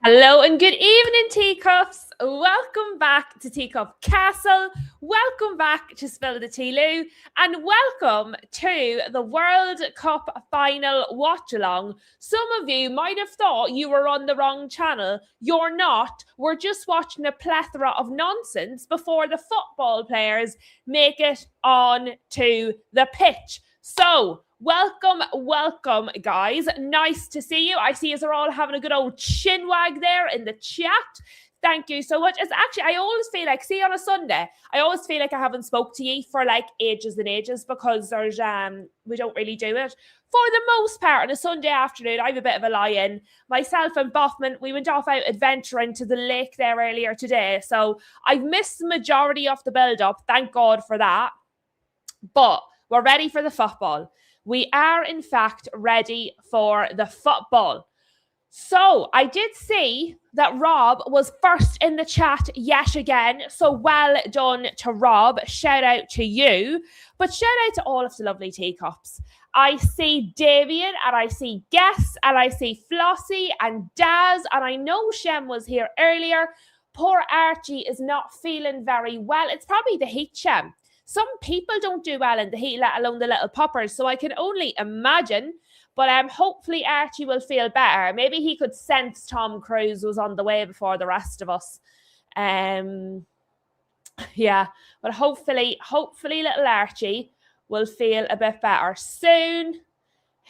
Hello and good evening, Teacups. Welcome back to Teacup Castle. Welcome back to Spill the Tea Loo. And welcome to the World Cup final watch-along. Some of you might have thought you were on the wrong channel. You're not. We're just watching a plethora of nonsense before the football players make it on to the pitch. So, welcome, guys. Nice to see you. I see you are all having a good old chin wag there in the chat. Thank you so much. It's actually, I always feel like, see, on a Sunday, I always feel like I haven't spoke to you for like ages and ages because there's we don't really do it. For the most part, on a Sunday afternoon, I have a bit of a lie-in. Myself and Boffman, we went off out adventuring to the lake there earlier today. So I've missed the majority of the build-up. Thank God for that. But we're ready for the football. We are, in fact, ready for the football. So I did see that Rob was first in the chat yet again. So well done to Rob. Shout out to you. But shout out to all of the lovely teacups. I see Damien and I see Guess and I see Flossie and Daz. And I know Shem was here earlier. Poor Archie is not feeling very well. It's probably the heat, Shem. Some people don't do well in the heat, let alone the little poppers. So I can only imagine. But hopefully Archie will feel better. Maybe he could sense Tom Cruise was on the way before the rest of us. Yeah, but hopefully little Archie will feel a bit better soon.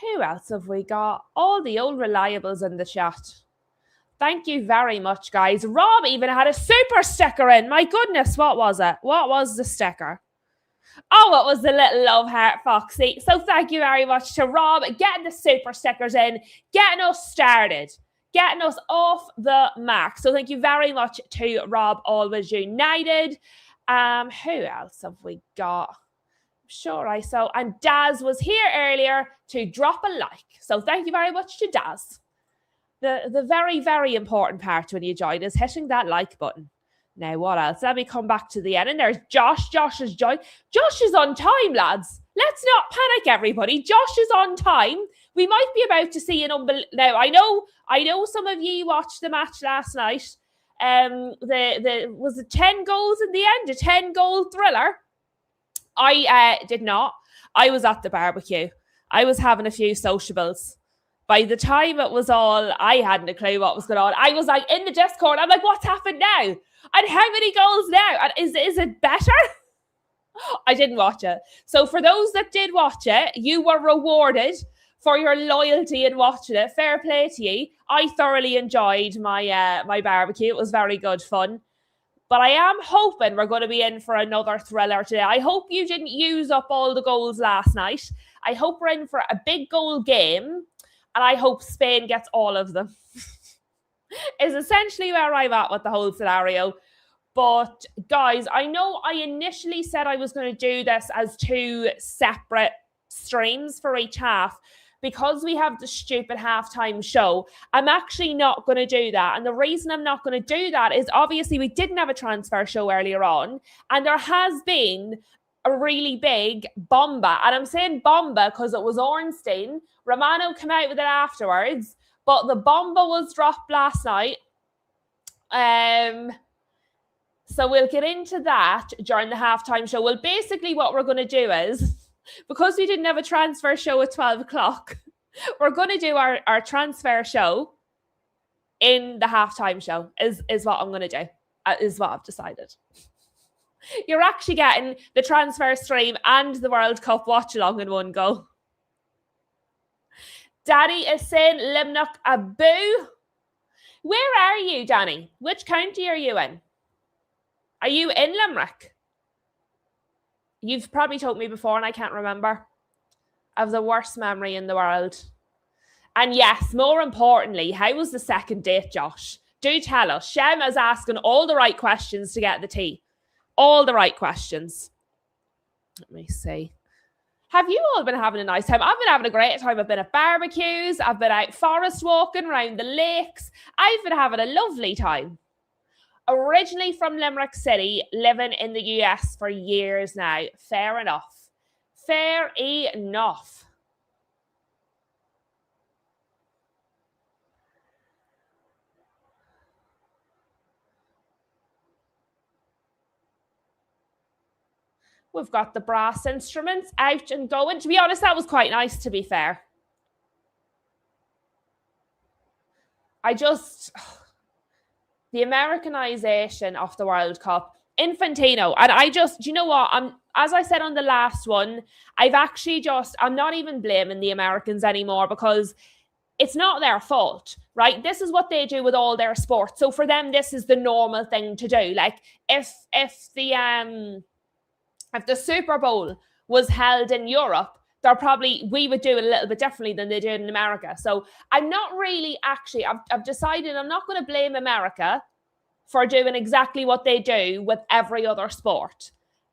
Who else have we got? All the old reliables in the chat. Thank you very much, guys. Rob even had a super sticker in. My goodness, what was it? What was the sticker? Oh, it was the little love heart, Foxy. So thank you very much to Rob getting the super stickers in, getting us started, getting us off the mark. So thank you very much to Rob, always united. Who else have we got? I'm sure I saw. And Daz was here earlier to drop a like. So thank you very much to Daz. The very, very important part when you join is hitting that like button. Now, what else? Let me come back to the end. And there's Josh. Josh has joined. Josh is on time, lads. Let's not panic, everybody. Josh is on time. We might be about to see an Now, I know some of you watched the match last night. Was it 10 goals in the end? A 10-goal thriller? I did not. I was at the barbecue. I was having a few sociables. By the time it was all, I hadn't a clue what was going on. I was like in the Discord. I'm like, what's happened now? And how many goals now? And is it better? I didn't watch it. So for those that did watch it, you were rewarded for your loyalty in watching it. Fair play to you. I thoroughly enjoyed my my barbecue. It was very good fun. But I am hoping we're going to be in for another thriller today. I hope you didn't use up all the goals last night. I hope we're in for a big goal game. And I hope Spain gets all of them. Is essentially where I'm at with the whole scenario. But guys, I know I initially said I was going to do this as 2 separate streams for each half. Because we have the stupid halftime show, I'm actually not going to do that. And the reason I'm not going to do that is obviously we didn't have a transfer show earlier on. And there has been a really big bomba. And I'm saying bomba because it was Ornstein. Romano came out with it afterwards. But the bomba was dropped last night. So we'll get into that during the halftime show. Well, basically what we're going to do is, because we didn't have a transfer show at 12 o'clock, we're going to do our transfer show in the halftime show is what I'm going to do, is what I've decided. You're actually getting the transfer stream and the World Cup watch-along in one go. Danny is saying Limnock Abu. Where are you, Danny? Which county are you in? Are you in Limerick? You've probably told me before and I can't remember. I have the worst memory in the world. And yes, more importantly, how was the second date, Josh? Do tell us. Shem is asking all the right questions to get the tea. All the right questions. Let me see. Have you all been having a nice time? I've been having a great time. I've been at barbecues. I've been out forest walking around the lakes. I've been having a lovely time. Originally from Limerick City, living in the US for years now. Fair enough. Fair enough. We've got the brass instruments out and going. To be honest, that was quite nice, to be fair. The Americanization of the World Cup, Infantino, and do you know what? As I said on the last one, I'm not even blaming the Americans anymore because it's not their fault, right? This is what they do with all their sports. So for them, this is the normal thing to do. Like if the Super Bowl was held in Europe, we would do it a little bit differently than they did in America. So I'm not really I've decided I'm not going to blame America for doing exactly what they do with every other sport.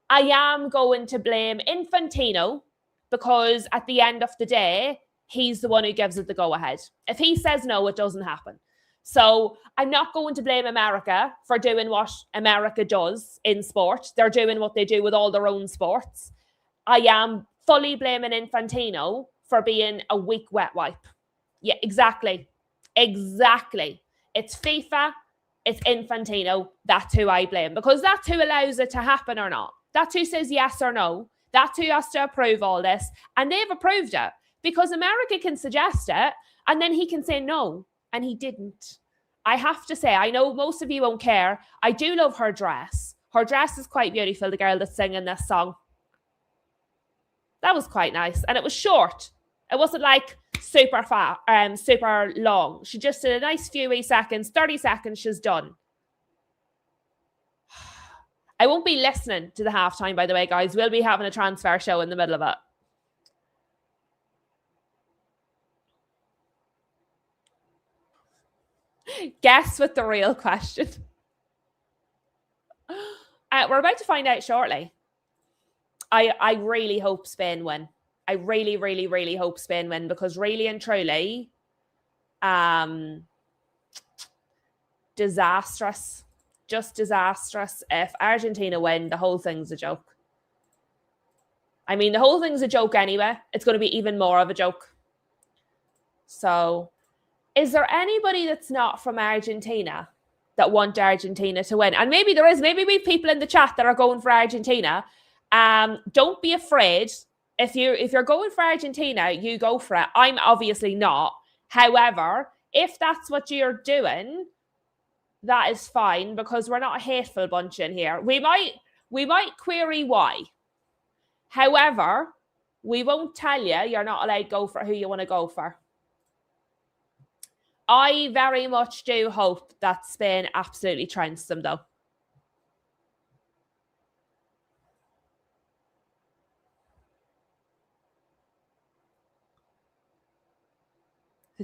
I am going to blame Infantino because at the end of the day, he's the one who gives it the go ahead. If he says no, it doesn't happen. So I'm not going to blame America for doing what America does in sport. They're doing what they do with all their own sports. I am fully blaming Infantino for being a weak wet wipe. Yeah, exactly. Exactly. It's FIFA, it's Infantino. That's who I blame because that's who allows it to happen or not. That's who says yes or no. That's who has to approve all this. And they've approved it because America can suggest it and then he can say no. And he didn't. I have to say, I know most of you won't care. I do love her dress. Her dress is quite beautiful, the girl that's singing this song. That was quite nice. And it was short. It wasn't like super long. She just did a nice few wee seconds, 30 seconds, she's done. I won't be listening to the halftime, by the way, guys. We'll be having a transfer show in the middle of it. Guess with the real question. We're about to find out shortly. I really hope Spain win. I really, really, really hope Spain win because really and truly, disastrous. Just disastrous. If Argentina win, the whole thing's a joke. I mean, the whole thing's a joke anyway. It's going to be even more of a joke. So, is there anybody that's not from Argentina that want Argentina to win? And maybe there is. Maybe we have people in the chat that are going for Argentina. Don't be afraid. If you're going for Argentina, you go for it. I'm obviously not. However, if that's what you're doing, that is fine because we're not a hateful bunch in here. We might query why. However, we won't tell you you're not allowed to go for who you want to go for. I very much do hope that Spain absolutely trounced them, though.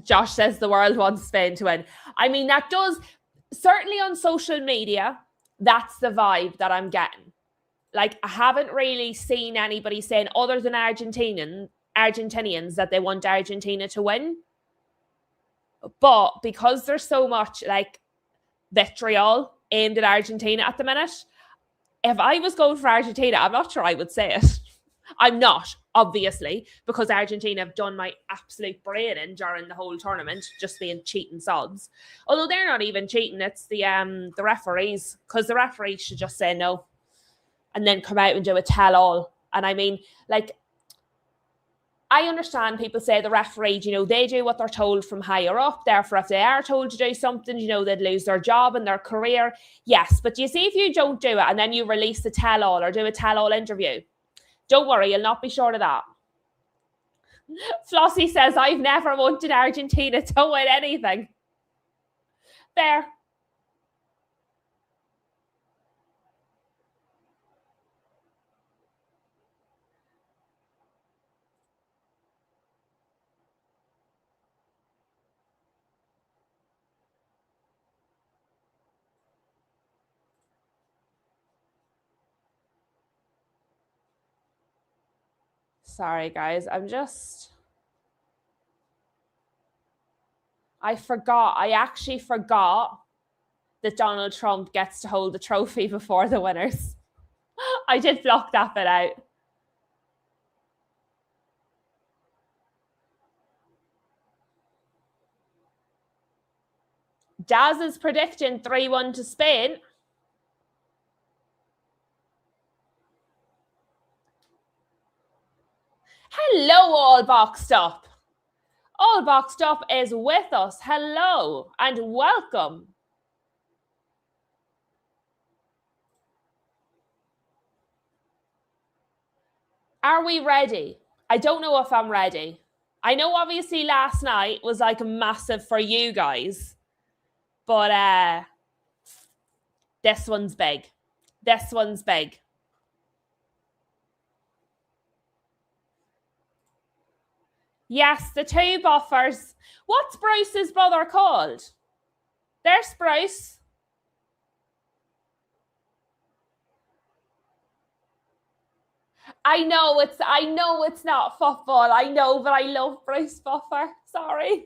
Josh says the world wants Spain to win. I mean, that does, certainly on social media, that's the vibe that I'm getting. Like, I haven't really seen anybody saying, other than Argentinians, that they want Argentina to win. But because there's so much, like, vitriol aimed at Argentina at the minute, if I was going for Argentina, I'm not sure I would say it. I'm not, obviously, because Argentina have done my absolute brain in during the whole tournament, just being cheating sods. Although they're not even cheating, it's the referees, because the referees should just say no and then come out and do a tell-all. And I mean, like, I understand people say the referee, they do what they're told from higher up. Therefore, if they are told to do something, they'd lose their job and their career. Yes, but you see, if you don't do it and then you release a tell-all or do a tell-all interview, don't worry, you'll not be short of that. Flossie says, I've never wanted Argentina to win anything. Fair. Sorry, guys. I actually forgot that Donald Trump gets to hold the trophy before the winners. I did block that bit out. Jazz is predicting 3-1 to Spain. Hello, all boxed up. All boxed up is with us. Hello and welcome. Are we ready? I don't know if I'm ready. I know obviously last night was like massive for you guys, but this one's big. This one's big. Yes, the two buffers. What's Bruce's brother called? There's Bruce. I know it's not football. I know, but I love Bruce Buffer. Sorry.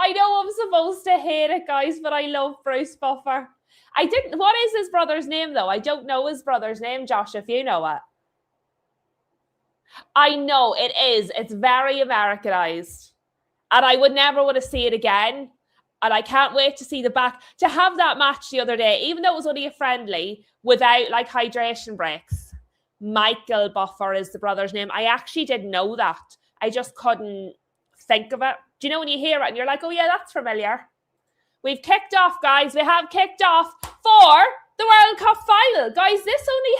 I know I'm supposed to hate it, guys, but I love Bruce Buffer. What is his brother's name, though? I don't know his brother's name, Josh, if you know it. I know it is. It's very Americanized. And I would never want to see it again. And I can't wait to see the back. To have that match the other day, even though it was only a friendly, without like hydration breaks. Michael Buffer is the brother's name. I actually didn't know that. I just couldn't think of it. Do you know when you hear it and you're like, oh yeah, that's familiar? We've kicked off, guys. We have kicked off for the World Cup final. Guys, this only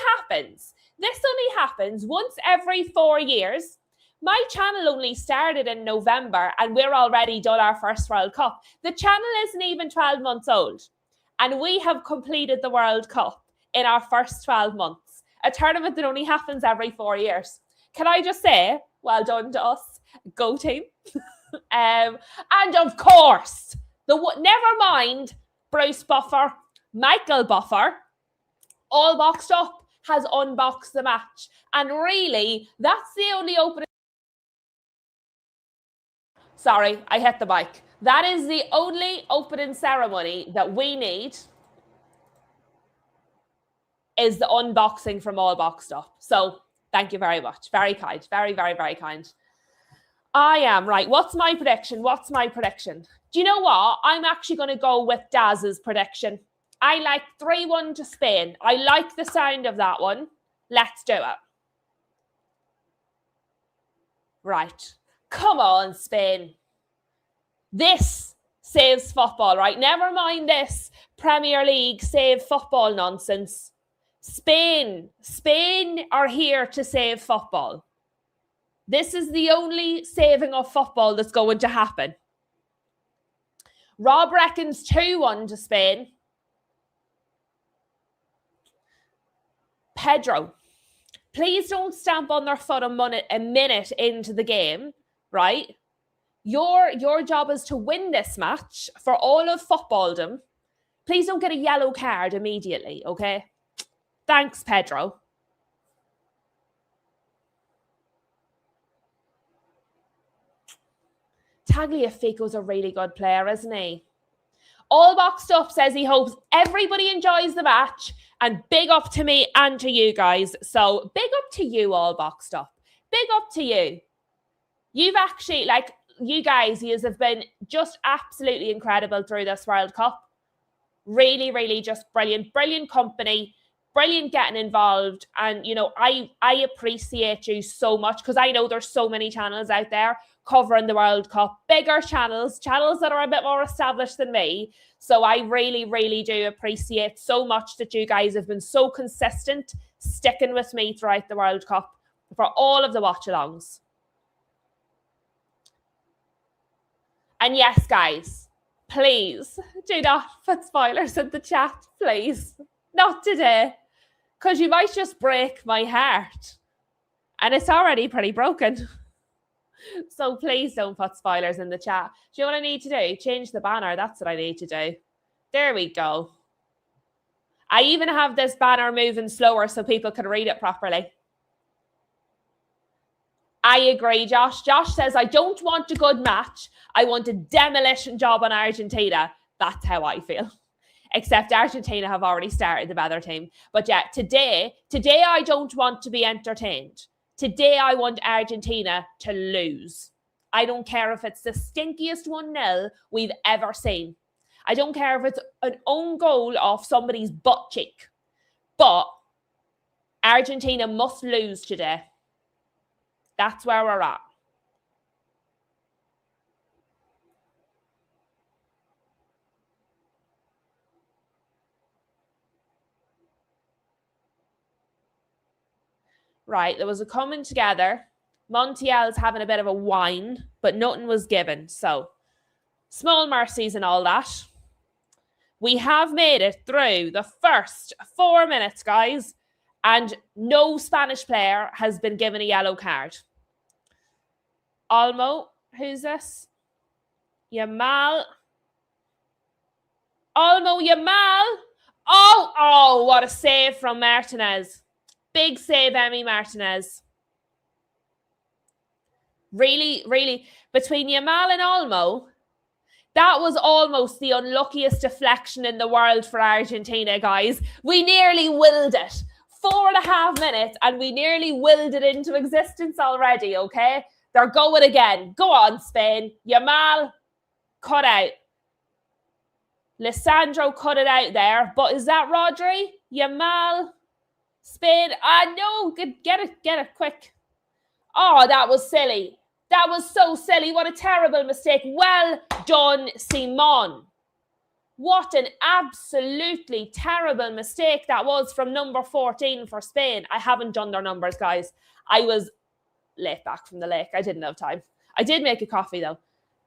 happens once every 4 years. My channel only started in November and we're already done our first World Cup. The channel isn't even 12 months old. And we have completed the World Cup in our first 12 months. A tournament that only happens every 4 years. Can I just say, well done to us. Go team. And of course, never mind Bruce Buffer, Michael Buffer, all boxed up, has unboxed the match. And really, that's the only opening. Sorry, I hit the mic. That is the only opening ceremony that we need is the unboxing from All Boxed Up. So thank you very much. Very kind. Very, very, very kind. I am. Right. What's my prediction? Do you know what? I'm actually going to go with Daz's prediction. I like 3-1 to Spain. I like the sound of that one. Let's do it. Right. Come on, Spain. This saves football, right? Never mind this Premier League save football nonsense. Spain are here to save football. This is the only saving of football that's going to happen. Rob reckons 2-1 to Spain. Pedro, please don't stamp on their foot a minute into the game, right? Your job is to win this match for all of footballdom. Please don't get a yellow card immediately, okay? Thanks, Pedro. Tagliafico's a really good player, isn't he? All Boxed Up says he hopes everybody enjoys the match, and big up to me and to you guys. So big up to you, All Boxed Up. Big up to you. You've actually, like, you guys, you have been just absolutely incredible through this World Cup. Really, really just brilliant. Brilliant company. Brilliant getting involved. And, you know, I appreciate you so much because I know there's so many channels out there covering the World Cup. Bigger channels that are a bit more established than me. So I really, really do appreciate so much that you guys have been so consistent, sticking with me throughout the World Cup for all of the watch-alongs. And yes, guys, please do not put spoilers in the chat, please. Not today, because you might just break my heart. And it's already pretty broken. So please don't put spoilers in the chat. Do you know what I need to do? Change the banner. That's what I need to do. There we go. I even have this banner moving slower so people can read it properly. I agree, Josh. Josh says, I don't want a good match. I want a demolition job on Argentina. That's how I feel. Except Argentina have already started the better team. But yeah, today I don't want to be entertained. Today I want Argentina to lose. I don't care if it's the stinkiest 1-0 we've ever seen. I don't care if it's an own goal off somebody's butt cheek. But Argentina must lose today. That's where we're at. Right, there was a coming together. Montiel's having a bit of a whine, but nothing was given. So, small mercies and all that. We have made it through the first 4 minutes, guys, and no Spanish player has been given a yellow card. Olmo, who's this? Yamal. Olmo, Yamal. Oh, what a save from Martinez. Big save, Emi Martinez. Really, between Yamal and Olmo, that was almost the unluckiest deflection in the world for Argentina, guys. We nearly willed it. 4.5 minutes and we nearly willed it into existence already, okay? They're going again. Go on, Spain. Yamal, cut out. Lisandro cut it out there. But is that Rodri? Yamal, Spain. No, get it quick. Oh, that was silly. That was so silly. What a terrible mistake. Well done, Simon. What an absolutely terrible mistake that was from number 14 for Spain. I haven't done their numbers, guys. I was late back from the lake. I didn't have time. I did make a coffee, though.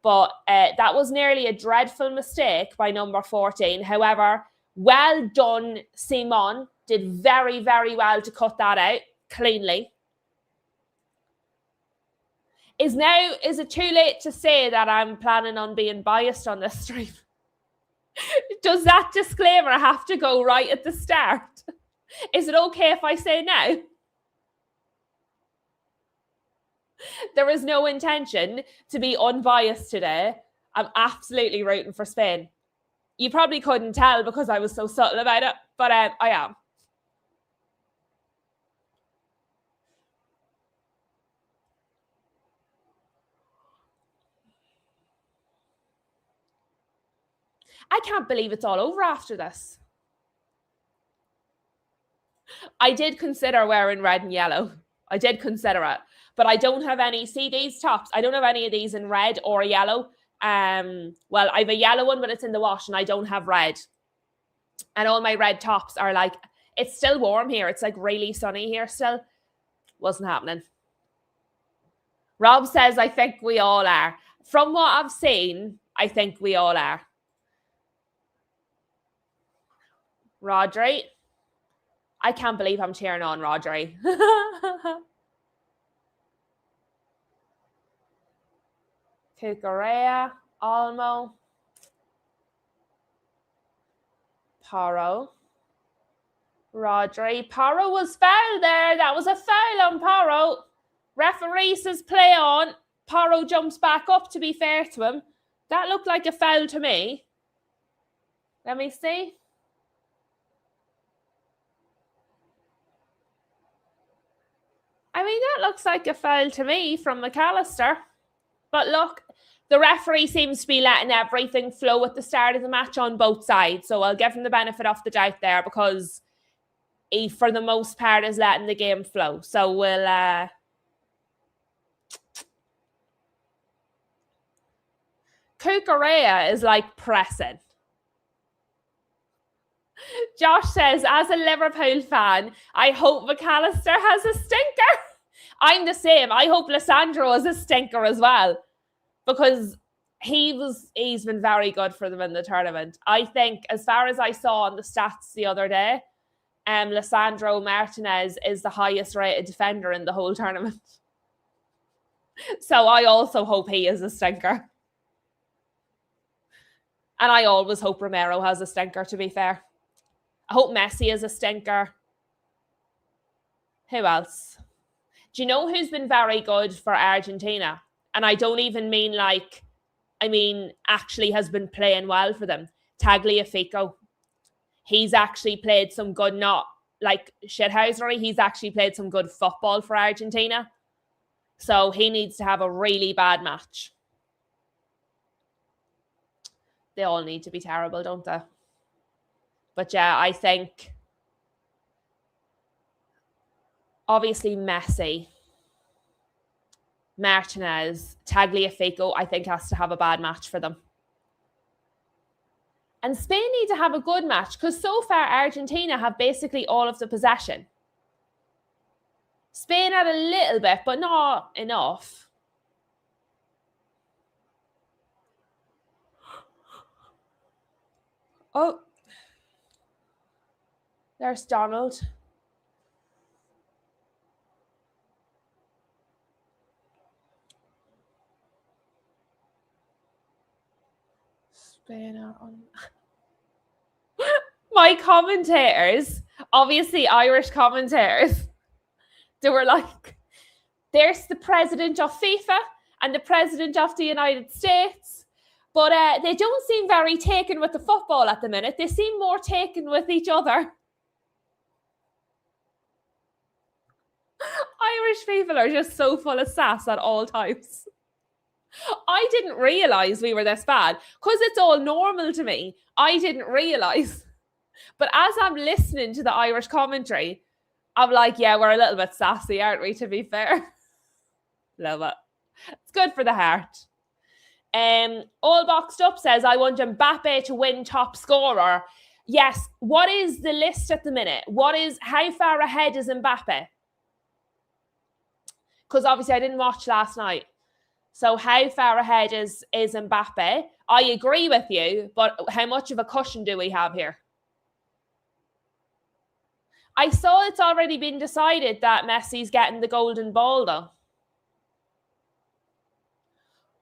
But that was nearly a dreadful mistake by number 14. However, well done, Simon. Did very, very well to cut that out cleanly. Is it too late to say that I'm planning on being biased on this stream? Does that disclaimer have to go right at the start? Is it okay if I say now? There is no intention to be unbiased today. I'm absolutely rooting for Spain. You probably couldn't tell because I was so subtle about it, but I am. I can't believe it's all over after this. I did consider wearing red and yellow. I did consider it. But I don't have any. See these tops? I don't have any of these in red or yellow. Well, I have a yellow one, but it's in the wash, and I don't have red. And all my red tops are like, it's still warm here. It's like really sunny here still. Wasn't happening. Rob says, I think we all are. From what I've seen, I think we all are. Rodri. I can't believe I'm cheering on Rodri. Cucurella, Olmo, Porro, Rodri. Porro was fouled there. That was a foul on Porro. Referee says play on. Porro jumps back up, to be fair to him. That looked like a foul to me. Let me see. I mean, that looks like a foul to me from McAllister. But look, the referee seems to be letting everything flow at the start of the match on both sides. So I'll give him the benefit of the doubt there because he, for the most part, is letting the game flow. So we'll... Cucurella is like pressing. Josh says, as a Liverpool fan, I hope McAllister has a stinker. I'm the same. I hope Lisandro has a stinker as well. Because he's been very good for them in the tournament. I think, as far as I saw on the stats the other day, Lisandro Martinez is the highest rated defender in the whole tournament. So I also hope he is a stinker. And I always hope Romero has a stinker, to be fair. I hope Messi is a stinker. Who else? Do you know who's been very good for Argentina? And I don't even mean actually has been playing well for them. Tagliafico. He's actually played some good, not like shithousery. He's actually played some good football for Argentina. So he needs to have a really bad match. They all need to be terrible, don't they? But yeah, I think obviously Messi. Martinez, Tagliafico, I think has to have a bad match for them. And Spain need to have a good match because so far Argentina have basically all of the possession. Spain had a little bit, but not enough. Oh, there's Donald. Spain are on. My commentators, obviously Irish commentators, they were like, there's the president of FIFA and the president of the United States. But they don't seem very taken with the football at the minute. They seem more taken with each other. Irish people are just so full of sass at all times. I didn't realise we were this bad because it's all normal to me. I didn't realise. But as I'm listening to the Irish commentary, I'm like, yeah, we're a little bit sassy, aren't we, to be fair? Love it. It's good for the heart. All Boxed Up says, I want Mbappe to win top scorer. Yes. What is the list at the minute? How far ahead is Mbappe? Because obviously I didn't watch last night. So how far ahead is Mbappe? I agree with you, but how much of a cushion do we have here? I saw it's already been decided that Messi's getting the golden ball, though.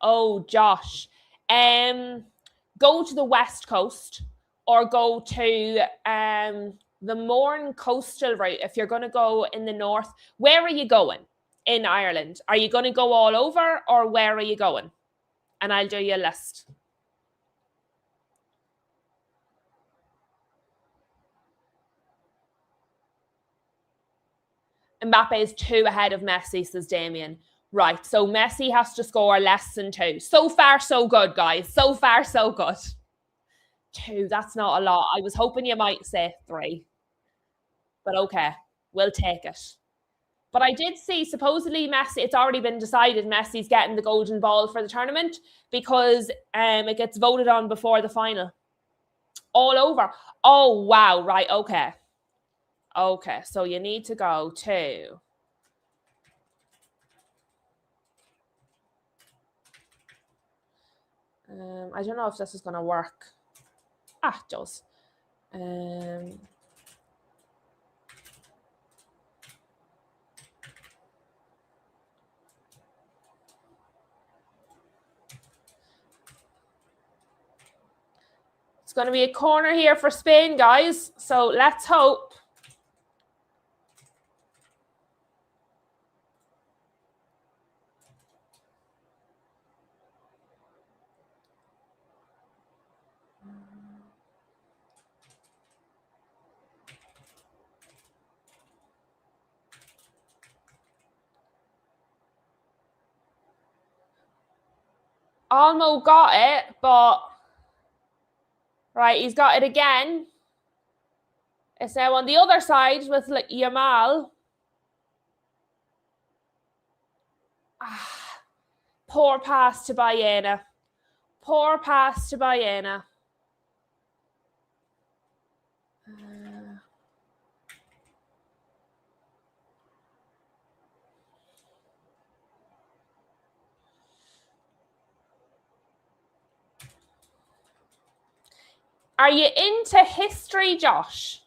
Oh, Josh. Go to the West Coast or go to the Mourne coastal route if you're going to go in the north. Where are you going in Ireland? Are you going to go all over or where are you going? And I'll do you a list. Mbappe is 2 ahead of Messi, says Damien. Right, so Messi has to score less than 2. So far, so good, guys. So far, so good. 2, that's not a lot. I was hoping you might say 3. But okay, we'll take it. But I did see, supposedly Messi, it's already been decided Messi's getting the golden ball for the tournament because it gets voted on before the final. All over. Oh, wow, right, okay. Okay, so you need to go to... I don't know if this is going to work. Ah, it does. It's going to be a corner here for Spain, guys. So let's hope. Almost got it, but right, he's got it again. It's now on the other side with Yamal. Poor pass to Baena. Poor pass to Baena. Are you into history, Josh?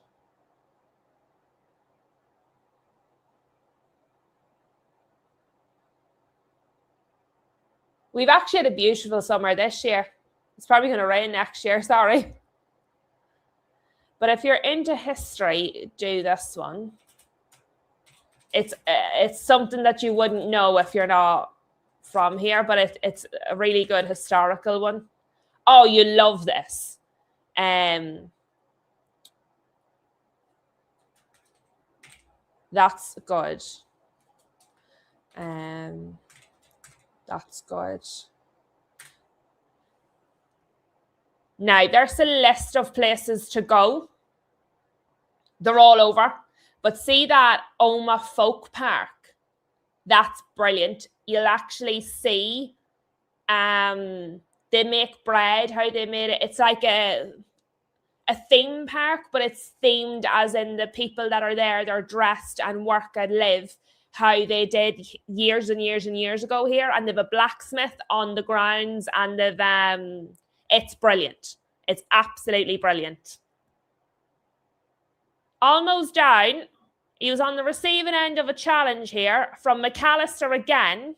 We've actually had a beautiful summer this year. It's probably going to rain next year, sorry. But if you're into history, do this one. It's something that you wouldn't know if you're not from here, but it's a really good historical one. Oh, you love this. That's good. That's good. Now, there's a list of places to go. They're all over. But see that Oma Folk Park? That's brilliant. you'll actually see they make bread, how they made it. It's like a theme park, but it's themed as in the people that are there, they're dressed and work and live how they did years and years and years ago here. And they've a blacksmith on the grounds, and they've it's brilliant. It's absolutely brilliant. Almost down. He was on the receiving end of a challenge here from McAllister again.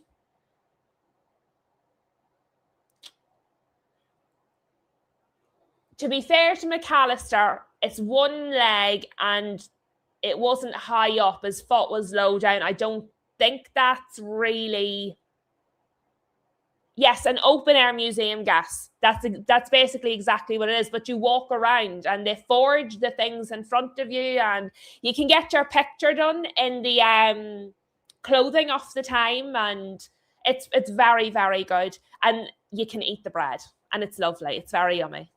To be fair to McAllister, it's one leg and it wasn't high up. His foot was low down. I don't think that's really... Yes, an open air museum gas. That's basically exactly what it is. But you walk around and they forge the things in front of you, and you can get your picture done in the clothing off the time, and it's very, very good. And you can eat the bread, and it's lovely. It's very yummy.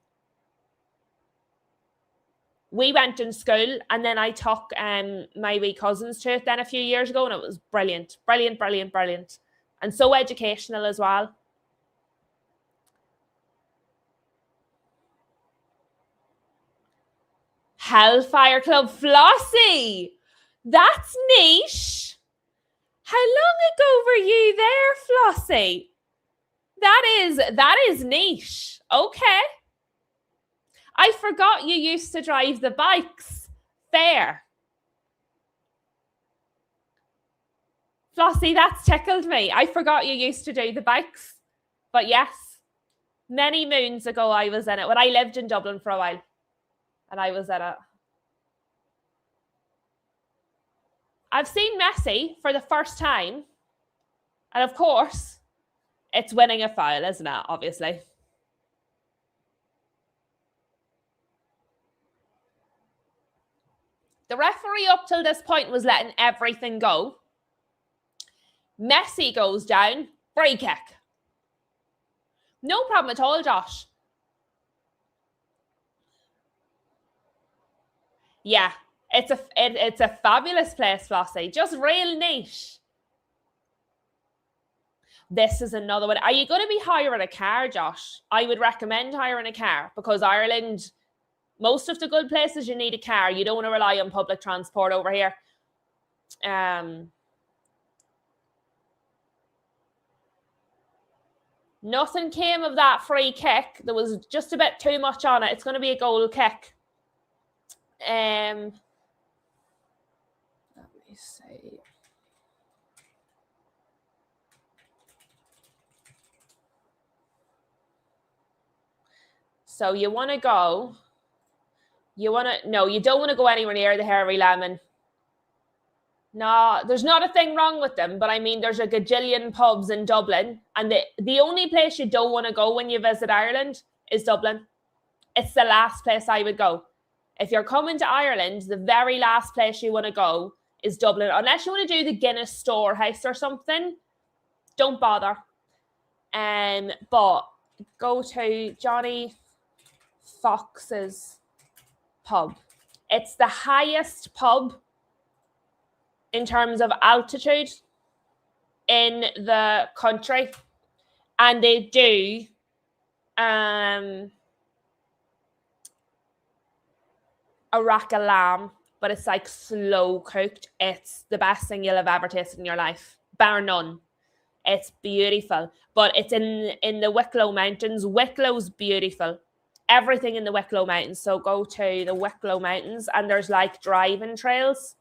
We went in school, and then I took my wee cousins to it then a few years ago, and it was brilliant, brilliant, brilliant, brilliant, and so educational as well. Hellfire Club Flossie. That's niche. How long ago were you there, Flossie? That is niche. Okay. I forgot you used to drive the bikes. Fair. Flossie, that's tickled me. I forgot you used to do the bikes. But yes, many moons ago I was in it when I lived in Dublin for a while. And I was at it. I've seen Messi for the first time. And of course, it's winning a foul, isn't it? Obviously. The referee up till this point was letting everything go. Messi goes down. Free kick. No problem at all, Josh. Yeah, it's a fabulous place, Flossie. Just real niche. This is another one. Are you going to be hiring a car, Josh? I would recommend hiring a car, because Ireland, most of the good places, you need a car. You don't want to rely on public transport over here. Nothing came of that free kick. There was just a bit too much on it. It's going to be a goal kick. Let me see. So you want to go. No, you don't want to go anywhere near the Hairy Lemon. No, there's not a thing wrong with them, but I mean, there's a gajillion pubs in Dublin, and the only place you don't want to go when you visit Ireland is Dublin. It's the last place I would go. If you're coming to Ireland, the very last place you want to go is Dublin. Unless you want to do the Guinness Storehouse or something, don't bother. But go to Johnny Fox's pub. It's the highest pub in terms of altitude in the country, and they do a rack of lamb, but it's like slow cooked. It's the best thing you'll have ever tasted in your life, bar none. It's beautiful, but it's in the Wicklow Mountains. Wicklow's beautiful. Everything in the Wicklow Mountains. So go to the Wicklow Mountains, and there's like driving trails.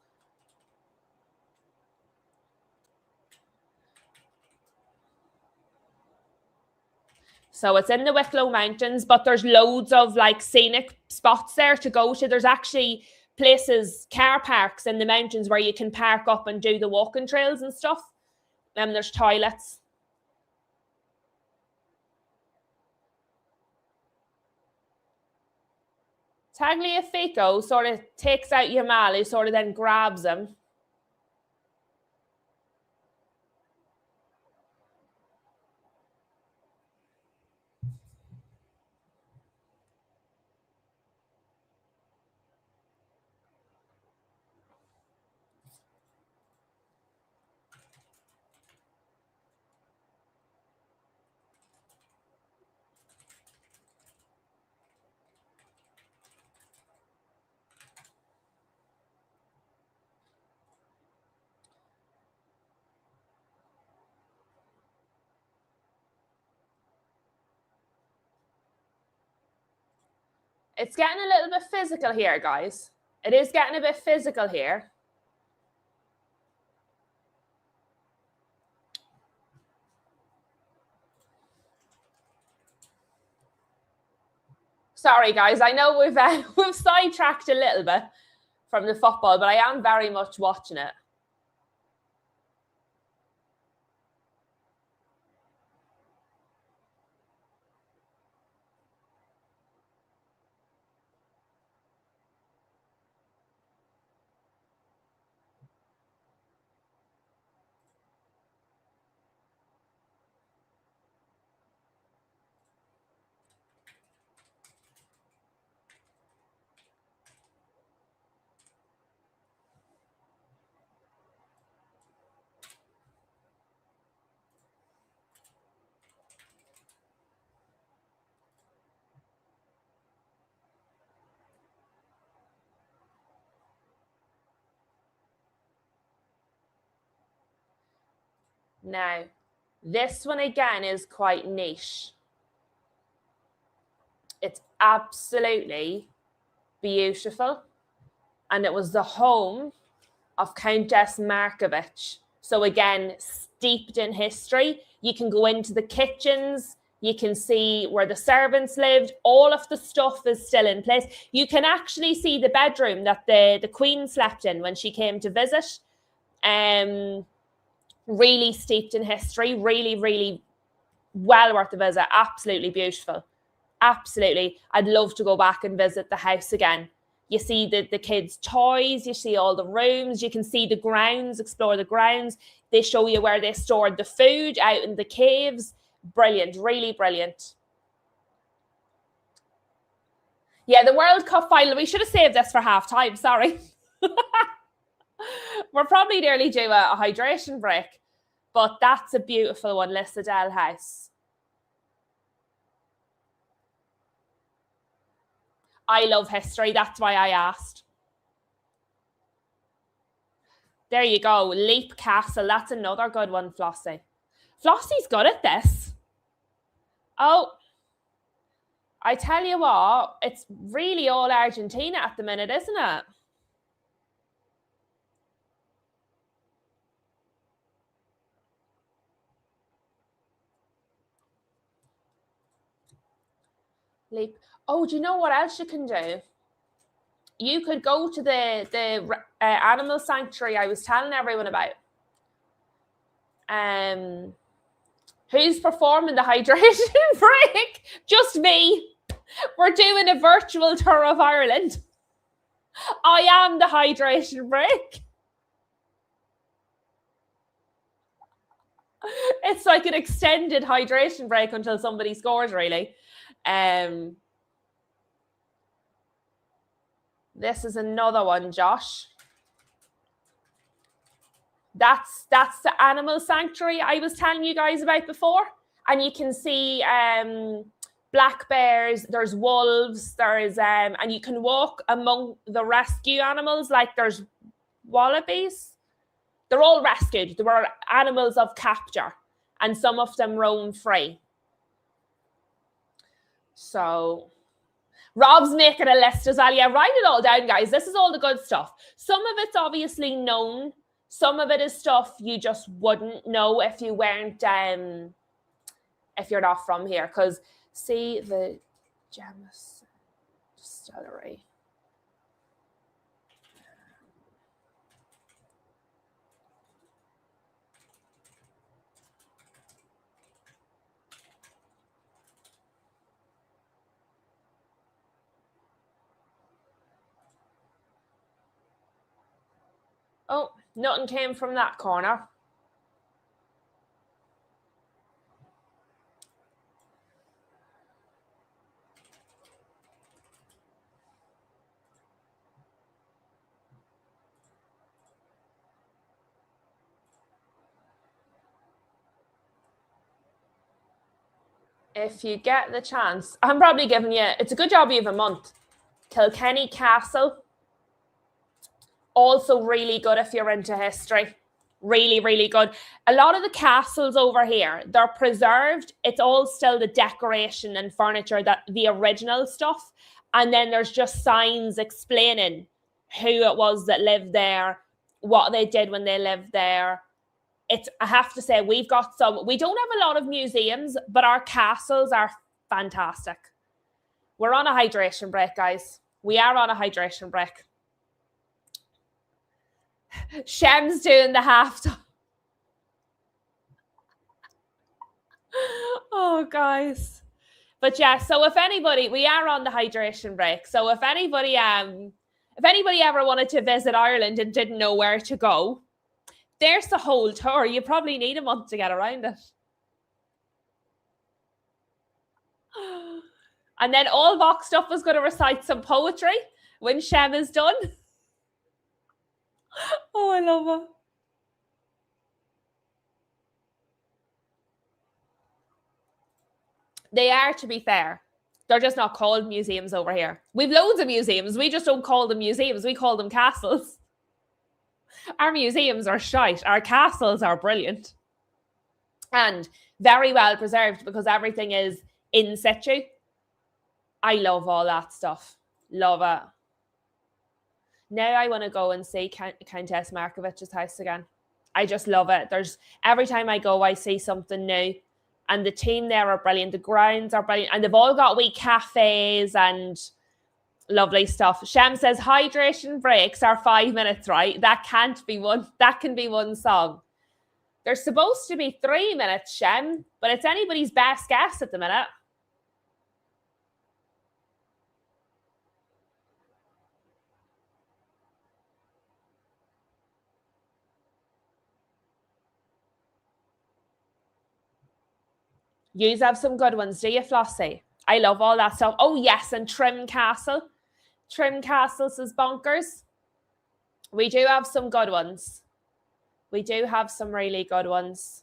So it's in the Wicklow Mountains, but there's loads of like scenic spots there to go to. There's actually places, car parks in the mountains where you can park up and do the walking trails and stuff. And there's toilets. Tagliafico sort of takes out Yamal, who sort of then grabs him. It's getting a little bit physical here, guys. It is getting a bit physical here. Sorry, guys. I know we've sidetracked a little bit from the football, but I am very much watching it. Now, this one again is quite niche. It's absolutely beautiful. And it was the home of Countess Markovic. So again, steeped in history. You can go into the kitchens. You can see where the servants lived. All of the stuff is still in place. You can actually see the bedroom that the Queen slept in when she came to visit. Really steeped in history. Really, really well worth a visit. Absolutely beautiful. Absolutely. I'd love to go back and visit the house again. You see the kids' toys, you see all the rooms, you can see the grounds, explore the grounds. They show you where they stored the food out in the caves. Brilliant, really brilliant. Yeah, the World Cup final, we should have saved this for half time, sorry. We're probably nearly due a hydration break, but that's a beautiful one, Lissadell House. I love history. That's why I asked. There you go. Leap Castle. That's another good one, Flossie. Flossie's good at this. Oh, I tell you what, it's really all Argentina at the minute, isn't it? Leap. Oh, do you know what else you can do? You could go to the animal sanctuary I was telling everyone about. Who's performing the hydration break? Just me. We're doing a virtual tour of Ireland. I am the hydration break. It's like an extended hydration break until somebody scores, really. This is another one, Josh. That's the animal sanctuary I was telling you guys about before. And you can see black bears, there's wolves, there's and you can walk among the rescue animals, like there's wallabies. They're all rescued. They were animals of capture, and some of them roam free. So Rob's making a list as well. Yeah, write it all down, guys. This is all the good stuff. Some of it's obviously known. Some of it is stuff you just wouldn't know if you weren't, if you're not from here. Because see the Jameson Distillery. Oh, nothing came from that corner. If you get the chance, I'm probably giving you, it's a good job you have a month. Kilkenny Castle. Also really good if you're into history. Really, really good. A lot of the castles over here, they're preserved. It's all still the decoration and furniture, that the original stuff. And then there's just signs explaining who it was that lived there, what they did when they lived there. I have to say, we don't have a lot of museums, but our castles are fantastic. We're on a hydration break, guys. We are on a hydration break. Shem's doing the halftime. Oh, guys. But yeah, so if anybody, we are on the hydration break. So if anybody ever wanted to visit Ireland and didn't know where to go, there's the whole tour. You probably need a month to get around it. And then all Voxed Up was going to recite some poetry when Shem is done. Oh, I love it. They are, to be fair. They're just not called museums over here. We've loads of museums. We just don't call them museums. We call them castles. Our museums are shite. Our castles are brilliant. And very well preserved because everything is in situ. I love all that stuff. Love it. Now I want to go and see Countess Markovich's house again. I just love it. Every time I go, I see something new. And the team there are brilliant. The grounds are brilliant. And they've all got wee cafes and lovely stuff. Shem says hydration breaks are 5 minutes, right? That can be one song. There's supposed to be 3 minutes, Shem, but it's anybody's best guess at the minute. You have some good ones, do you, Flossie? I love all that stuff. Oh, yes, and Trim Castle. Trim Castle says bonkers. We do have some good ones. We do have some really good ones.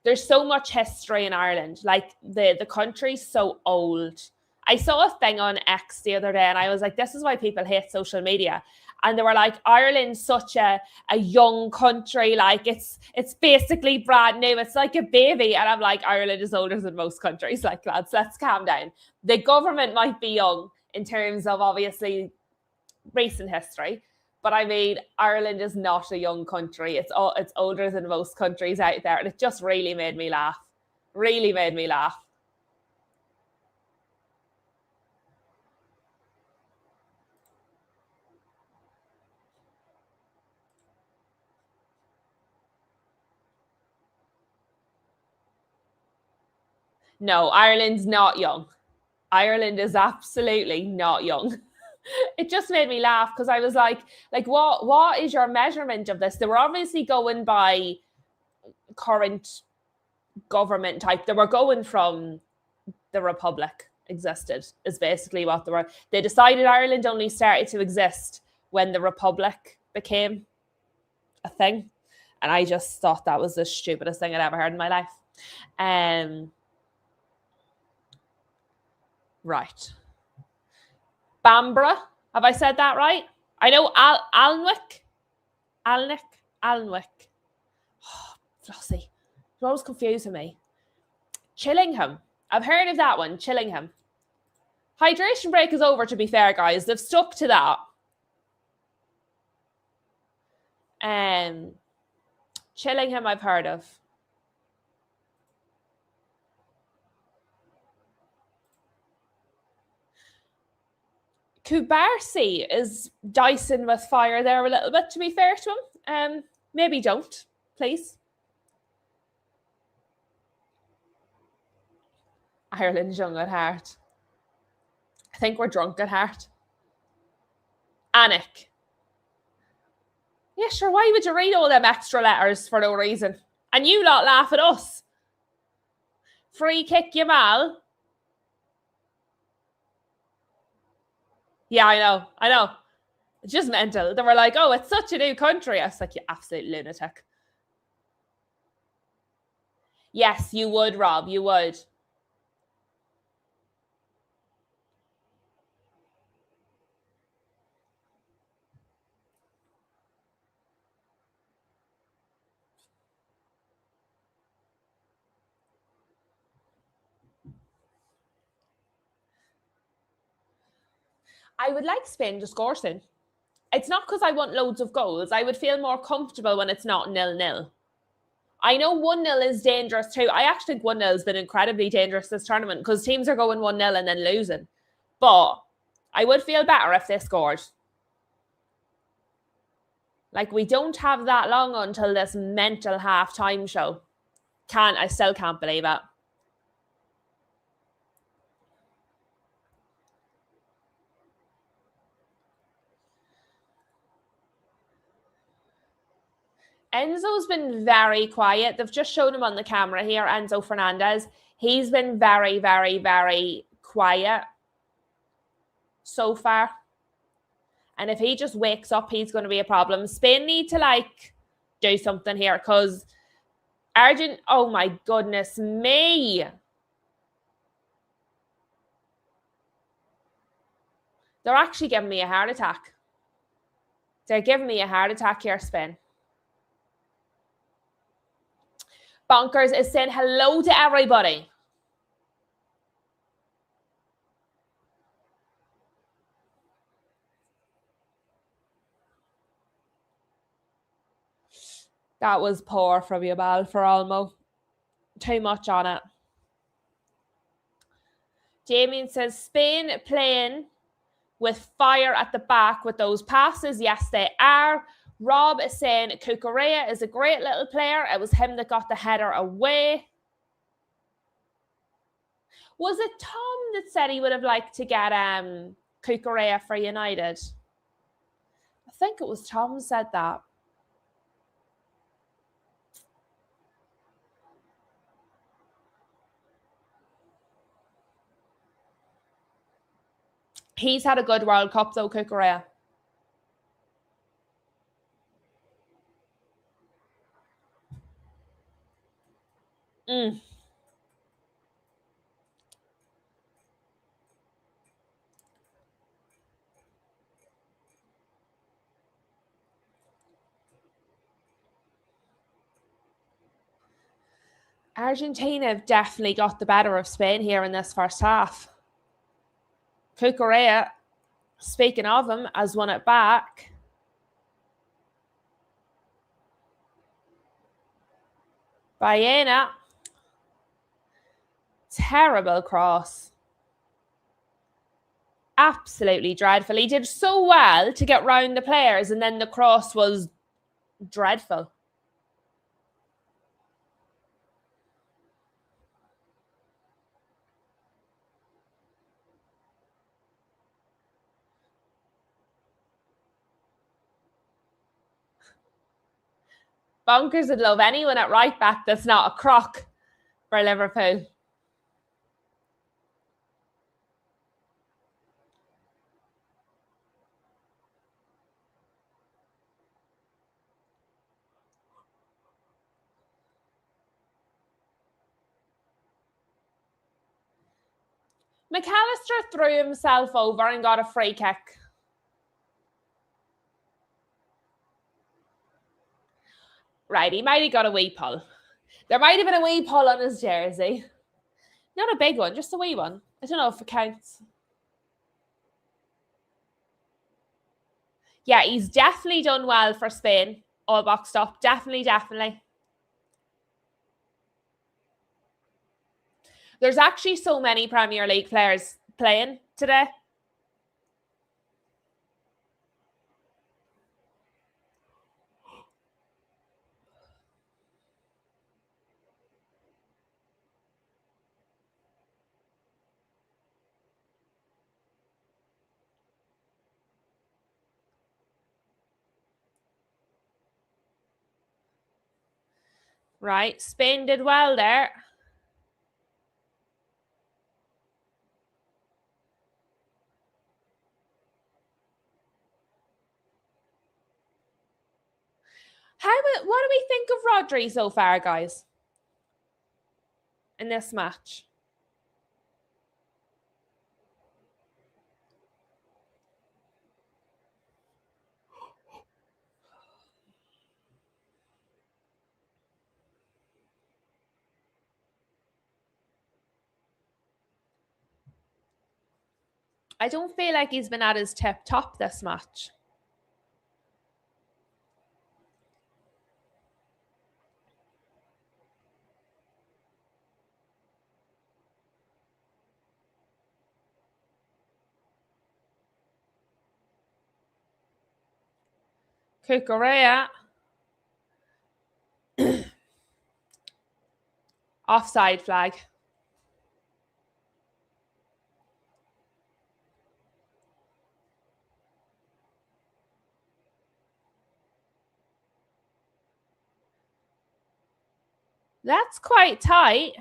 There's so much history in Ireland. Like, the country's so old. I saw a thing on X the other day and I was like, this is why people hate social media. And they were like, Ireland's such a young country. Like, it's basically brand new. It's like a baby. And I'm like, Ireland is older than most countries. Like, lads, let's calm down. The government might be young in terms of, obviously, recent history. But I mean, Ireland is not a young country. It's older than most countries out there. And it just really made me laugh. Really made me laugh. No, Ireland's not young. Ireland is absolutely not young. It just made me laugh because I was like what is your measurement of this? They were obviously going by current government type. They were going from the Republic existed, is basically what they were. They decided Ireland only started to exist when the Republic became a thing. And I just thought that was the stupidest thing I'd ever heard in my life. Right. Bambra. Have I said that right? I know Alnwick. Oh, Flossie. You're always confusing me. Chillingham. I've heard of that one. Chillingham. Hydration break is over, to be fair, guys. They've stuck to that. Chillingham I've heard of. Kubarsi is dicing with fire there a little bit, to be fair to him. Maybe don't, please. Ireland's young at heart. I think we're drunk at heart. Anik. Yeah, sure, why would you read all them extra letters for no reason? And you lot laugh at us. Free kick Yamal. Yeah, I know. It's just mental. They were like, oh, it's such a new country. I was like, you absolute lunatic. Yes, you would, Rob, you would. I would like Spain to score soon. It's not because I want loads of goals. I would feel more comfortable when it's not 0-0. I know 1-0 is dangerous too. I actually think 1-0 has been incredibly dangerous this tournament because teams are going 1-0 and then losing. But I would feel better if they scored. Like, we don't have that long until this mental half-time show. I still can't believe it. Enzo's been very quiet. They've just shown him on the camera here, Enzo Fernandez. He's been very, very, very quiet so far. And if he just wakes up, he's going to be a problem. Spain need to, do something here because oh my goodness me. They're actually giving me a heart attack. They're giving me a heart attack here, Spain. Bonkers is saying hello to everybody. That was poor from you, Bal, for Olmo. Too much on it. Damien says Spain playing with fire at the back with those passes. Yes, they are. Rob is saying Cucurella is a great little player. It was him that got the header away. Was it Tom that said he would have liked to get Cucurella for United? I think it was Tom said that. He's had a good World Cup though, Cucurella. Argentina have definitely got the better of Spain here in this first half. Cucurella, speaking of him, has won it back. Baena. Terrible cross. Absolutely dreadful. He did so well to get round the players, and then the cross was dreadful. Bonkers would love anyone at right back that's not a croc for Liverpool. McAllister threw himself over and got a free kick. Right, he might have got a wee pull. There might have been a wee pull on his jersey. Not a big one, just a wee one. I don't know if it counts. Yeah, he's definitely done well for Spain. All boxed up. Definitely, definitely. There's actually so many Premier League players playing today. Right, Spain did well there. What do we think of Rodri so far, guys? In this match? I don't feel like he's been at his tip top this match. Kukurea. Offside flag. That's quite tight.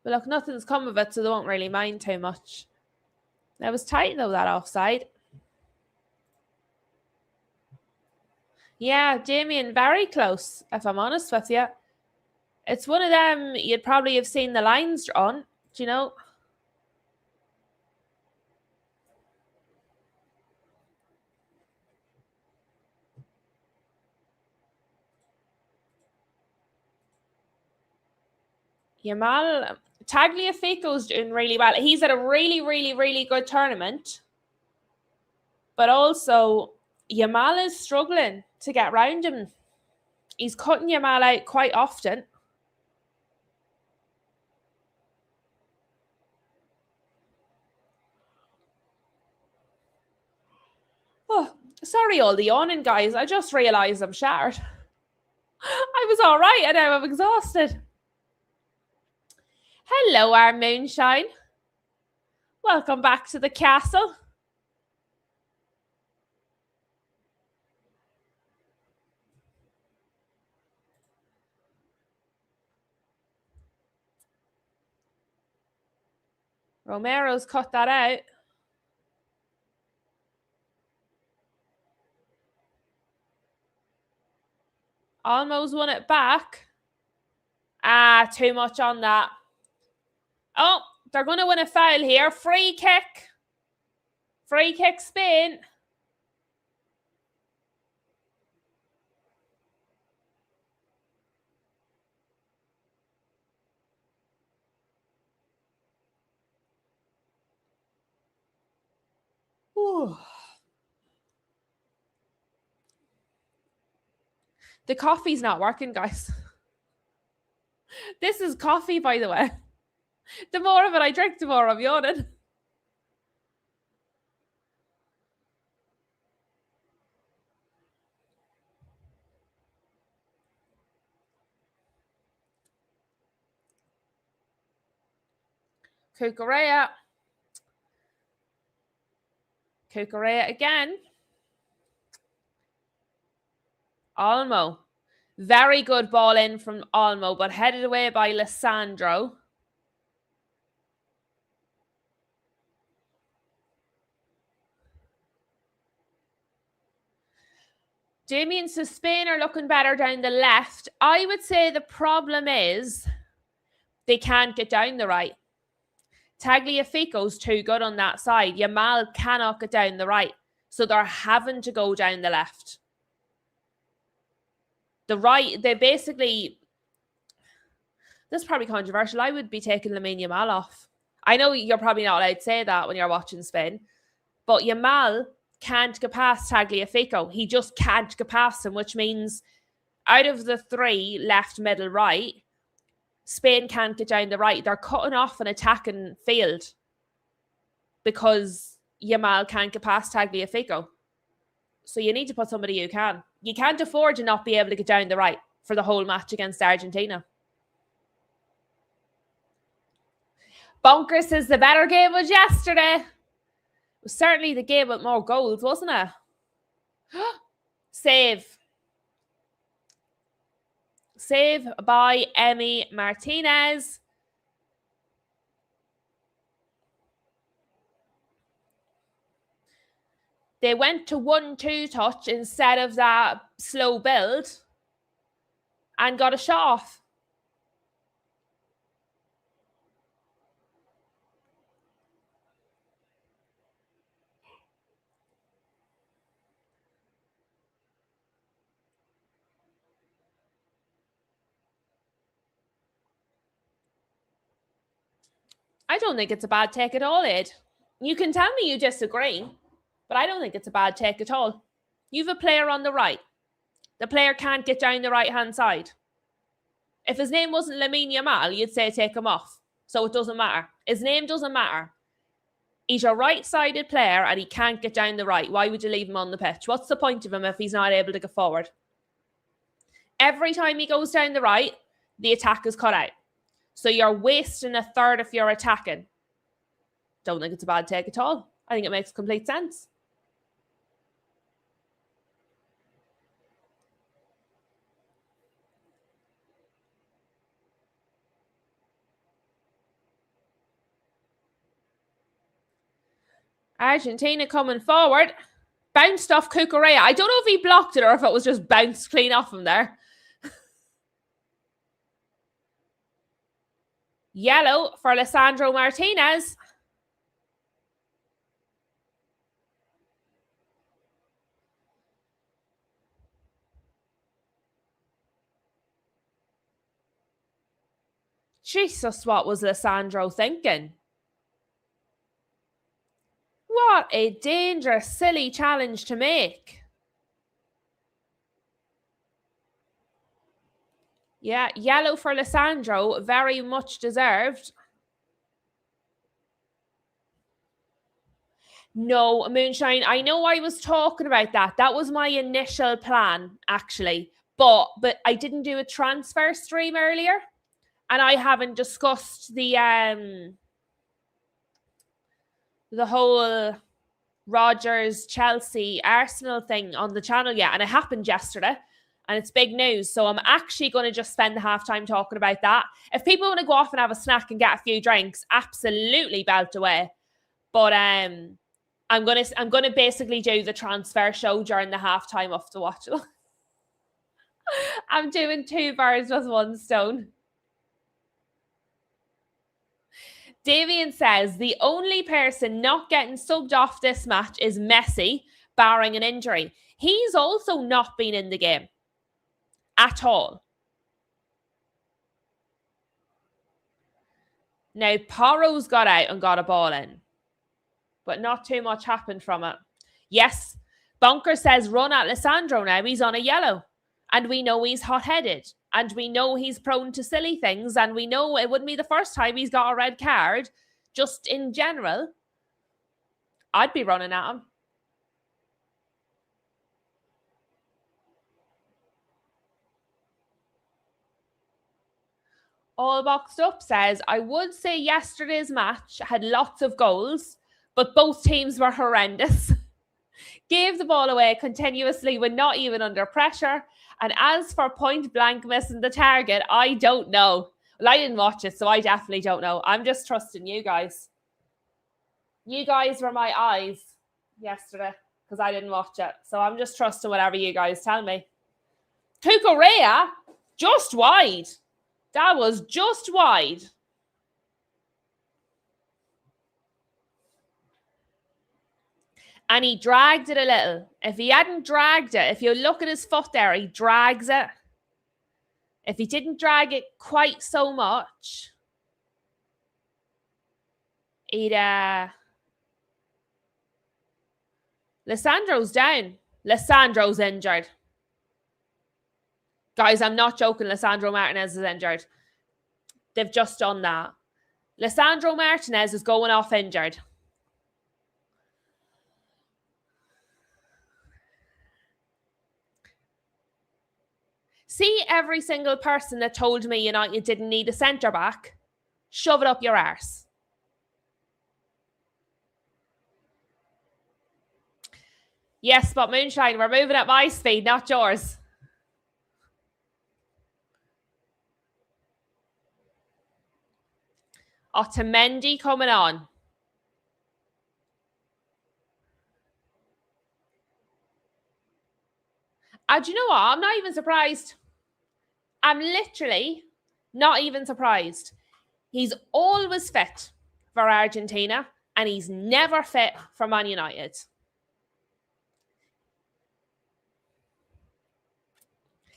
But look, nothing's come of it, so they won't really mind too much. That was tight, though, that offside. Yeah, Damien, very close, if I'm honest with you. It's one of them you'd probably have seen the lines drawn, do you know? Yamal, Tagliafico's doing really well. He's at a really, really, really good tournament. But also, Yamal is struggling to get round him. He's cutting Yamal out quite often. Oh, sorry, all the yawning, guys. I just realised I'm shattered. I was all right, and now I'm exhausted. Hello, our moonshine. Welcome back to the castle. Romero's cut that out. Almost won it back. Ah, too much on that. Oh, they're going to win a foul here. Free kick. Free kick Spain. Ooh. The coffee's not working, guys. This is coffee, by the way. The more of it I drink, the more I'm yawning. Kukurea. Kukurea again. Olmo. Very good ball in from Olmo, but headed away by Lissandro. Damien to Spain are looking better down the left. I would say the problem is they can't get down the right. Tagliafico's too good on that side. Yamal cannot get down the right. So they're having to go down the left. The right, they basically... This is probably controversial. I would be taking Lamine Yamal off. I know you're probably not allowed to say that when you're watching Spain. But Yamal can't get past Tagliafico. He just can't get past him, which means out of the three, left, middle, right, Spain can't get down the right. They're cutting off an attacking field because Yamal can't get past Tagliafico. So you need to put somebody who can. You can't afford to not be able to get down the right for the whole match against Argentina. Bunker says the better game was yesterday. It was certainly the game with more goals, wasn't it? Save. Save by Emi Martinez. They went to 1-2 touch instead of that slow build and got a shot off. I don't think it's a bad take at all, Ed. You can tell me you disagree, but I don't think it's a bad take at all. You've a player on the right. The player can't get down the right-hand side. If his name wasn't Lamine Yamal, you'd say take him off. So it doesn't matter. His name doesn't matter. He's a right-sided player and he can't get down the right. Why would you leave him on the pitch? What's the point of him if he's not able to go forward? Every time he goes down the right, the attack is cut out. So you're wasting a third if you're attacking. Don't think it's a bad take at all. I think it makes complete sense. Argentina coming forward. Bounced off Cucurella. I don't know if he blocked it or if it was just bounced clean off him there. Yellow for Lisandro Martinez. Jesus, what was Lisandro thinking? What a dangerous, silly challenge to make. Yeah, yellow for Lisandro, very much deserved. No, Moonshine, I know I was talking about that. That was my initial plan, actually. But I didn't do a transfer stream earlier. And I haven't discussed the whole Rodgers, Chelsea, Arsenal thing on the channel yet. And it happened yesterday. And it's big news. So I'm actually going to just spend the halftime talking about that. If people want to go off and have a snack and get a few drinks, absolutely belt away. But I'm gonna basically do the transfer show during the halftime of the Watchalong. I'm doing 2 birds with 1 stone. Davian says the only person not getting subbed off this match is Messi, barring an injury. He's also not been in the game at all. Now, Porro's got out and got a ball in, but not too much happened from it. Yes, Bunker says run at Lisandro now. He's on a yellow. And we know he's hot-headed. And we know he's prone to silly things. And we know it wouldn't be the first time he's got a red card. Just in general, I'd be running at him. All Boxed Up says, I would say yesterday's match had lots of goals, but both teams were horrendous. Gave the ball away continuously when not even under pressure. And as for point blank missing the target, I don't know. Well, I didn't watch it, so I definitely don't know. I'm just trusting you guys. You guys were my eyes yesterday because I didn't watch it. So I'm just trusting whatever you guys tell me. Cucurella, just wide. That was just wide. And he dragged it a little. If he hadn't dragged it, if you look at his foot there, he drags it. If he didn't drag it quite so much, he'd... Lisandro's down. Lisandro's injured. Guys, I'm not joking. Lisandro Martinez is injured. They've just done that. Lisandro Martinez is going off injured. See every single person that told me United didn't need a centre-back. Shove it up your arse. Yes, but Moonshine, we're moving at my speed, not yours. Otamendi coming on. Do you know what? I'm not even surprised. I'm literally not even surprised. He's always fit for Argentina and he's never fit for Man United.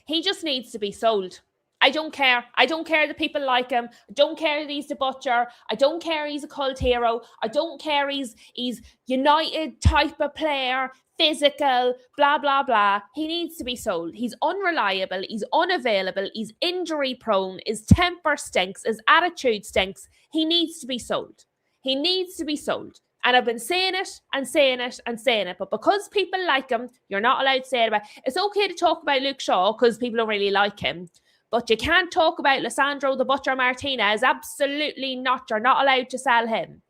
He just needs to be sold. I don't care. I don't care that people like him. I don't care that he's the butcher. I don't care he's a cult hero. I don't care he's United type of player, physical, blah, blah, blah. He needs to be sold. He's unreliable. He's unavailable. He's injury prone. His temper stinks. His attitude stinks. He needs to be sold. He needs to be sold. And I've been saying it and saying it and saying it. But because people like him, you're not allowed to say it about. It's okay to talk about Luke Shaw because people don't really like him. But you can't talk about Lisandro the Butcher Martinez. Absolutely not. You're not allowed to sell him.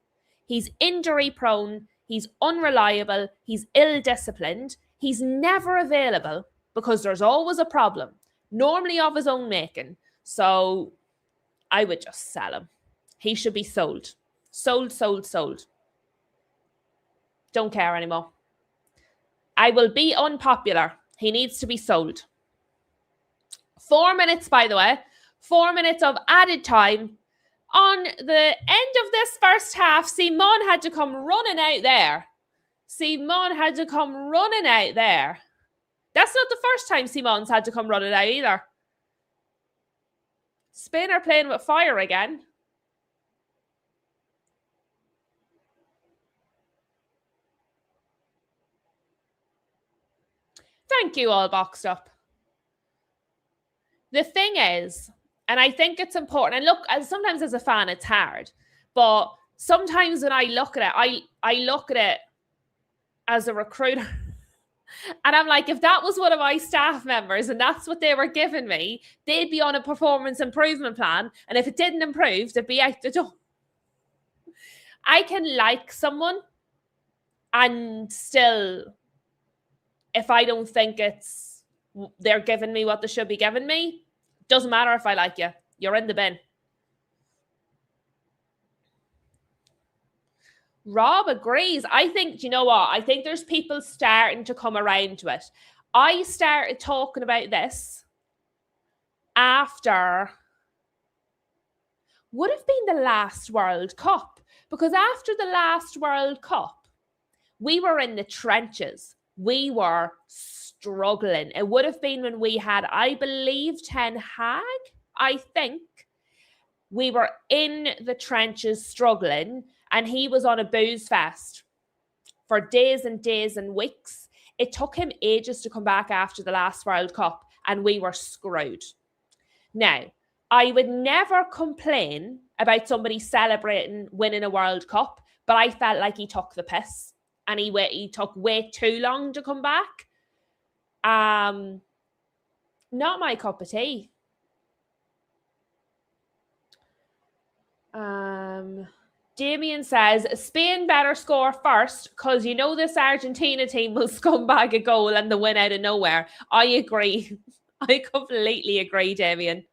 He's injury prone. He's unreliable. He's ill-disciplined. He's never available because there's always a problem, normally of his own making. So I would just sell him. He should be sold. Sold, sold, sold. Don't care anymore. I will be unpopular. He needs to be sold. 4 minutes, by the way. 4 minutes of added time. On the end of this first half, Simon had to come running out there. Simon had to come running out there. That's not the first time Simon's had to come running out either. Spain are playing with fire again. Thank you, all boxed up. The thing is, and I think it's important, and look, sometimes as a fan, it's hard, but sometimes when I look at it, I look at it as a recruiter, and I'm like, if that was one of my staff members and that's what they were giving me, they'd be on a performance improvement plan, and if it didn't improve, they'd be out the door. I can like someone, and still, if I don't think they're giving me what they should be giving me, doesn't matter if I like you. You're in the bin. Rob agrees. I think, do you know what? I think there's people starting to come around to it. I started talking about this after, would have been the last World Cup. Because after the last World Cup, we were in the trenches. We were struggling. It would have been when we had, I believe, Ten Hag, I think. We were in the trenches struggling, and he was on a booze fest for days and days and weeks. It took him ages to come back after the last World Cup, and we were screwed. Now, I would never complain about somebody celebrating winning a World Cup, but I felt like he took the piss, and he took way too long to come back. Not my cup of tea. Damien says, Spain better score first because you know this Argentina team will scumbag a goal and the win out of nowhere. I agree. I completely agree, Damien.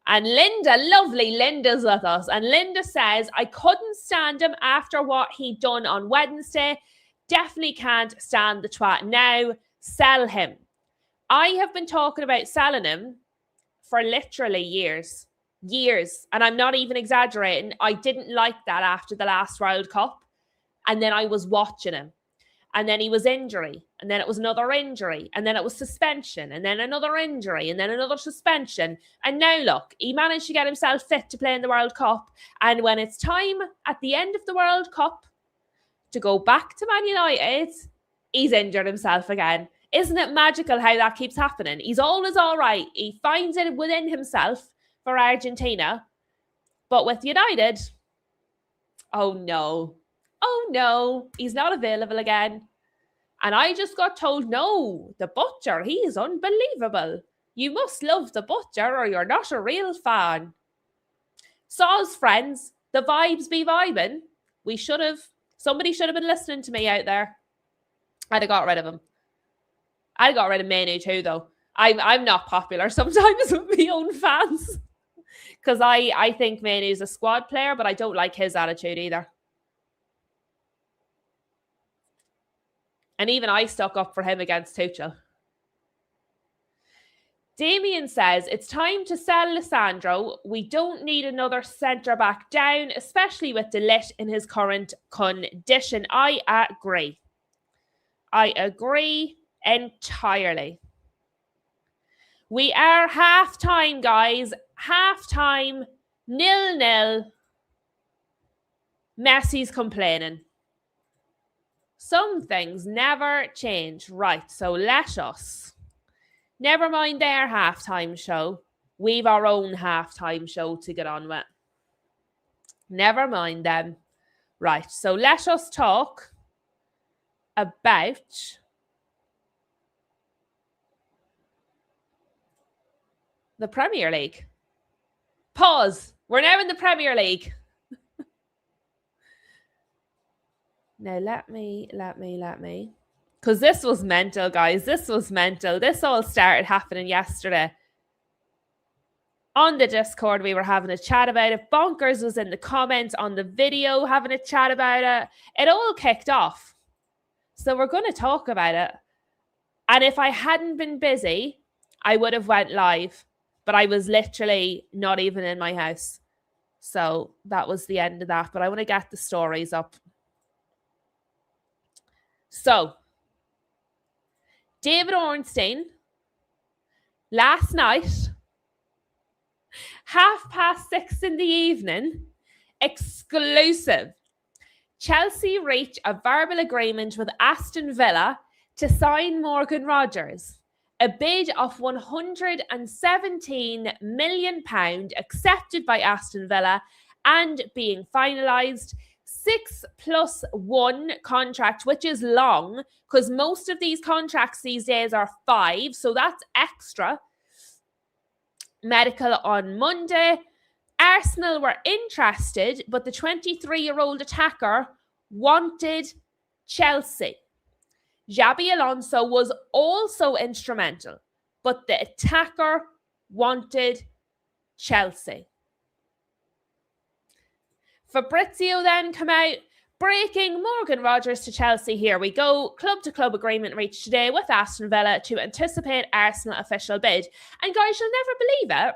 And Linda, lovely Linda's with us. And Linda says, I couldn't stand him after what he'd done on Wednesday. Definitely can't stand the twat now. Sell him. I have been talking about selling him for literally years. And I'm not even exaggerating. I didn't like that after the last World Cup. And then I was watching him. And then he was injury. And then it was another injury. And then it was suspension. And then another injury. And then another suspension. And now look, he managed to get himself fit to play in the World Cup. And when it's time at the end of the World Cup to go back to Man United, he's injured himself again. Isn't it magical how that keeps happening? He's always all right. He finds it within himself for Argentina. But with United, oh no, he's not available again. And I just got told, no, the Butcher, he is unbelievable. You must love the Butcher or you're not a real fan. Saul's friends, the vibes be vibing. Somebody should have been listening to me out there. I'd have got rid of him. I got rid of Manu too, though. I'm not popular sometimes with my own fans. Because I think Manu's a squad player, but I don't like his attitude either. And even I stuck up for him against Tuchel. Damien says, it's time to sell Lisandro. We don't need another centre-back down, especially with De Ligt in his current condition. I agree entirely. We are half time, guys. Half time, 0-0. Messi's complaining. Some things never change. Right, so let us, never mind their halftime show, we've our own halftime show to get on with. Never mind them. Right, so let us talk about the Premier League. Pause. We're now in the Premier League. Now, let me. Because this was mental, guys. This was mental. This all started happening yesterday. On the Discord, we were having a chat about it. Bonkers was in the comments on the video having a chat about it. It all kicked off. So we're going to talk about it. And if I hadn't been busy, I would have went live. But I was literally not even in my house. So that was the end of that. But I want to get the stories up. So, David Ornstein, last night, 6:30 in the evening, exclusive. Chelsea reach a verbal agreement with Aston Villa to sign Morgan Rogers. A bid of £117 million accepted by Aston Villa and being finalised. 6+1 contract, which is long because most of these contracts these days are 5, so that's extra. Medical on Monday. Arsenal were interested, but the 23-year-old attacker wanted Chelsea. Xabi Alonso was also instrumental, but the attacker wanted Chelsea. Fabrizio then come out, breaking Morgan Rogers to Chelsea. Here we go. Club-to-club agreement reached today with Aston Villa to anticipate Arsenal official bid. And guys, you'll never believe it,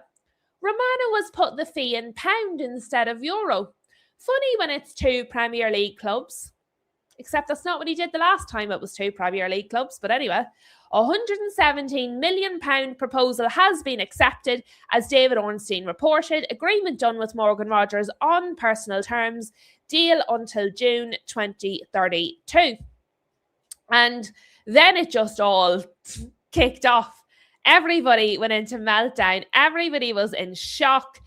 Romano was put the fee in pound instead of euro. Funny when it's 2 Premier League clubs. Except that's not what he did the last time it was 2 Premier League clubs. But anyway, £117 million proposal has been accepted, as David Ornstein reported. Agreement done with Morgan Rogers on personal terms. Deal until June 2032. And then it just all kicked off. Everybody went into meltdown. Everybody was in shock.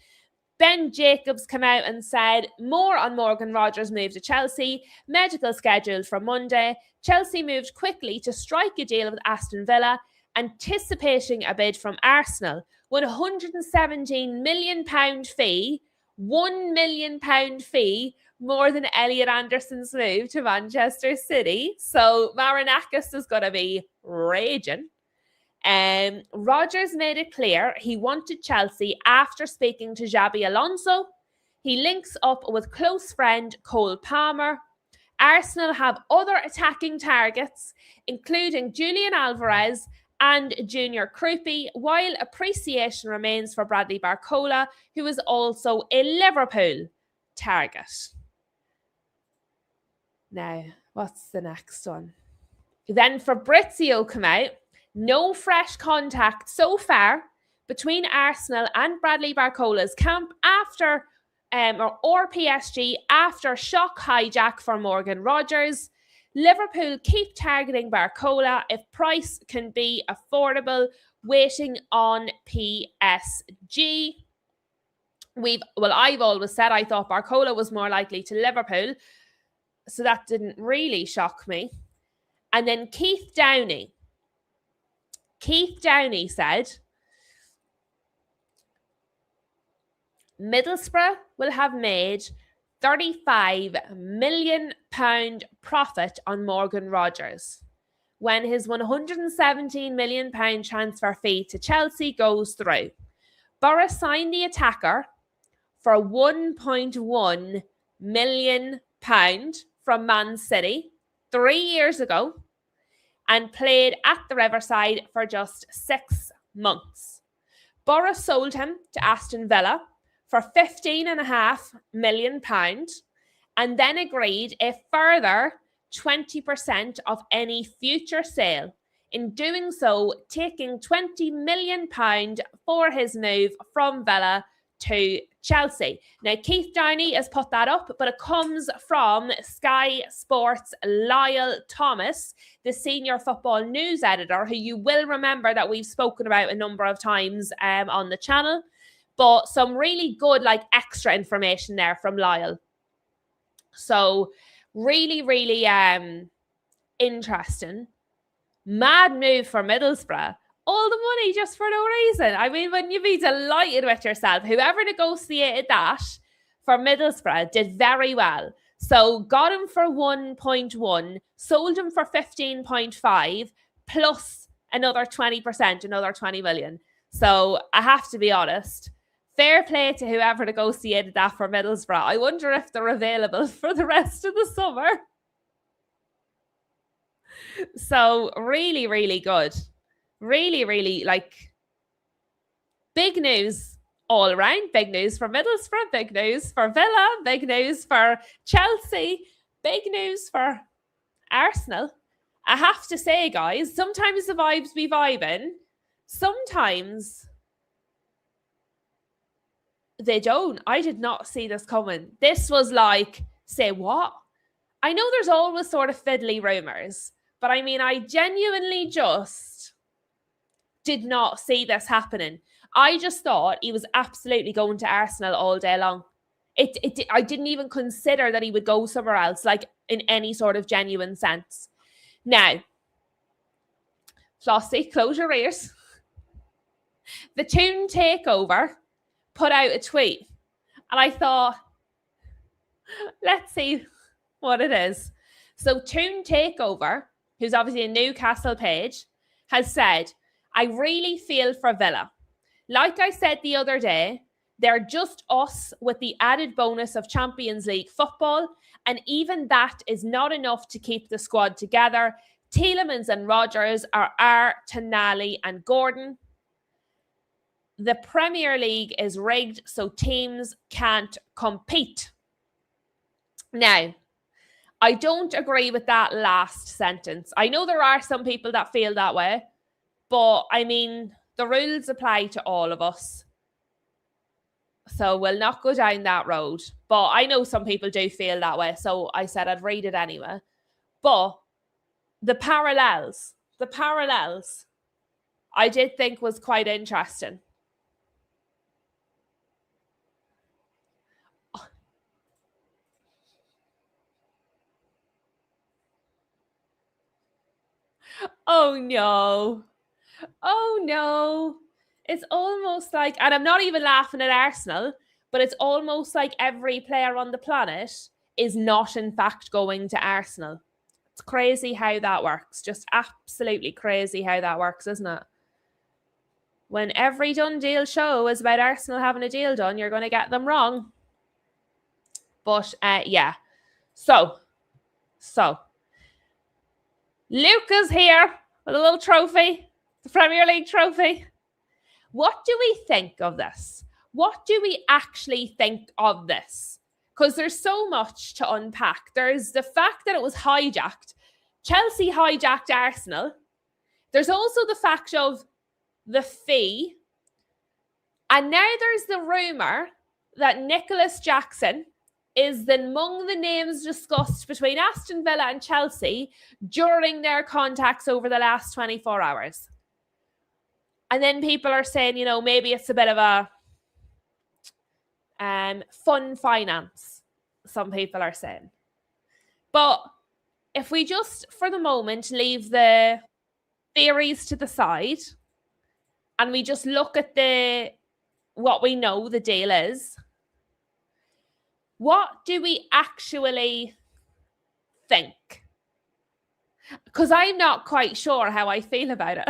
Ben Jacobs came out and said more on Morgan Rogers' move to Chelsea. Medical scheduled for Monday. Chelsea moved quickly to strike a deal with Aston Villa, anticipating a bid from Arsenal. £117 million fee, £1 million fee, more than Elliot Anderson's move to Manchester City. So Marinakis is going to be raging. Rogers made it clear he wanted Chelsea after speaking to Xabi Alonso. He links up with close friend Cole Palmer. Arsenal have other attacking targets, including Julian Alvarez and Junior Krupi, while appreciation remains for Bradley Barcola, who is also a Liverpool target. Now, what's the next one? Then Fabrizio come out. No fresh contact so far between Arsenal and Bradley Barcola's camp after or PSG after shock hijack for Morgan Rogers. Liverpool keep targeting Barcola if price can be affordable, waiting on PSG. I've always said I thought Barcola was more likely to Liverpool, so that didn't really shock me. And then Keith Downey said Middlesbrough will have made £35 million profit on Morgan Rogers when his £117 million transfer fee to Chelsea goes through. Borough signed the attacker for £1.1 million from Man City 3 years ago and played at the Riverside for just 6 months. Borough sold him to Aston Villa for £15.5 million and then agreed a further 20% of any future sale, in doing so, taking £20 million for his move from Villa to Chelsea. Now, Keith Downey has put that up, but it comes from Sky Sports' Lyle Thomas, the senior football news editor, who you will remember that we've spoken about a number of times on the channel. But some really good, extra information there from Lyle. So, really, really interesting. Mad move for Middlesbrough. All the money just for no reason. I mean, wouldn't you be delighted with yourself? Whoever negotiated that for Middlesbrough did very well. So got him for 1.1, sold him for 15.5, plus another 20%, another 20 million. So I have to be honest, fair play to whoever negotiated that for Middlesbrough. I wonder if they're available for the rest of the summer. So really, really good. Really, really big news all around. Big news for Middlesbrough, big news for Villa, big news for Chelsea, big news for Arsenal. I have to say, guys, sometimes the vibes be vibing. Sometimes they don't. I did not see this coming. This was say what? I know there's always sort of fiddly rumours, but I mean, I genuinely just did not see this happening. I just thought he was absolutely going to Arsenal all day long. I didn't even consider that he would go somewhere else, in any sort of genuine sense. Now, Flossie, close your ears. The Toon Takeover put out a tweet, and I thought, let's see what it is. So Toon Takeover, who's obviously a Newcastle page, has said, I really feel for Villa. Like I said the other day, they're just us with the added bonus of Champions League football, and even that is not enough to keep the squad together. Tielemans and Rodgers are Tonali and Gordon. The Premier League is rigged so teams can't compete. Now, I don't agree with that last sentence. I know there are some people that feel that way, but I mean, the rules apply to all of us. So we'll not go down that road. But I know some people do feel that way, so I said I'd read it anyway. But the parallels, I did think was quite interesting. Oh no. Oh no. It's almost like, and I'm not even laughing at Arsenal, but it's almost like every player on the planet is not in fact going to Arsenal. It's crazy how that works. Just absolutely crazy how that works, isn't it? When every done deal show is about Arsenal having a deal done, you're going to get them wrong. But yeah. So Luca's here with a little trophy, the Premier League trophy. What do we think of this? What do we actually think of this? Because there's so much to unpack. There's the fact that it was hijacked. Chelsea hijacked Arsenal. There's also the fact of the fee. And now there's the rumour that Nicholas Jackson is among the names discussed between Aston Villa and Chelsea during their contacts over the last 24 hours. And then people are saying, maybe it's a bit of a fun finance, some people are saying. But if we just, for the moment, leave the theories to the side and we just look at what we know the deal is, what do we actually think? Because I'm not quite sure how I feel about it.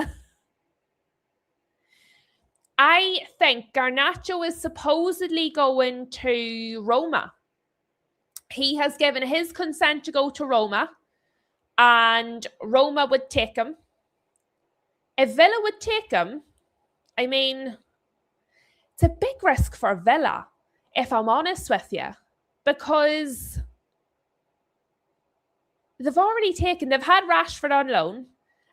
I think Garnacho is supposedly going to Roma. He has given his consent to go to Roma, and Roma would take him. If Villa would take him, I mean, it's a big risk for Villa, if I'm honest with you, because they've had Rashford on loan,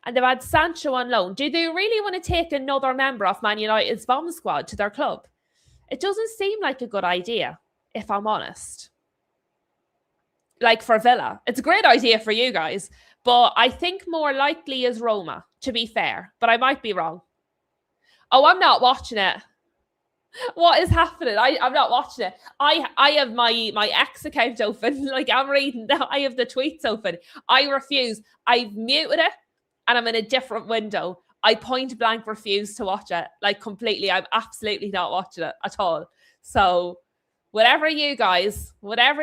And they've had Sancho on loan. Do they really want to take another member of Man United's bomb squad to their club? It doesn't seem like a good idea, if I'm honest. Like for Villa. It's a great idea for you guys, but I think more likely is Roma, to be fair. But I might be wrong. Oh, I'm not watching it. What is happening? I'm not watching it. I have my X account open. Like I'm reading that. I have the tweets open. I refuse. I've muted it and I'm in a different window. I point blank refuse to watch it. Like completely. I'm absolutely not watching it at all. So whatever you guys want to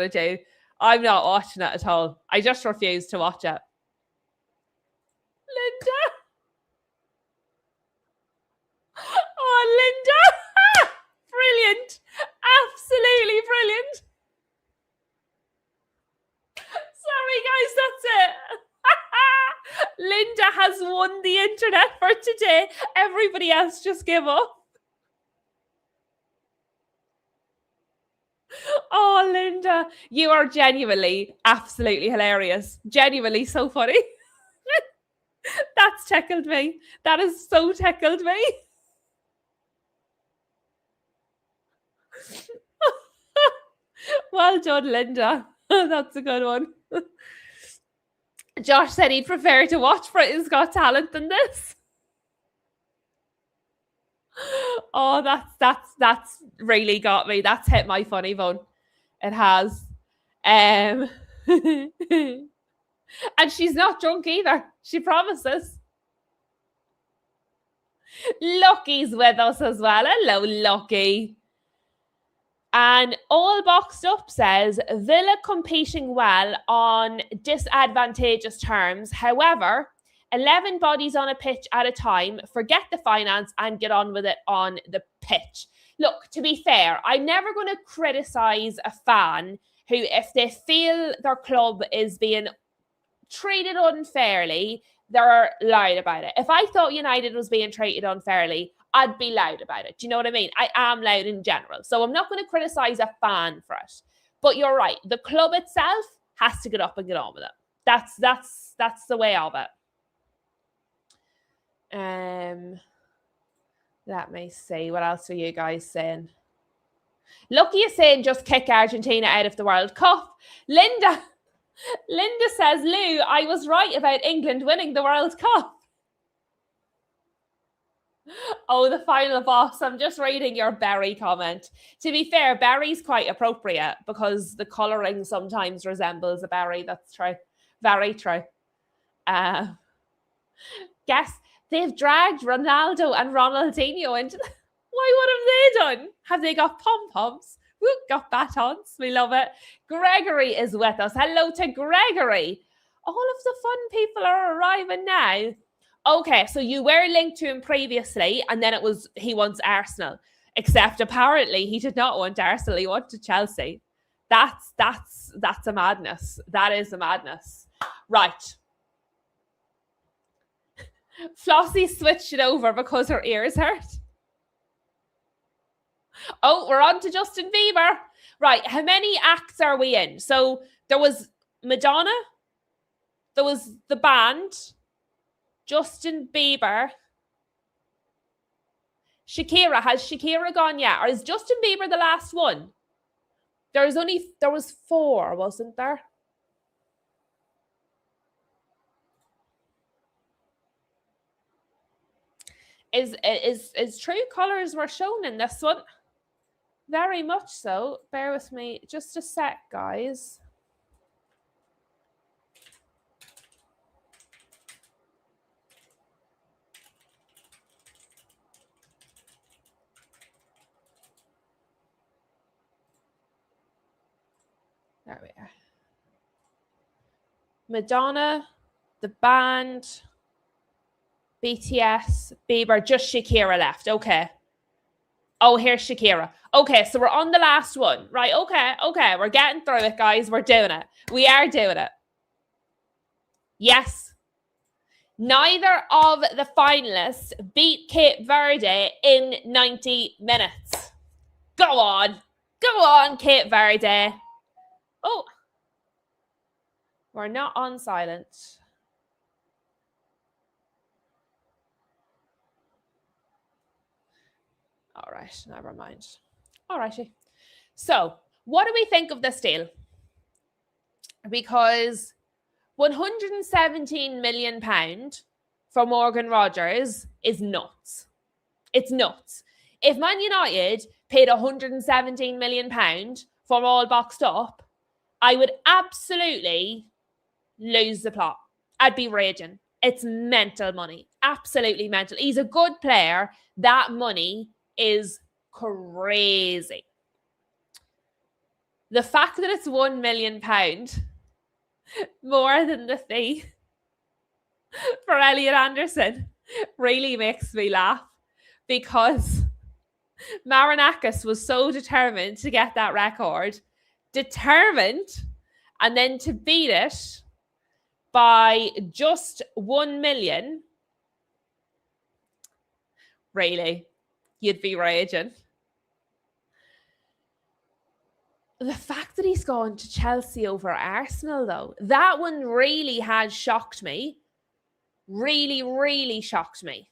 do, I'm not watching it at all. I just refuse to watch it. Linda. Oh, Linda. Brilliant. Absolutely brilliant. Sorry, guys, that's it. Linda has won the internet for today. Everybody else just give up. Oh, Linda, you are genuinely, absolutely hilarious. Genuinely so funny. That's tickled me. That has so tickled me. Well done, Linda. That's a good one. Josh said he'd prefer to watch Britain's Got Talent than this. Oh, that's really got me. That's hit my funny bone. It has. And she's not drunk either. She promises. Lucky's with us as well. Hello, Lucky. And All Boxed Up says, Villa competing well on disadvantageous terms. However, 11 bodies on a pitch at a time, forget the finance and get on with it on the pitch. Look, to be fair, I'm never going to criticise a fan who, if they feel their club is being treated unfairly, they're loud about it. If I thought United was being treated unfairly, I'd be loud about it. Do you know what I mean? I am loud in general. So I'm not going to criticize a fan for it. But you're right. The club itself has to get up and get on with it. That's the way of it. Let me see. What else are you guys saying? Lucky is saying just kick Argentina out of the World Cup. Linda says, Lou, I was right about England winning the World Cup. Oh, the final boss. I'm just reading your berry comment. To be fair, berry's quite appropriate because the colouring sometimes resembles a berry. That's true. Very true. Guess they've dragged Ronaldo and Ronaldinho into the... Why, what have they done? Have they got pom-poms? We've got batons. We love it. Gregory is with us. Hello to Gregory. All of the fun people are arriving now. Okay, so you were linked to him previously, and then it was he wants Arsenal. Except apparently he did not want Arsenal. He wanted Chelsea. That's a madness. That is a madness. Right. Flossie switched it over because her ears hurt. Oh, we're on to Justin Bieber. Right, how many acts are we in? So there was Madonna, there was the band, Justin Bieber, Shakira. Has Shakira gone yet? Or is Justin Bieber the last one? There was 4, wasn't there? Is True Colours were shown in this one? Very much so. Bear with me just a sec, guys. There we are. Madonna, the band, BTS, Bieber, just Shakira left. Okay. Oh, here's Shakira. Okay, so we're on the last one. Right, okay. We're getting through it, guys. We're doing it. We are doing it. Yes. Neither of the finalists beat Cape Verde in 90 minutes. Go on, Cape Verde. Oh, We're not on silent. All right, never mind. All righty. So, what do we think of this deal? Because £117 million for Morgan Rogers is nuts. It's nuts. If Man United paid £117 million for all boxed up, I would absolutely lose the plot. I'd be raging. It's mental money. Absolutely mental. He's a good player. That money is crazy. The fact that it's £1 million more than the fee for Elliot Anderson really makes me laugh, because Marinakis was so determined to get that record, and then to beat it by just 1 million, really, you'd be raging. The fact that he's gone to Chelsea over Arsenal, though, that one really has shocked me. Really, really shocked me.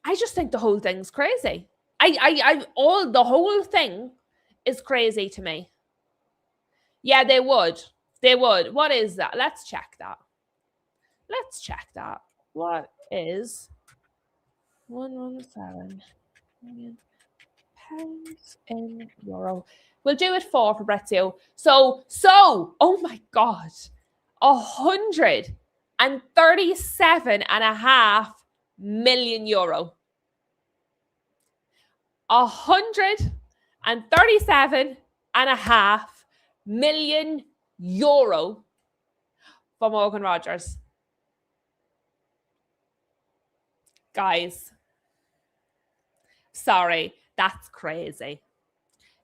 I just think the whole thing's crazy. The whole thing is crazy to me. Yeah, they would. They would. What is that? Let's check that. What is 117 million pounds in euro? We'll do it for Fabrizio. So, oh my God, 137.5 million euro. 137.5 million euro for Morgan Rogers. Guys, sorry, that's crazy.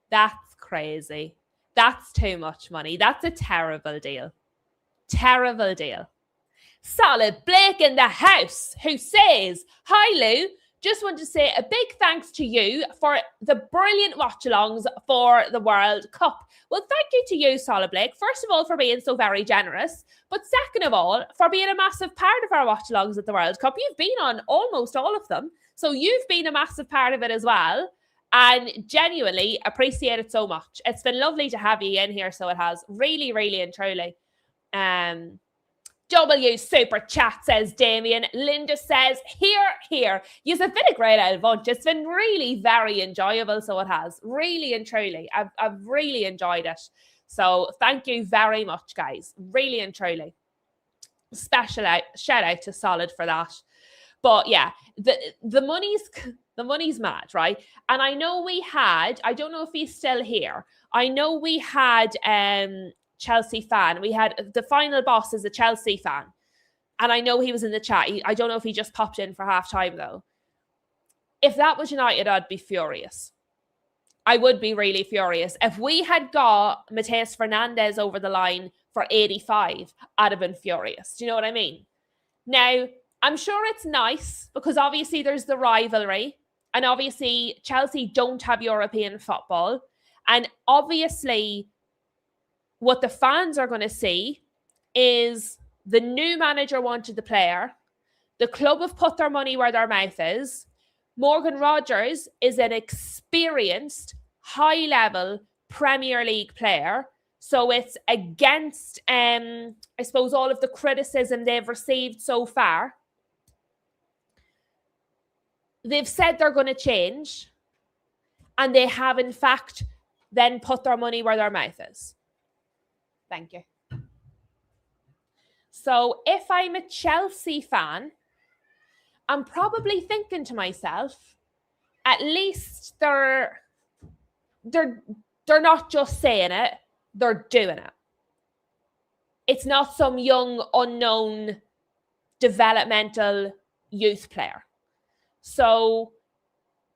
That's crazy. That's too much money. That's a terrible deal. Terrible deal. Solid Blake in the house, who says, "Hi Lou, just want to say a big thanks to you for the brilliant watch-alongs for the World Cup." Well, thank you to you, Solid Blake, first of all, for being so very generous, but second of all, for being a massive part of our watch-alongs at the World Cup. You've been on almost all of them, so you've been a massive part of it as well, and genuinely appreciate it so much. It's been lovely to have you in here, so it has. Really, really and truly. W Super Chat, says Damien. Linda says, here. You've been a great old bunch. It's been really very enjoyable, so it has. Really and truly. I've really enjoyed it. So thank you very much, guys. Really and truly. Shout out to Solid for that. But yeah, the money's mad, right? And I know I don't know if he's still here. I know we had Chelsea fan. We had the final boss is a Chelsea fan. And I know he was in the chat. I don't know if he just popped in for half time, though. If that was United, I'd be furious. I would be really furious. If we had got Mateus Fernandes over the line for 85, I'd have been furious. Do you know what I mean? Now, I'm sure it's nice because obviously there's the rivalry. And obviously Chelsea don't have European football. And obviously what the fans are going to see is the new manager wanted the player. The club have put their money where their mouth is. Morgan Rogers is an experienced, high-level Premier League player. So it's against, I suppose, all of the criticism they've received so far. They've said they're going to change. And they have, in fact, then put their money where their mouth is. Thank you. So if I'm a Chelsea fan, I'm probably thinking to myself, at least they're not just saying it, they're doing it. It's not some young, unknown, developmental youth player. So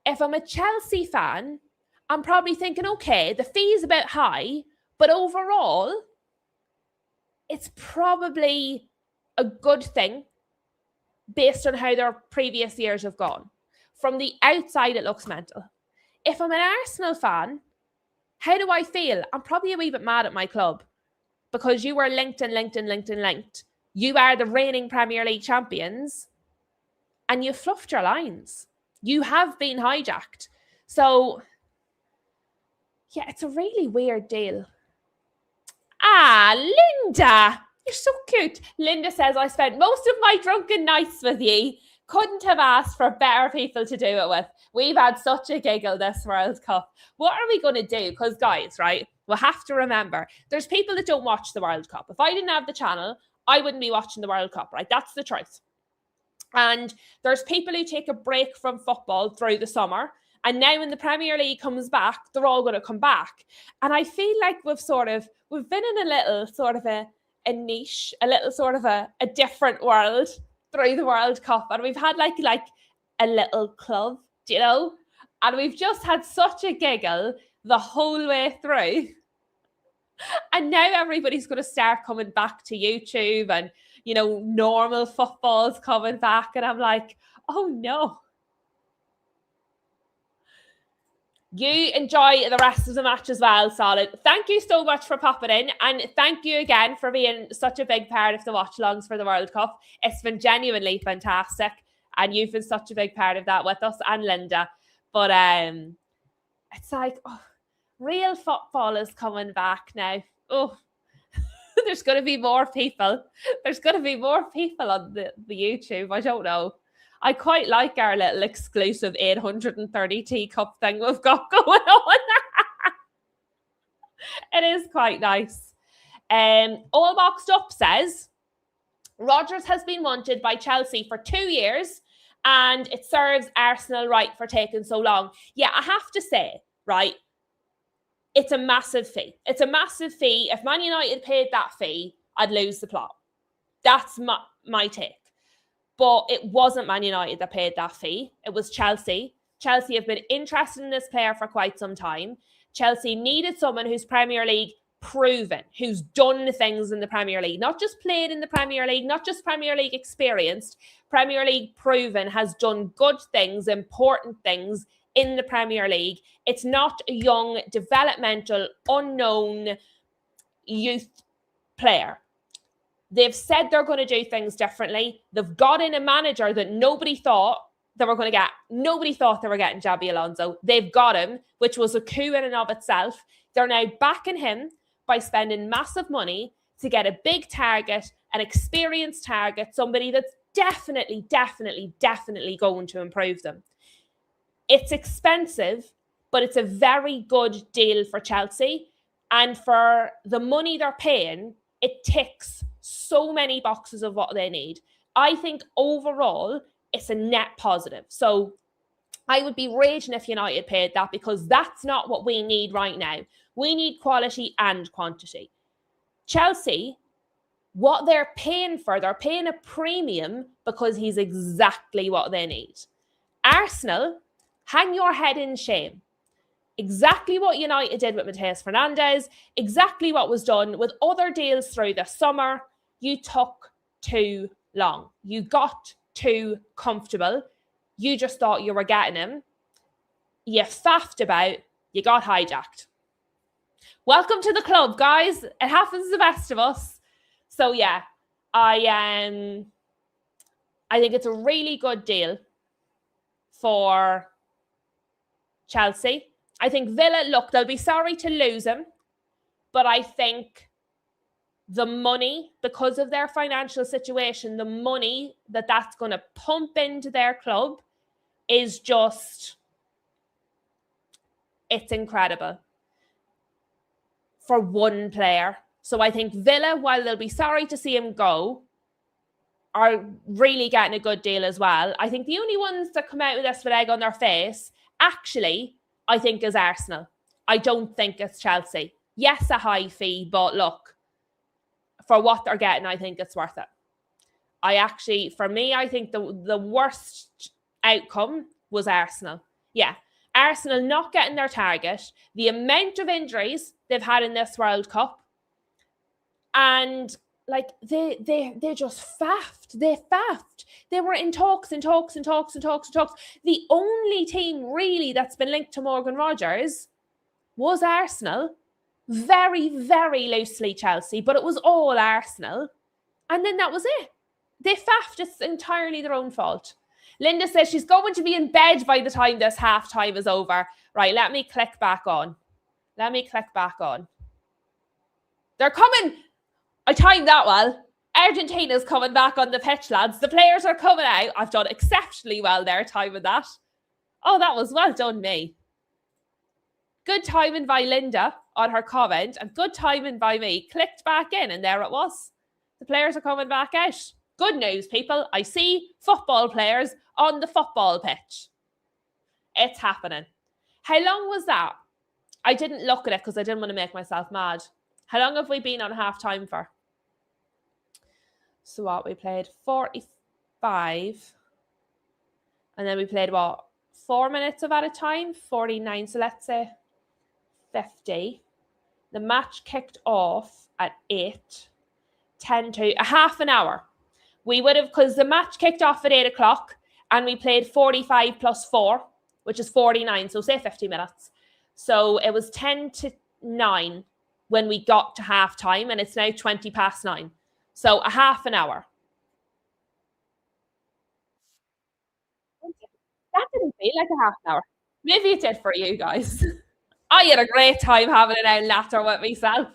if I'm a Chelsea fan, I'm probably thinking, okay, the fee's a bit high, but overall, it's probably a good thing based on how their previous years have gone. From the outside, it looks mental. If I'm an Arsenal fan, how do I feel? I'm probably a wee bit mad at my club because you were linked and linked and linked and linked. You are the reigning Premier League champions and you fluffed your lines. You have been hijacked. So, yeah, it's a really weird deal. Linda, you're so cute. Linda says, I spent most of my drunken nights with ye. Couldn't have asked for better people to do it with. We've had such a giggle this World Cup. What are we going to do? Because, guys, right, we'll have to remember, there's people that don't watch the World Cup. If I didn't have the channel, I wouldn't be watching the World Cup, right? That's the truth. And there's people who take a break from football through the summer. And now when the Premier League comes back, they're all going to come back. And I feel like we've been in a little sort of a niche, a little sort of a different world through the World Cup. And we've had like a little club, do you know? And we've just had such a giggle the whole way through. And now everybody's going to start coming back to YouTube and, you know, normal football's coming back. And I'm like, oh no. You enjoy the rest of the match as well, Solid. Thank you so much for popping in. And thank you again for being such a big part of the watch-alongs for the World Cup. It's been genuinely fantastic. And you've been such a big part of that with us and Linda. But it's like, real football is coming back now. Oh, there's going to be more people. There's going to be more people on the YouTube. I don't know. I quite like our little exclusive 830 teacup thing we've got going on. It is quite nice. All Boxed Up says, Rodgers has been wanted by Chelsea for 2 years and it serves Arsenal right for taking so long. Yeah, I have to say, right, it's a massive fee. It's a massive fee. If Man United paid that fee, I'd lose the plot. That's my take. But it wasn't Man United that paid that fee. It was Chelsea. Chelsea have been interested in this player for quite some time. Chelsea needed someone who's Premier League proven, who's done things in the Premier League, not just played in the Premier League, not just Premier League experienced, Premier League proven, has done good things, important things in the Premier League. It's not a young, developmental, unknown youth player. They've said they're going to do things differently. They've got in a manager that nobody thought they were going to get. Nobody thought they were getting Xabi Alonso. They've got him, which was a coup in and of itself. They're now backing him by spending massive money to get a big target, an experienced target, somebody that's definitely going to improve them. It's expensive, but it's a very good deal for Chelsea. And for the money they're paying, it ticks so many boxes of what they need. I think overall, it's a net positive. So I would be raging if United paid that, because that's not what we need right now. We need quality and quantity. Chelsea, what they're paying for, they're paying a premium because he's exactly what they need. Arsenal, hang your head in shame. Exactly what United did with Mateus Fernandes, exactly what was done with other deals through the summer. You took too long. You got too comfortable. You just thought you were getting him. You faffed about. You got hijacked. Welcome to the club, guys. It happens to the best of us. So yeah, I think it's a really good deal for Chelsea. I think Villa, look, they'll be sorry to lose him, but I think the money, because of their financial situation, the money that's going to pump into their club is just, it's incredible for one player. So I think Villa, while they'll be sorry to see him go, are really getting a good deal as well. I think the only ones that come out with this with egg on their face, actually, I think is Arsenal. I don't think it's Chelsea. Yes, a high fee, but look, for what they're getting, I think it's worth it. For me, I think the worst outcome was Arsenal. Yeah, Arsenal not getting their target, the amount of injuries they've had in this World Cup, and like they just faffed. They faffed. They were in talks. The only team really that's been linked to Morgan Rodgers was Arsenal, Very, very loosely Chelsea, but it was all Arsenal. And then that was it. They faffed. It's entirely their own fault. Linda says she's going to be in bed by the time this half time is over. Right, let me click back on. They're coming. I timed that well. Argentina's coming back on the pitch, lads. The players are coming out. I've done exceptionally well there, timing that. Oh, that was well done, me. Good timing by Linda on her comment, and good timing by me. Clicked back in, and there it was. The players are coming back out. Good news, people. I see football players on the football pitch. It's happening. How long was that? I didn't look at it because I didn't want to make myself mad. How long have we been on half time for? So what? We played 45. And then we played, 4 minutes of at a time? 49. So let's say 50. The match kicked off at 8. 10 to a half an hour. We would have, because the match kicked off at 8 o'clock and we played 45 plus 4, which is 49. So say 50 minutes. So it was 10 to 9 when we got to half time, and it's now 20 past 9. So a half an hour. That didn't feel like a half an hour. Maybe it did for you guys. I had a great time having an out latter with myself.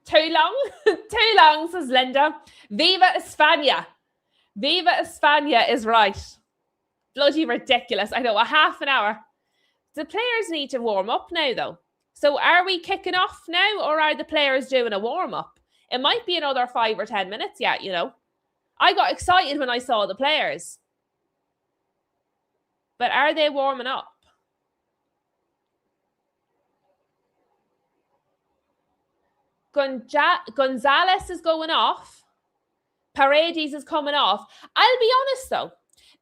Too long? Too long, says Linda. Viva España. Viva España is right. Bloody ridiculous. I know, a half an hour. The players need to warm up now, though. So are we kicking off now, or are the players doing a warm-up? It might be another 5 or 10 minutes yet, you know. I got excited when I saw the players. But are they warming up? Gonzalez is going off. Paredes is coming off. I'll be honest, though.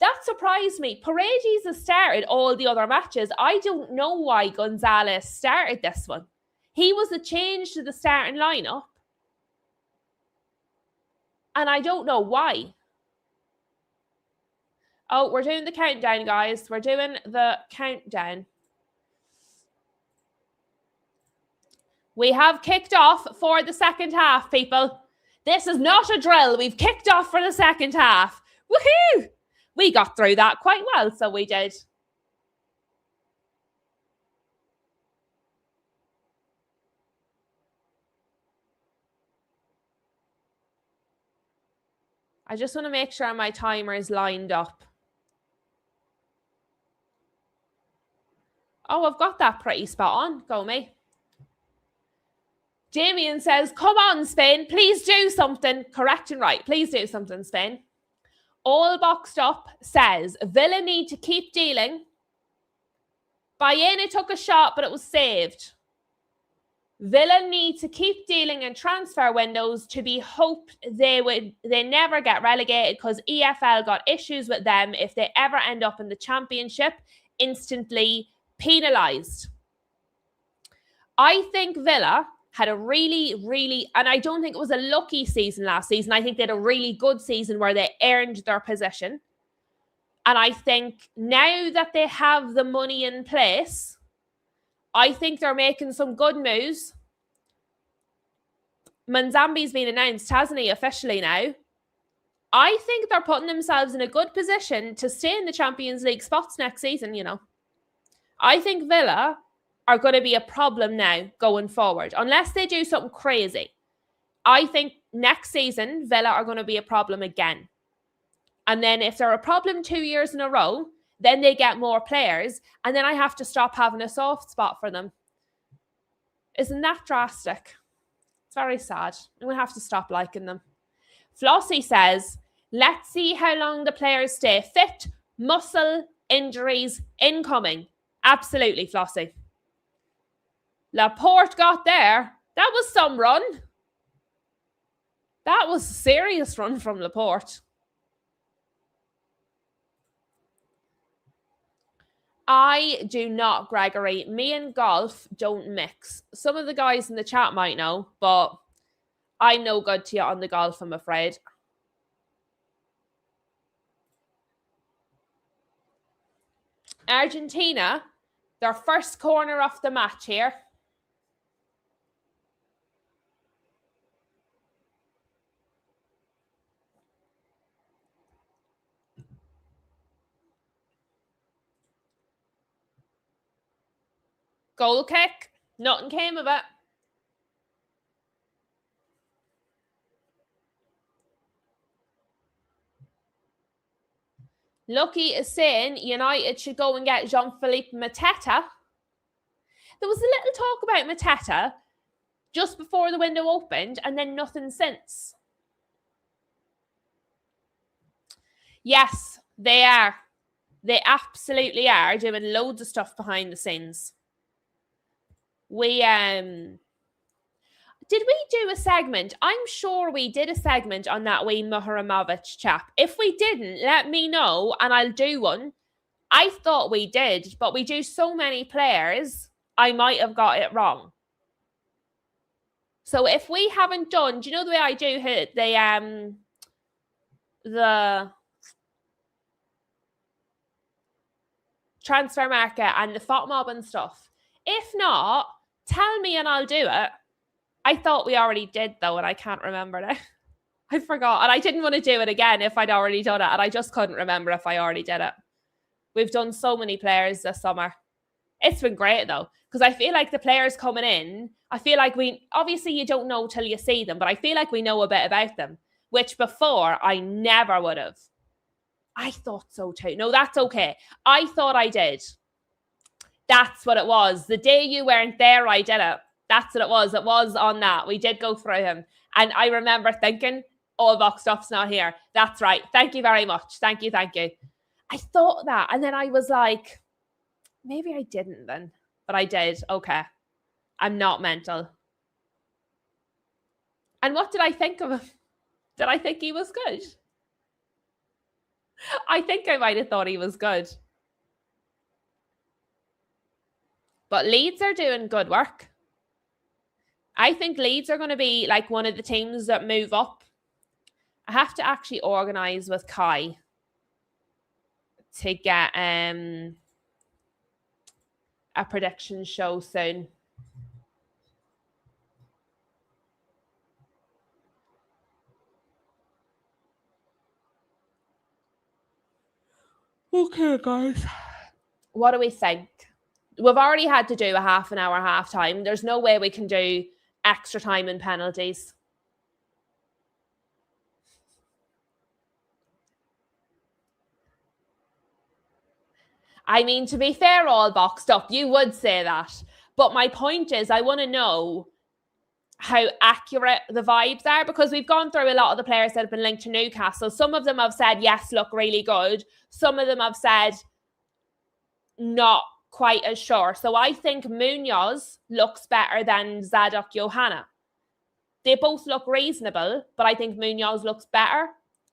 That surprised me. Paredes has started all the other matches. I don't know why Gonzalez started this one. He was a change to the starting lineup. And I don't know why. Oh, we're doing the countdown, guys. We're doing the countdown. We have kicked off for the second half, people. This is not a drill. We've kicked off for the second half. Woohoo! We got through that quite well, so we did. I just want to make sure my timer is lined up. Oh, I've got that pretty spot on. Go me. Damien says, come on, Spain. Please do something. Correct and right. Please do something, Spain. All boxed up says, Villa need to keep dealing. Bayena took a shot, but it was saved. Villa need to keep dealing in transfer windows to be hoped they never get relegated, because EFL got issues with them if they ever end up in the championship, instantly penalised. I think Villa had a really, and I don't think it was a lucky season last season. I think they had a really good season where they earned their position. And I think now that they have the money in place, I think they're making some good moves. Manzambi's been announced, hasn't he, officially now? I think they're putting themselves in a good position to stay in the Champions League spots next season, you know. I think Villa are going to be a problem now going forward, unless they do something crazy. I think next season, Villa are going to be a problem again. And then if they're a problem 2 years in a row, then they get more players, and then I have to stop having a soft spot for them. Isn't that drastic? It's very sad. I'm going to have to stop liking them. Flossie says, let's see how long the players stay fit. Muscle injuries incoming. Absolutely, Flossie. Laporte got there. That was some run. That was a serious run from Laporte. I do not, Gregory. Me and golf don't mix. Some of the guys in the chat might know, but I'm no good to you on the golf, I'm afraid. Argentina, their first corner of the match here. Goal kick. Nothing came of it. Lucky is saying United should go and get Jean-Philippe Mateta. There was a little talk about Mateta just before the window opened and then nothing since. Yes, they are. They absolutely are doing loads of stuff behind the scenes. Did we do a segment? I'm sure we did a segment on that wee Muharamovic chap. If we didn't, let me know and I'll do one. I thought we did, but we do so many players, I might have got it wrong. So if we haven't done, do you know the way I do the transfer market and the FOT mob and stuff? If not, tell me and I'll do it. I thought we already did though, and I can't remember now. I forgot, and I didn't want to do it again if I'd already done it, and I just couldn't remember if I already did it. We've done so many players this summer. It's been great though, because I feel like the players coming in, I feel like obviously you don't know till you see them, but I feel like we know a bit about them, which before I never would have. I thought so too. No, that's okay. I thought I did. That's what it was. The day you weren't there, I did it. That's what it was. It was on that. We did go through him. And I remember thinking, oh, Box Stuff's not here. That's right. Thank you very much. Thank you. I thought that. And then I was like, maybe I didn't then. But I did. Okay. I'm not mental. And what did I think of him? Did I think he was good? I think I might have thought he was good. But Leeds are doing good work. I think Leeds are going to be like one of the teams that move up. I have to actually organise with Kai to get a prediction show soon. Okay, guys. What do we think? We've already had to do a half an hour half time. There's no way we can do extra time and penalties. I mean, to be fair, all boxed up, you would say that. But my point is, I want to know how accurate the vibes are, because we've gone through a lot of the players that have been linked to Newcastle. Some of them have said, yes, look really good. Some of them have said, not quite as sure. So I think Munoz looks better than Zadok Johanna. They both look reasonable, but I think Munoz looks better.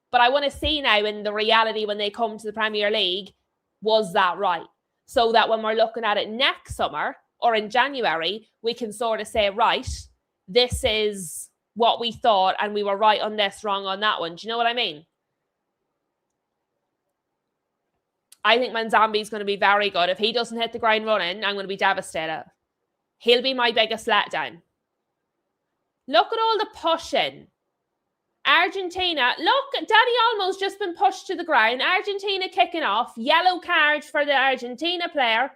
But I want to see now in the reality when they come to the Premier League, was that right? So that when we're looking at it next summer or in January, we can sort of say, right, this is what we thought and we were right on this, wrong on that one. Do you know what I mean? I think Manzambi's going to be very good. If he doesn't hit the ground running, I'm going to be devastated. He'll be my biggest letdown. Look at all the pushing. Argentina, look, Danny Olmo's just been pushed to the ground. Argentina kicking off. Yellow card for the Argentina player.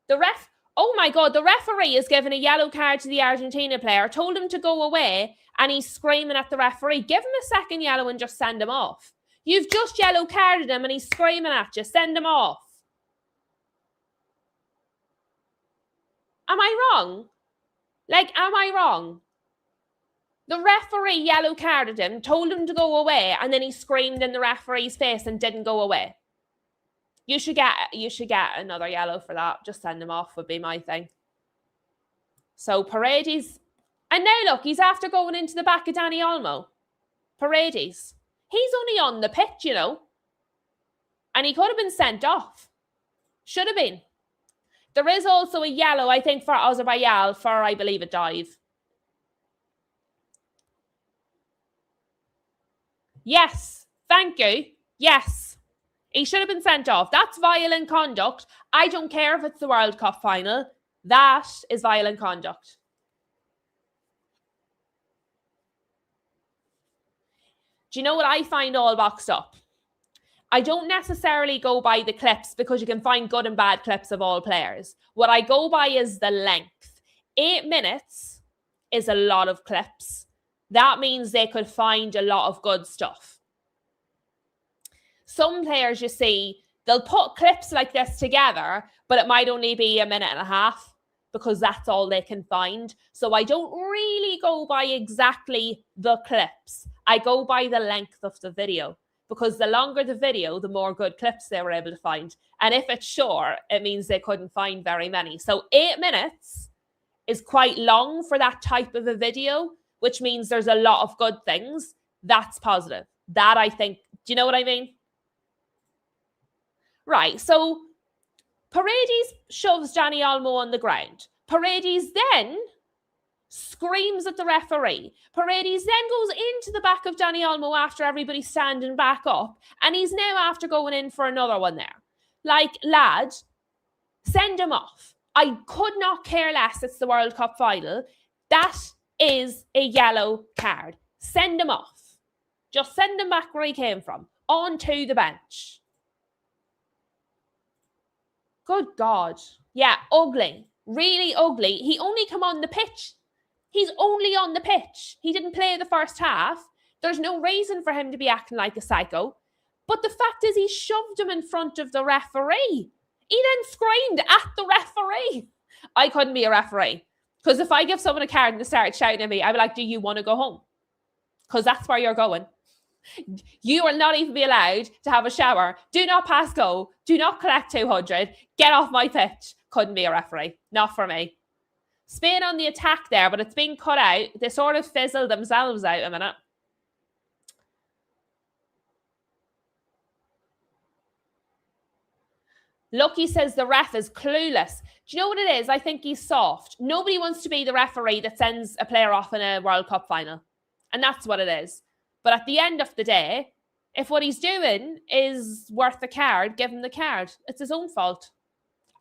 Oh my God, the referee is giving a yellow card to the Argentina player, told him to go away, and he's screaming at the referee. Give him a second yellow and just send him off. You've just yellow carded him and he's screaming at you. Send him off. Am I wrong? Am I wrong? The referee yellow carded him, told him to go away, and then he screamed in the referee's face and didn't go away. You should get another yellow for that. Just send him off would be my thing. So Paredes, and now look, he's after going into the back of Danny Olmo. Paredes. He's only on the pitch, you know. And he could have been sent off. Should have been. There is also a yellow, I think, for Azerbaijan for, I believe, a dive. Yes. Thank you. Yes. He should have been sent off. That's violent conduct. I don't care if it's the World Cup final. That is violent conduct. Do you know what I find all boxed up? I don't necessarily go by the clips because you can find good and bad clips of all players. What I go by is the length. 8 minutes is a lot of clips. That means they could find a lot of good stuff. Some players, you see, they'll put clips like this together, but it might only be a minute and a half because that's all they can find. So I don't really go by exactly the clips. I go by the length of the video, because the longer the video, the more good clips they were able to find. And if it's short, it means they couldn't find very many. So 8 minutes is quite long for that type of a video, which means there's a lot of good things. That's positive. That, I think, do you know what I mean? Right, so Paredes shoves Dani Olmo on the ground. Paredes then screams at the referee. Paredes then goes into the back of Dani Olmo after everybody's standing back up, and he's now after going in for another one there. Like, lad, send him off. I could not care less. It's the World Cup final. That is a yellow card. Send him off. Just send him back where he came from, onto the bench. Good God. Yeah, ugly. Really ugly. He only come on the pitch. He's only on the pitch. He didn't play the first half. There's no reason for him to be acting like a psycho. But the fact is, he shoved him in front of the referee. He then screamed at the referee. I couldn't be a referee. Because if I give someone a card and they start shouting at me, I'd be like, do you want to go home? Because that's where you're going. You will not even be allowed to have a shower. Do not pass go. Do not collect 200. Get off my pitch. Couldn't be a referee. Not for me. Spain on the attack there, but it's been cut out. They sort of fizzled themselves out a minute. Lucky says the ref is clueless. Do you know what it is? I think he's soft. Nobody wants to be the referee that sends a player off in a World Cup final. And that's what it is. But at the end of the day, if what he's doing is worth the card, give him the card. It's his own fault.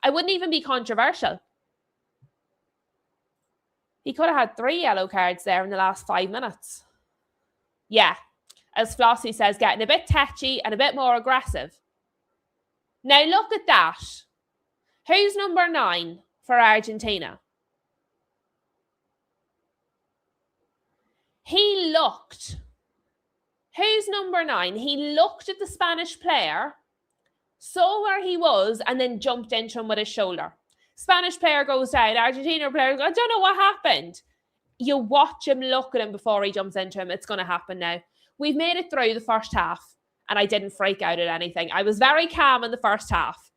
I wouldn't even be controversial. He could have had 3 yellow cards there in the last 5 minutes. Yeah, as Flossie says, getting a bit tetchy and a bit more aggressive. Now look at that. Who's number 9 for Argentina? He looked. Who's number 9? He looked at the Spanish player, saw where he was, and then jumped into him with his shoulder. Spanish player goes down. Argentina player goes, I don't know what happened. You watch him, look at him before he jumps into him. It's going to happen now. We've made it through the first half, and I didn't freak out at anything. I was very calm in the first half.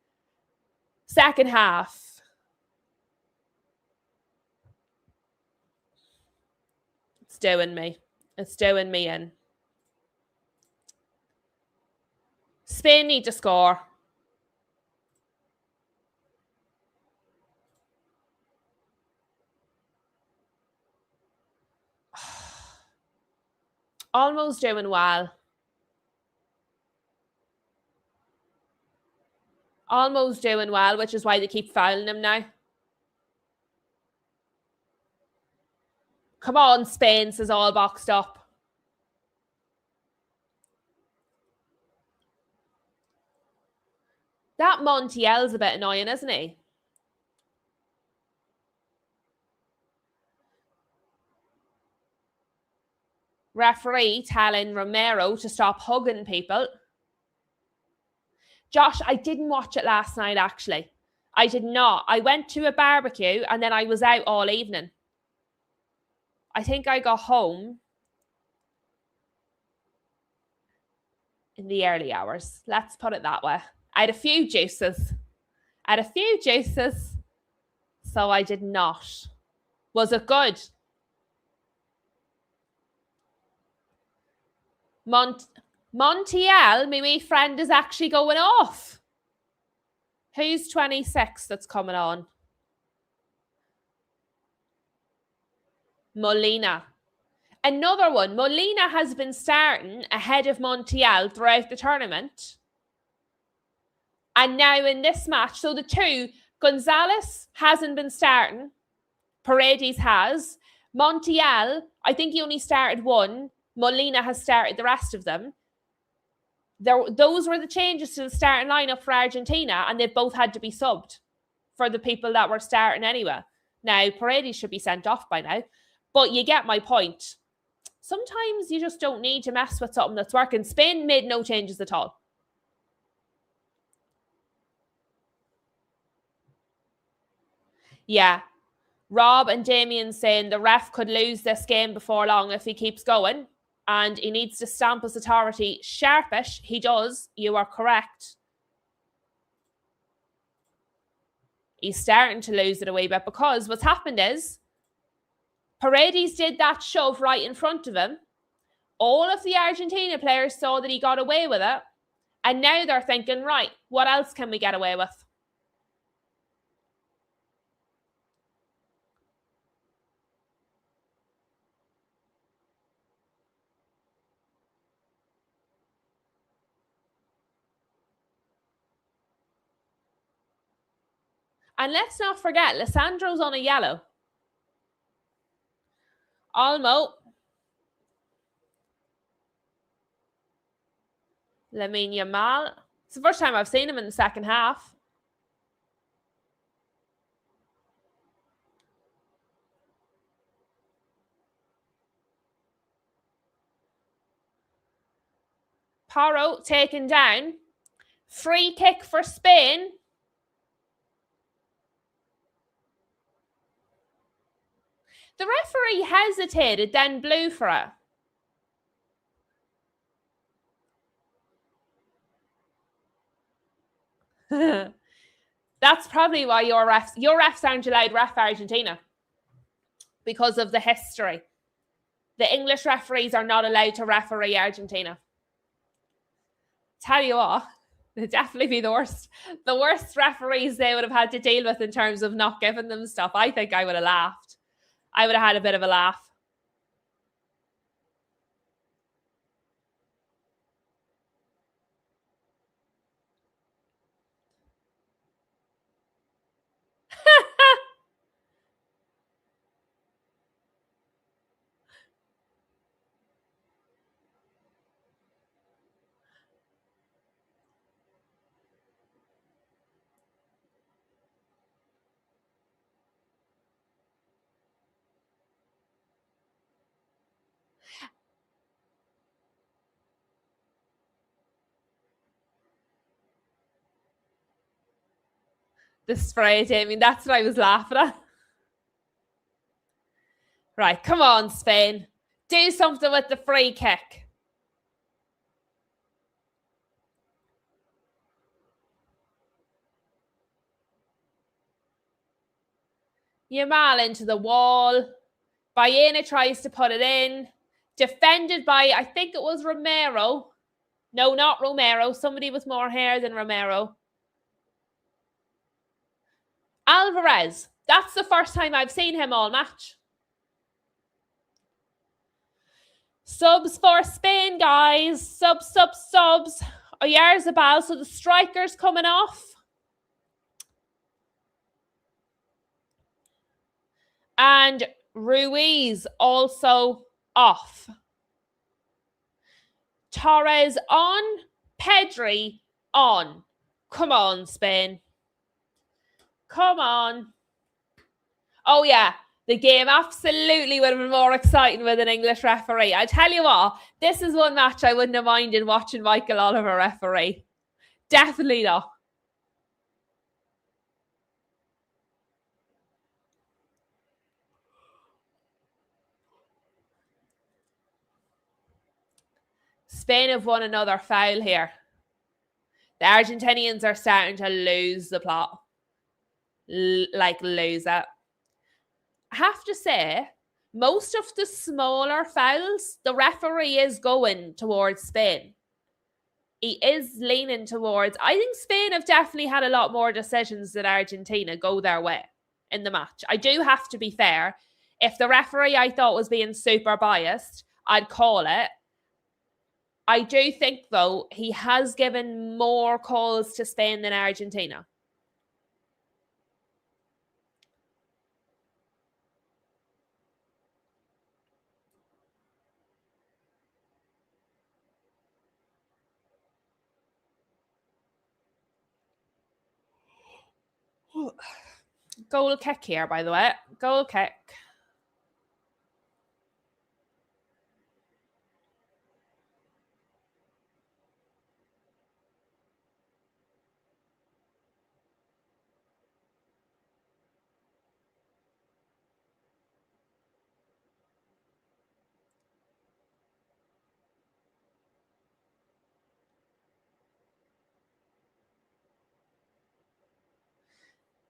Second half, it's doing me. It's doing me in. Spain need to score. Almost doing well. Almost doing well, which is why they keep fouling him now. Come on, Spain, says all boxed up. That Montiel's a bit annoying, isn't he? Referee telling Romero to stop hugging people. Josh, I didn't watch it last night, actually. I did not. I went to a barbecue and then I was out all evening. I think I got home in the early hours. Let's put it that way. I had a few juices. So I did not. Was it good? Montiel, my wee friend, is actually going off. Who's 26 that's coming on? Molina. Another one. Molina has been starting ahead of Montiel throughout the tournament. And now in this match, so the two, Gonzalez hasn't been starting. Paredes has. Montiel, I think he only started one. Molina has started the rest of them. Those were the changes to the starting lineup for Argentina, and they both had to be subbed for the people that were starting anyway. Now, Paredes should be sent off by now, but you get my point. Sometimes you just don't need to mess with something that's working. Spain made no changes at all. Yeah. Rob and Damien saying the ref could lose this game before long if he keeps going, and he needs to stamp his authority sharpish. He does. You are correct. He's starting to lose it a wee bit because what's happened is Paredes did that shove right in front of him. All of the Argentina players saw that he got away with it, and now they're thinking, right, what else can we get away with? And let's not forget, Lissandro's on a yellow. Olmo. Lamine Yamal. It's the first time I've seen him in the second half. Paro taken down. Free kick for Spain. The referee hesitated, then blew for it. That's probably why your refs aren't allowed ref Argentina, because of the history. The English referees are not allowed to referee Argentina. Tell you what, it'd definitely be the worst referees they would have had to deal with in terms of not giving them stuff. I think I would have laughed. I would have had a bit of a laugh. The spray, Damien, that's what I was laughing at. Right, come on, Spain. Do something with the free kick. Yamal into the wall. Baena tries to put it in. Defended by, I think it was Romero. No, not Romero. Somebody with more hair than Romero. Alvarez. That's the first time I've seen him all match. Subs for Spain, guys. Subs. Oyarzabal. So the striker's coming off. And Ruiz also off. Torres on. Pedri on. Come on, Spain. Come on. Oh, yeah. The game absolutely would have been more exciting with an English referee. I tell you what, this is one match I wouldn't have minded watching Michael Oliver referee. Definitely not. Spain have won another foul here. The Argentinians are starting to lose the plot. Lose it. I have to say, most of the smaller fouls, the referee is going towards Spain. He is leaning towards... I think Spain have definitely had a lot more decisions than Argentina go their way in the match. I do have to be fair. If the referee I thought was being super biased, I'd call it. I do think, though, he has given more calls to Spain than Argentina. Goal kick here, by the way. Goal kick.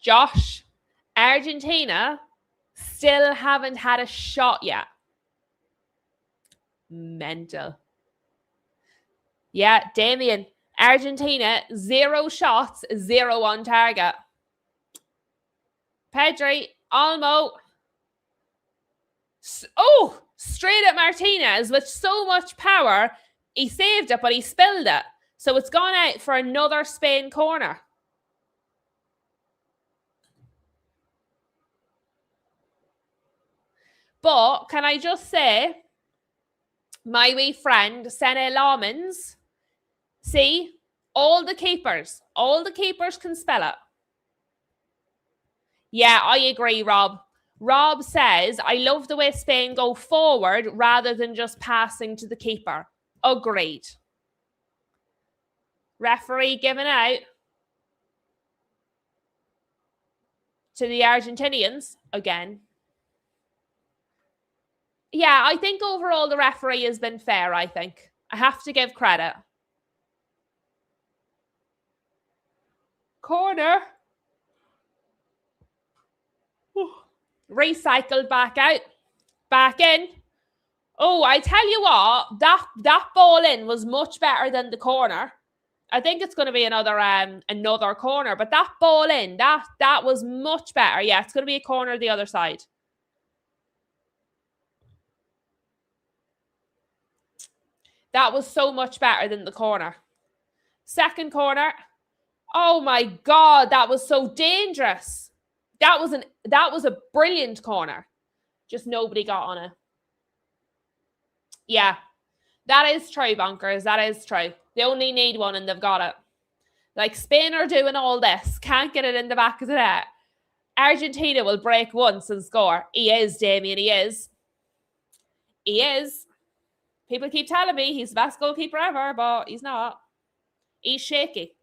Josh, Argentina still haven't had a shot yet. Mental. Yeah, Damien. Argentina, 0 shots, 0 on target. Pedri, Olmo. Oh, straight at Martinez with so much power. He saved it, but he spilled it. So it's gone out for another Spain corner. But can I just say, my wee friend, Sene Lawmans, see, all the keepers can spell it. Yeah, I agree, Rob. Rob says, I love the way Spain go forward rather than just passing to the keeper. Agreed. Referee given out to the Argentinians again. Yeah, I think overall the referee has been fair, I think. I have to give credit. Corner. Recycled back out. Back in. Oh, I tell you what, that ball in was much better than the corner. I think it's going to be another corner, but that ball in, that was much better. Yeah, it's going to be a corner the other side. That was so much better than the corner. Second corner. Oh my God, that was so dangerous. That was a brilliant corner. Just nobody got on it. Yeah, that is true, Bonkers. That is true. They only need one and they've got it. Like, Spain are doing all this. Can't get it in the back of the net. Argentina will break once and score. He is, Damien. He is. He is. People keep telling me he's the best goalkeeper ever, but he's not. He's shaky.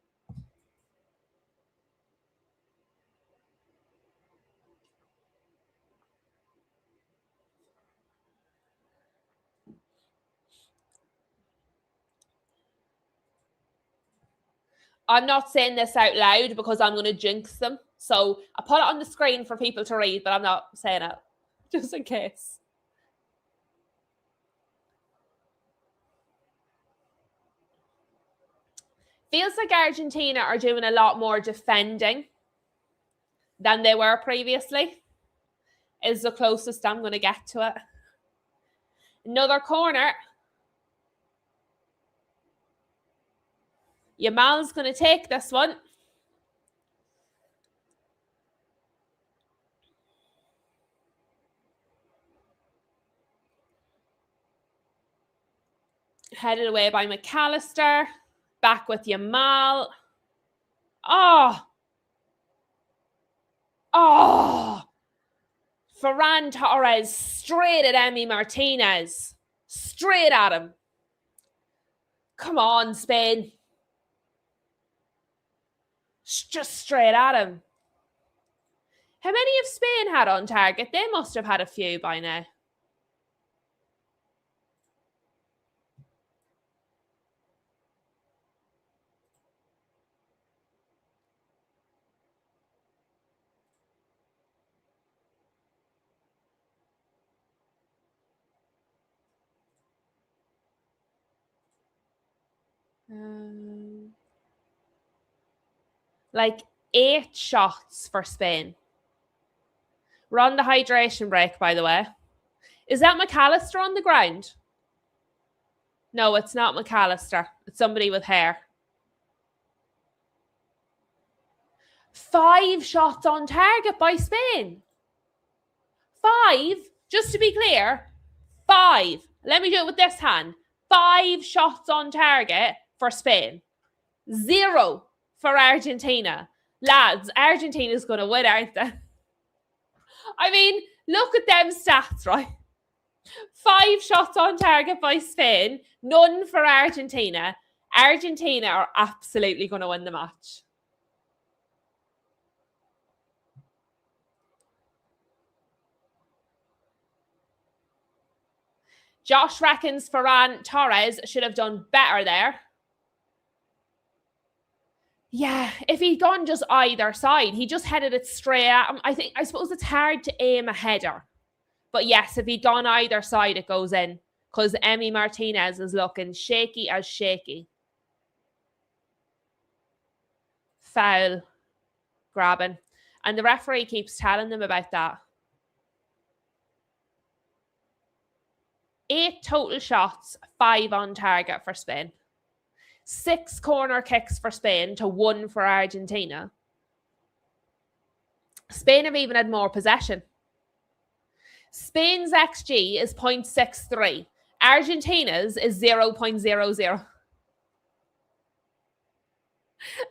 I'm not saying this out loud because I'm going to jinx them. So I put it on the screen for people to read, but I'm not saying it. Just in case. Feels like Argentina are doing a lot more defending than they were previously. Is the closest I'm going to get to it. Another corner. Yamal's going to take this one. Headed away by McAllister. Back with Yamal. Oh. Ferran Torres straight at Emi Martinez. Straight at him. Come on, Spain. Just straight at him. How many have Spain had on target? They must have had a few by now. Like 8 shots for Spain. We're on the hydration break, by the way. Is that McAllister on the ground? No, it's not McAllister. It's somebody with hair. 5 shots on target by Spain. 5, just to be clear, 5. Let me do it with this hand. 5 shots on target for Spain. 0 for Argentina. Lads, Argentina's going to win, aren't they? I mean, look at them stats, right? 5 shots on target by Spain, none for Argentina. Argentina are absolutely going to win the match. Josh reckons Ferran Torres should have done better there. Yeah, if he'd gone just either side, he just headed it straight at him. I suppose it's hard to aim a header. But yes, if he'd gone either side, it goes in. Because Emi Martinez is looking shaky as shaky. Foul. Grabbing. And the referee keeps telling them about that. 8 total shots, 5 on target for Spain. 6 corner kicks for Spain to 1 for Argentina. Spain have even had more possession. Spain's XG is 0.63. Argentina's is 0.00.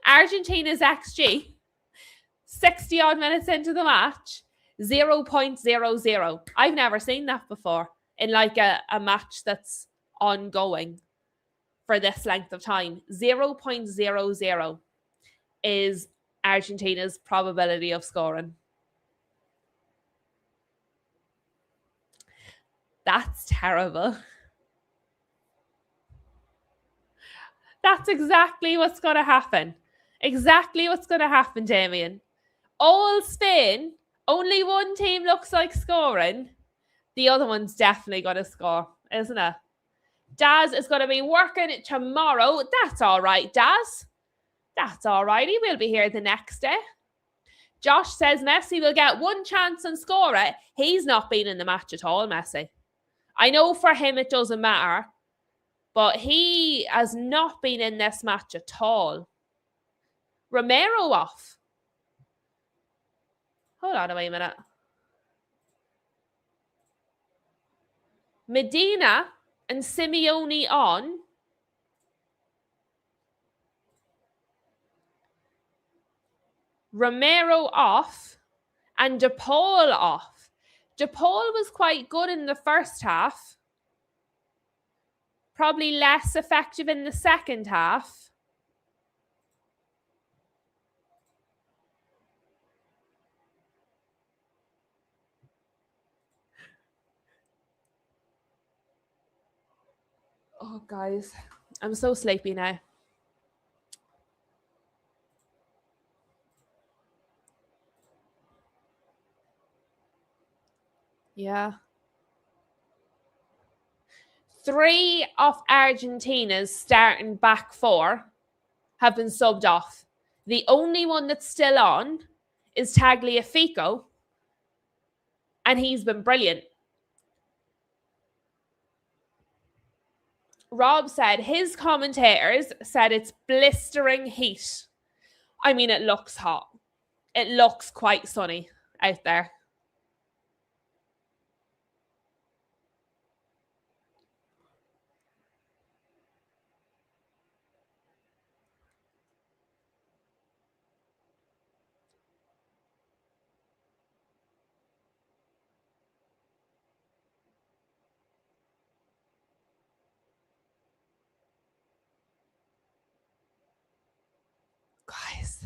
Argentina's XG, 60 odd minutes into the match, 0.00. I've never seen that before in like a match that's ongoing for this length of time. 0.00 is Argentina's probability of scoring. That's terrible. That's exactly what's going to happen. Exactly what's going to happen, Damien. All Spain, only one team looks like scoring. The other one's definitely going to score, isn't it? Daz is going to be working tomorrow. That's all right, Daz. That's all right. He will be here the next day. Josh says Messi will get one chance and score it. He's not been in the match at all, Messi. I know for him it doesn't matter, but he has not been in this match at all. Romero off. Hold on a minute. Medina and Simeone on. Romero off. And De Paul off. De Paul was quite good in the first half. Probably less effective in the second half. Oh, guys, I'm so sleepy now. Yeah. 3 of Argentina's starting back 4 have been subbed off. The only one that's still on is Tagliafico, and he's been brilliant. Rob said his commentators said it's blistering heat. I mean, it looks hot. It looks quite sunny out there. Guys,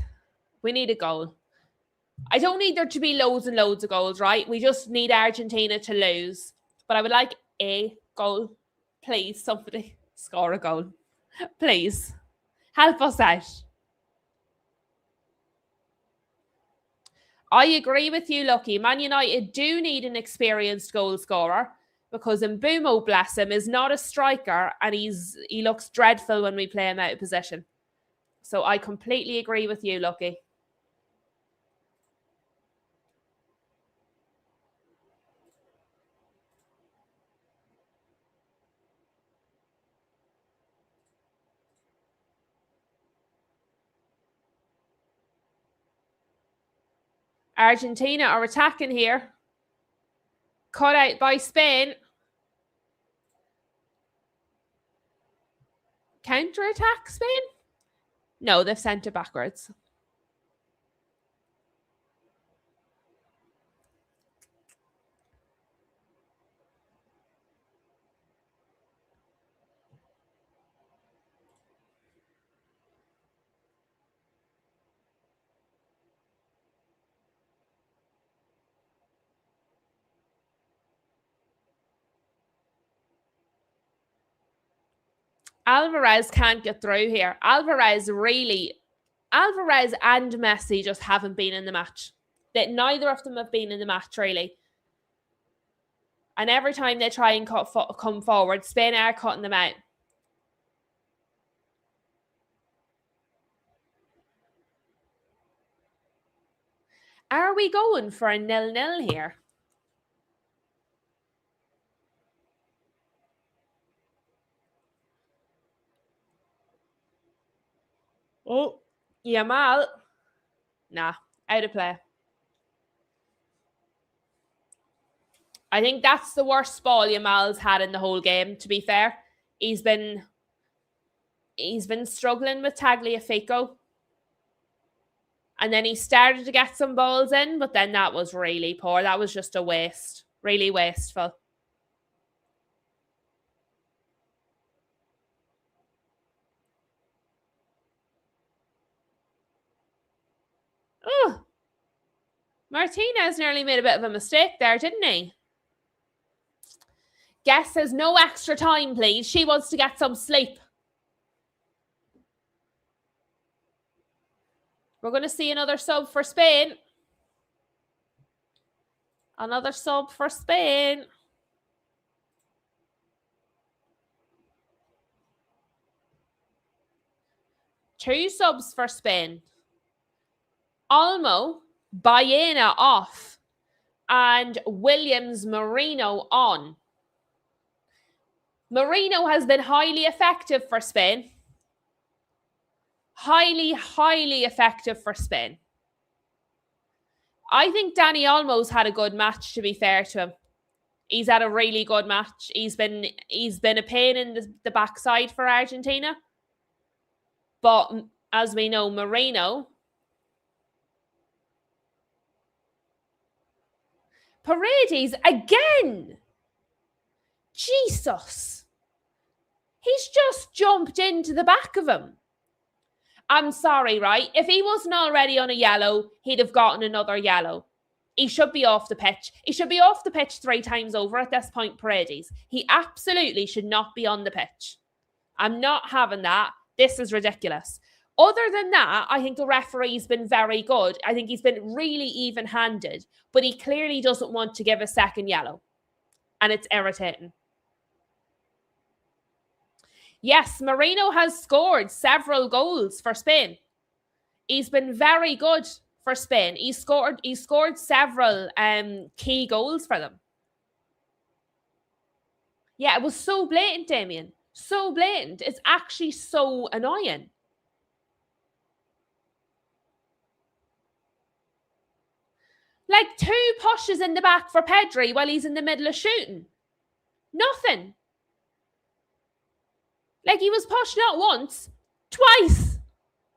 we need a goal. I don't need there to be loads and loads of goals, right? We just need Argentina to lose. But I would like a goal. Please, somebody score a goal. Please. Help us out. I agree with you, Lucky. Man United do need an experienced goal scorer because Mbumo, bless him, is not a striker and he looks dreadful when we play him out of position. So I completely agree with you, Lucky. Argentina are attacking here. Cut out by Spain. Counter-attack Spain? No, they've sent it backwards. Alvarez can't get through here. Alvarez and Messi just haven't been in the match. That neither of them have been in the match, really. And every time they try and come forward, Spain are cutting them out. Are we going for a 0-0 here? Oh, Yamal. Nah, out of play. I think that's the worst ball Yamal's had in the whole game, to be fair. He's been struggling with Tagliafico. And then he started to get some balls in, but then that was really poor. That was just a waste. Really wasteful. Oh, Martinez nearly made a bit of a mistake there, didn't he? Guess says no extra time, please. She wants to get some sleep. We're going to see another sub for Spain. Another sub for Spain. Two subs for Spain. Olmo, Baena off, and Williams Marino on. Marino has been highly effective for Spain. Highly effective for Spain. I think Dani Olmo's had a good match, to be fair to him. He's had a really good match. He's been a pain in the backside for Argentina. But as we know, Marino... Paredes again! Jesus! He's just jumped into the back of him. I'm sorry, right? If he wasn't already on a yellow, he'd have gotten another yellow. He should be off the pitch. He should be off the pitch 3 times over at this point, Paredes. He absolutely should not be on the pitch. I'm not having that. This is ridiculous. Other than that, I think the referee's been very good. I think he's been really even-handed, but he clearly doesn't want to give a second yellow. And it's irritating. Yes, Marino has scored several goals for Spain. He's been very good for Spain. He scored several key goals for them. Yeah, it was so blatant, Damien. So blatant. It's actually so annoying. Like 2 pushes in the back for Pedri while he's in the middle of shooting. Nothing. Like he was pushed not once, twice.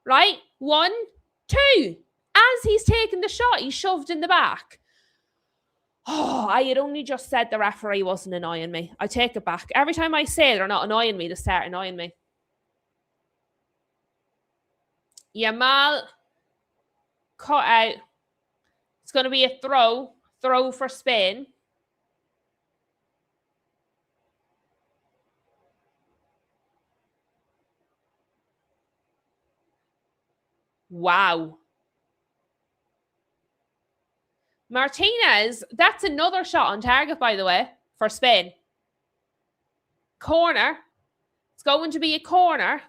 Right? 1, 2. As he's taking the shot, he's shoved in the back. Oh, I had only just said the referee wasn't annoying me. I take it back. Every time I say they're not annoying me, they start annoying me. Yamal cut out. It's going to be a throw for Spain. Wow. Martinez, that's another shot on target, by the way, for Spain. Corner. It's going to be a corner.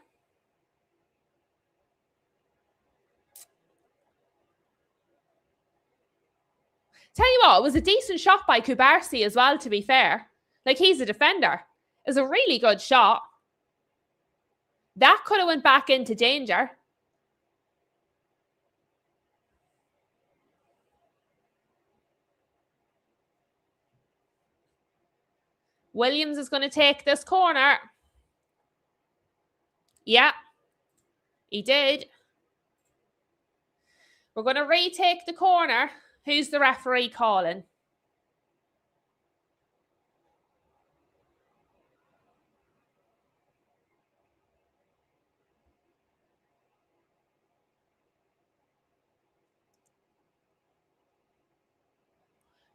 Tell you what, it was a decent shot by Kubarsi as well, to be fair. Like, he's a defender. It was a really good shot. That could have went back into danger. Williams is going to take this corner. Yeah, he did. We're going to retake the corner. Who's the referee calling?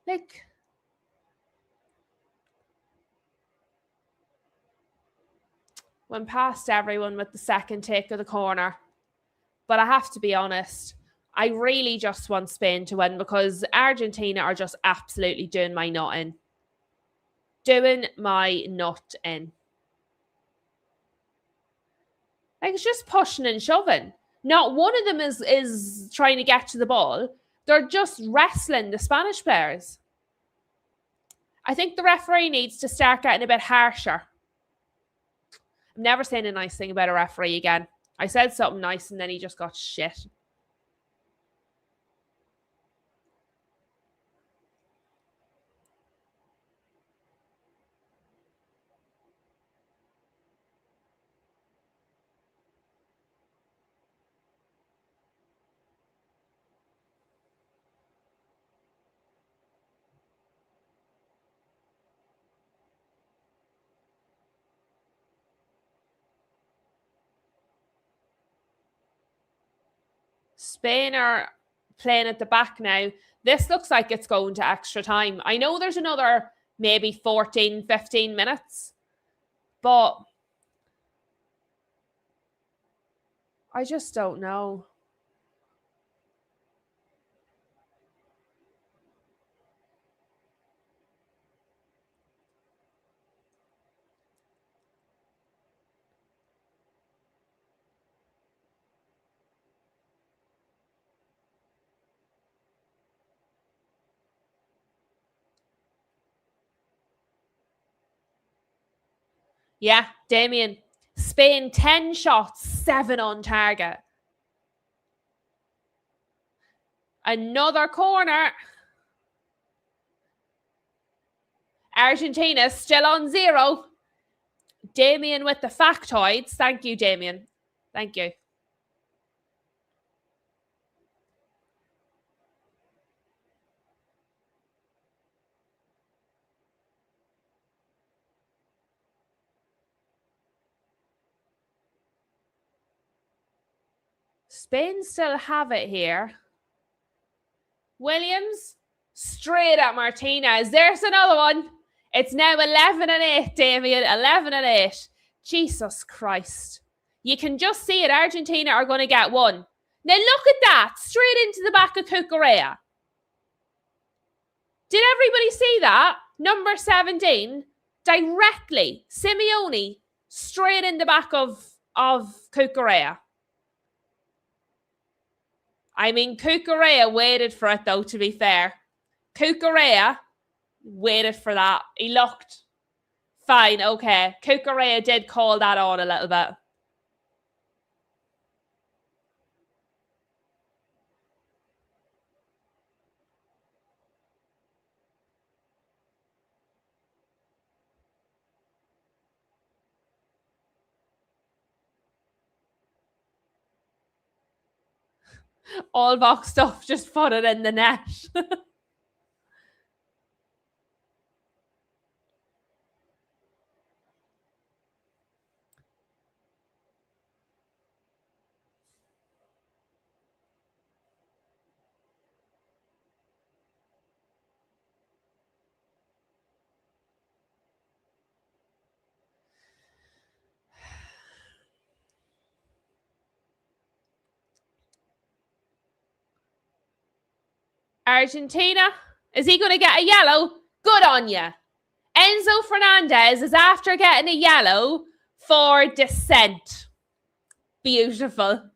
Like, went past everyone with the second take of the corner. But I have to be honest, I really just want Spain to win because Argentina are just absolutely doing my nut in. Doing my nut in. Like, it's just pushing and shoving. Not one of them is trying to get to the ball. They're just wrestling the Spanish players. I think the referee needs to start getting a bit harsher. I'm never saying a nice thing about a referee again. I said something nice and then he just got shit. Spain are playing at the back now. This looks like it's going to extra time. I know there's another maybe 14, 15 minutes, but I just don't know. Yeah, Damien. Spain 10 shots, 7 on target. Another corner. Argentina still on 0. Damien with the factoids. Thank you, Damien. Thank you. Spain still have it here. Williams, straight at Martinez. There's another one. It's now 11-8, Damien. 11-8. Jesus Christ. You can just see it. Argentina are going to get one. Now look at that. Straight into the back of Cucurella. Did everybody see that? Number 17. Directly. Simeone. Straight in the back of Cucurella. I mean, Cucurella waited for it, though, to be fair. Cucurella waited for that. He looked fine, okay. Cucurella did call that on a little bit. All boxed up, just put it in the net. Argentina, is he going to get a yellow? Good on you. Enzo Fernandez is after getting a yellow for dissent. Beautiful.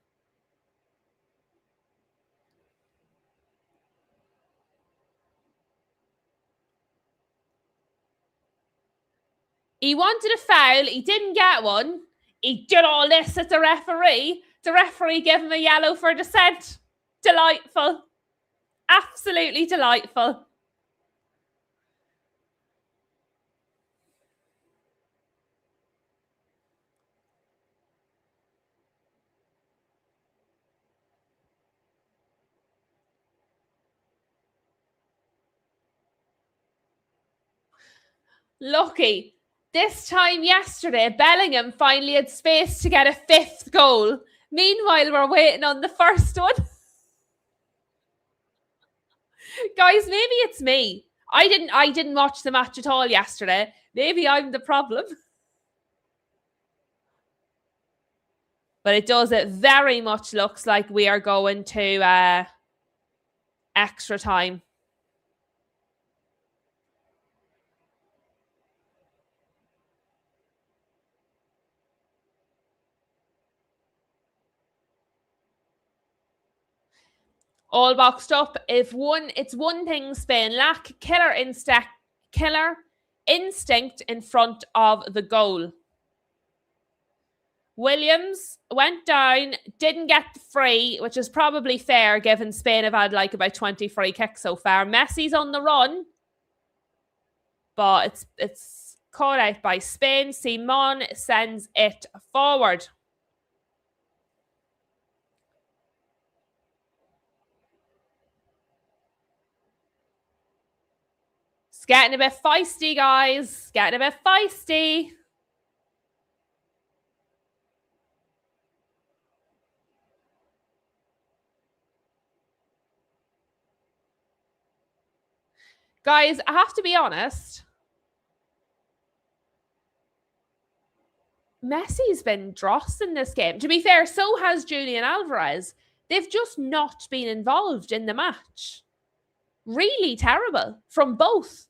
He wanted a foul. He didn't get one. He did all this at the referee. The referee gave him a yellow for dissent. Delightful. Absolutely delightful. Lucky. This time yesterday, Bellingham finally had space to get a 5th goal. Meanwhile, we're waiting on the first one. Guys, maybe it's me. I didn't watch the match at all yesterday. Maybe I'm the problem. But it very much looks like we are going to extra time. All boxed up. It's one thing Spain lack: killer instinct in front of the goal. Williams went down, didn't get the free, which is probably fair given Spain have had like about 20 free kicks so far. Messi's on the run, but it's caught out by Spain. Simon sends it forward. It's getting a bit feisty, guys. Getting a bit feisty. Guys, I have to be honest. Messi's been dross in this game. To be fair, so has Julian Alvarez. They've just not been involved in the match. Really terrible from both.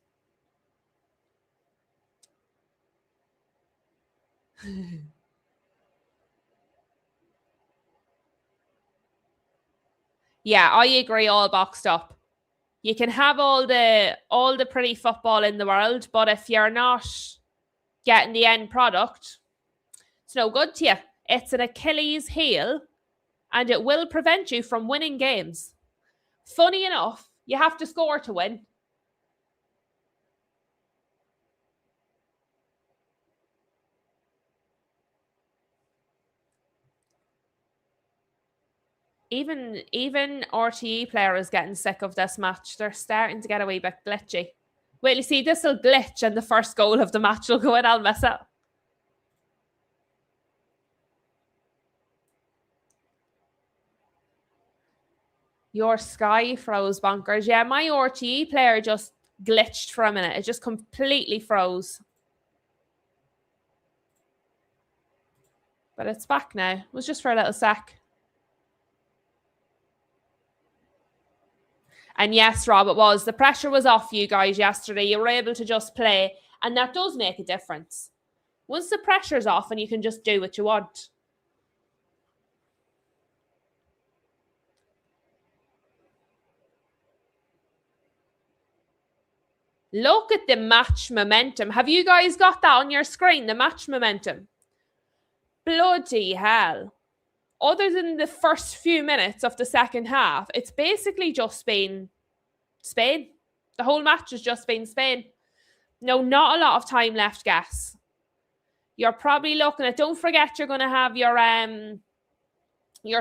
Yeah, I agree, all boxed up. You can have all the pretty football in the world, but if you're not getting the end product, it's no good to you. It's an Achilles heel, and it will prevent you from winning games. Funny enough, you have to score to win. Even RTE players getting sick of this match. They're starting to get a wee bit glitchy. Wait, you see, this will glitch and the first goal of the match will go in. I'll mess up. Your Sky froze bonkers. Yeah, my RTE player just glitched for a minute. It just completely froze. But it's back now. It was just for a little sec. And yes, Rob, it was. The pressure was off you guys yesterday. You were able to just play. And that does make a difference. Once the pressure's off and you can just do what you want. Look at the match momentum. Have you guys got that on your screen? The match momentum. Bloody hell. Other than the first few minutes of the second half, it's basically just been Spain. The whole match has just been Spain. No, not a lot of time left, guess. You're probably looking at, don't forget you're going to have your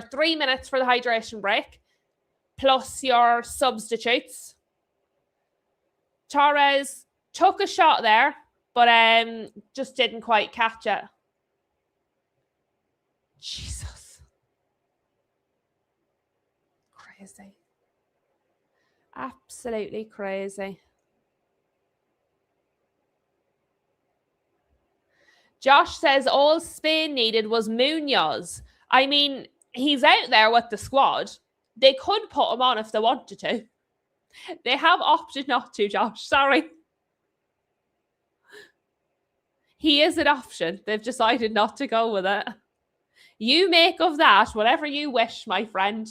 3 minutes for the hydration break, plus your substitutes. Torres took a shot there, but just didn't quite catch it. Jesus. Crazy. Absolutely crazy. Josh says all Spain needed was Munoz. I mean, he's out there with the squad. They could put him on if they wanted to. They have opted not to, Josh. Sorry. He is an option. They've decided not to go with it. You make of that whatever you wish, my friend.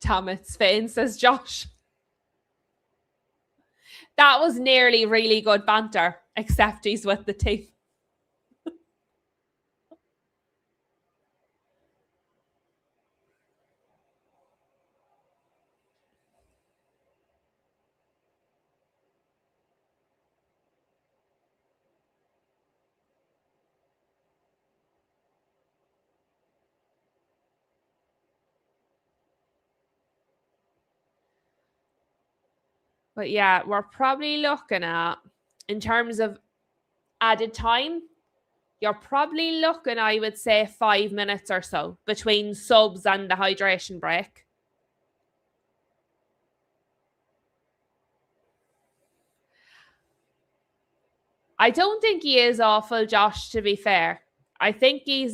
Damn it, Spain, says Josh. That was nearly really good banter, except he's with the team. But yeah, we're probably looking at, in terms of added time, you're probably looking, I would say, 5 minutes or so between subs and the hydration break. I don't think he is awful, Josh, to be fair. I think he's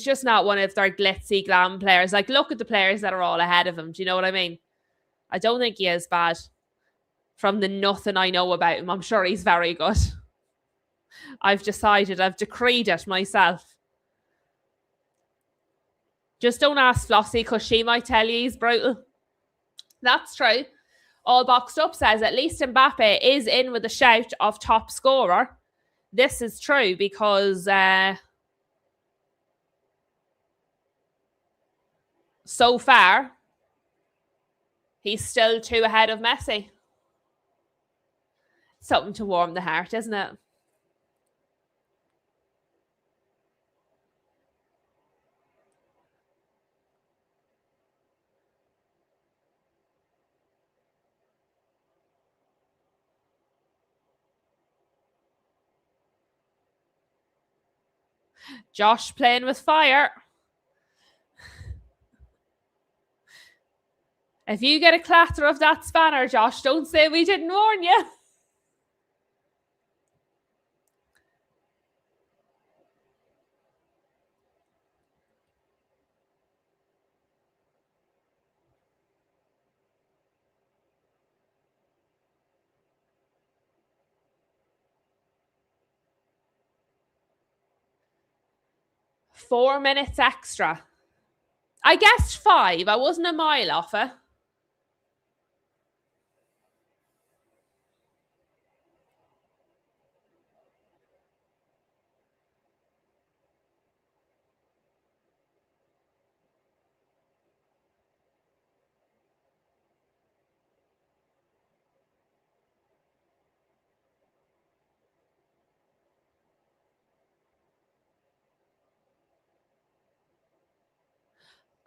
just not one of their glitzy glam players. Like, look at the players that are all ahead of him. Do you know what I mean? I don't think he is bad. From the nothing I know about him, I'm sure he's very good. I've decreed it myself. Just don't ask Flossie, because she might tell you he's brutal. That's true. All Boxed Up says at least Mbappe is in with a shout of top scorer. This is true because so far he's still 2 ahead of Messi. Something to warm the heart, isn't it? Josh playing with fire. If you get a clatter of that spanner, Josh, don't say we didn't warn you. Four minutes extra. I guessed 5. I wasn't a mile off it.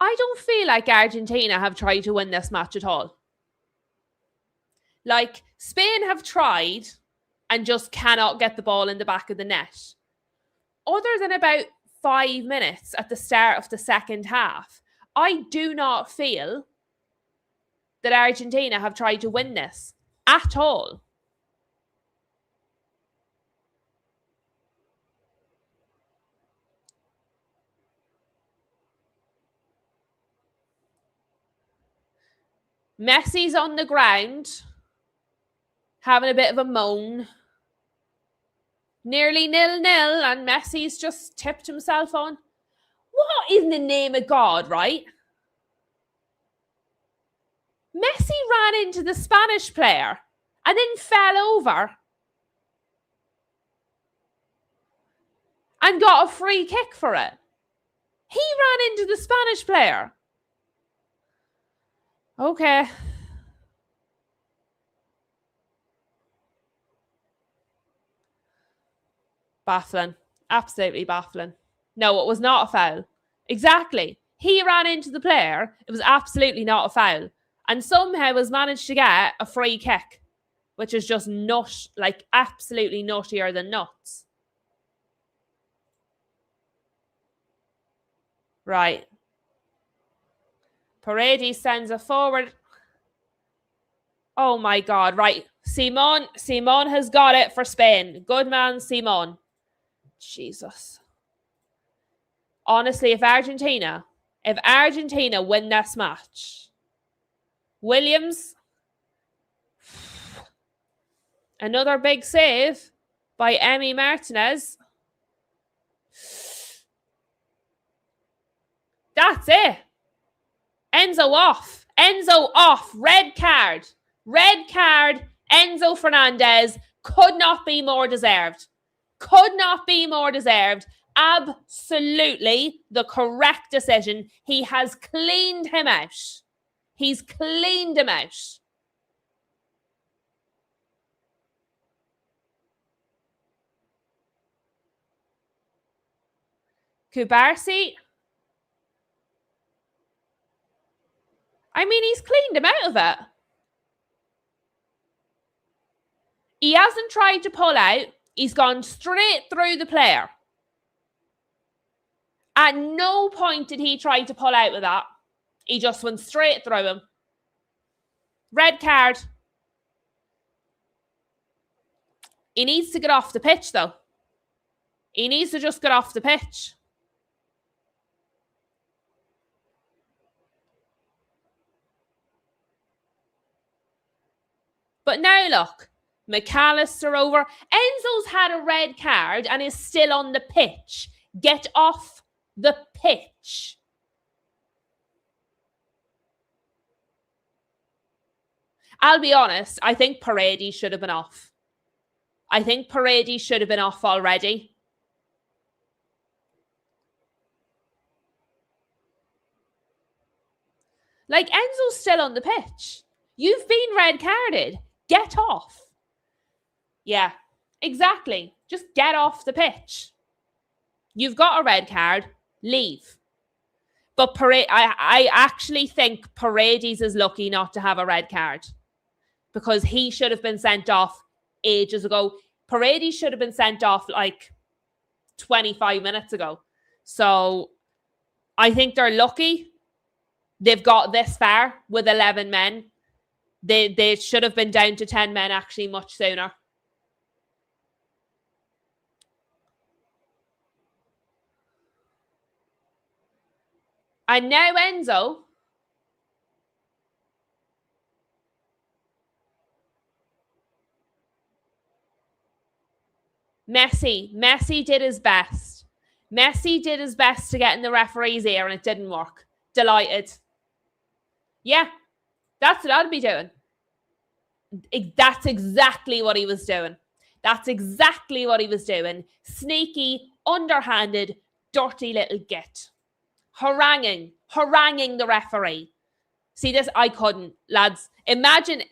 I don't feel like Argentina have tried to win this match at all. Like, Spain have tried and just cannot get the ball in the back of the net. Other than about 5 minutes at the start of the second half, I do not feel that Argentina have tried to win this at all. Messi's on the ground, having a bit of a moan. Nearly 0-0, and Messi's just tipped himself on. What in the name of God, right? Messi ran into the Spanish player and then fell over and got a free kick for it. He ran into the Spanish player. Okay. Baffling. Absolutely baffling. No, it was not a foul. Exactly. He ran into the player. It was absolutely not a foul. And somehow has managed to get a free kick, which is just like absolutely nuttier than nuts. Right. Paredes sends it forward. Oh my God, right. Simon has got it for Spain. Good man, Simon. Jesus. Honestly, if Argentina win this match, Williams, another big save by Emi Martinez. That's it. Enzo off. Red card. Enzo Fernandez could not be more deserved. Absolutely the correct decision. He has cleaned him out. He's cleaned him out. Kubarsi. I mean, he's cleaned him out of it. He hasn't tried to pull out. He's gone straight through the player. At no point did he try to pull out with that. He just went straight through him. Red card. He needs to get off the pitch, though. He needs to just get off the pitch. But now look, McAllister over. Enzo's had a red card and is still on the pitch. Get off the pitch. I'll be honest, I think Paredes should have been off. I think Paredes should have been off already. Like, Enzo's still on the pitch. You've been red carded. Get off. Yeah, exactly. Just get off the pitch. You've got a red card. Leave. But I actually think Paredes is lucky not to have a red card because he should have been sent off ages ago. Paredes should have been sent off like 25 minutes ago. So I think they're lucky they've got this far with 11 men. They should have been down to 10 men actually much sooner. And now Enzo. Messi did his best. Messi did his best to get in the referee's ear and it didn't work. Delighted. Yeah, that's what I'd be doing. That's exactly what he was doing. That's exactly what he was doing. Sneaky, underhanded, dirty little git. Haranguing the referee. See this? I couldn't, lads. Imagine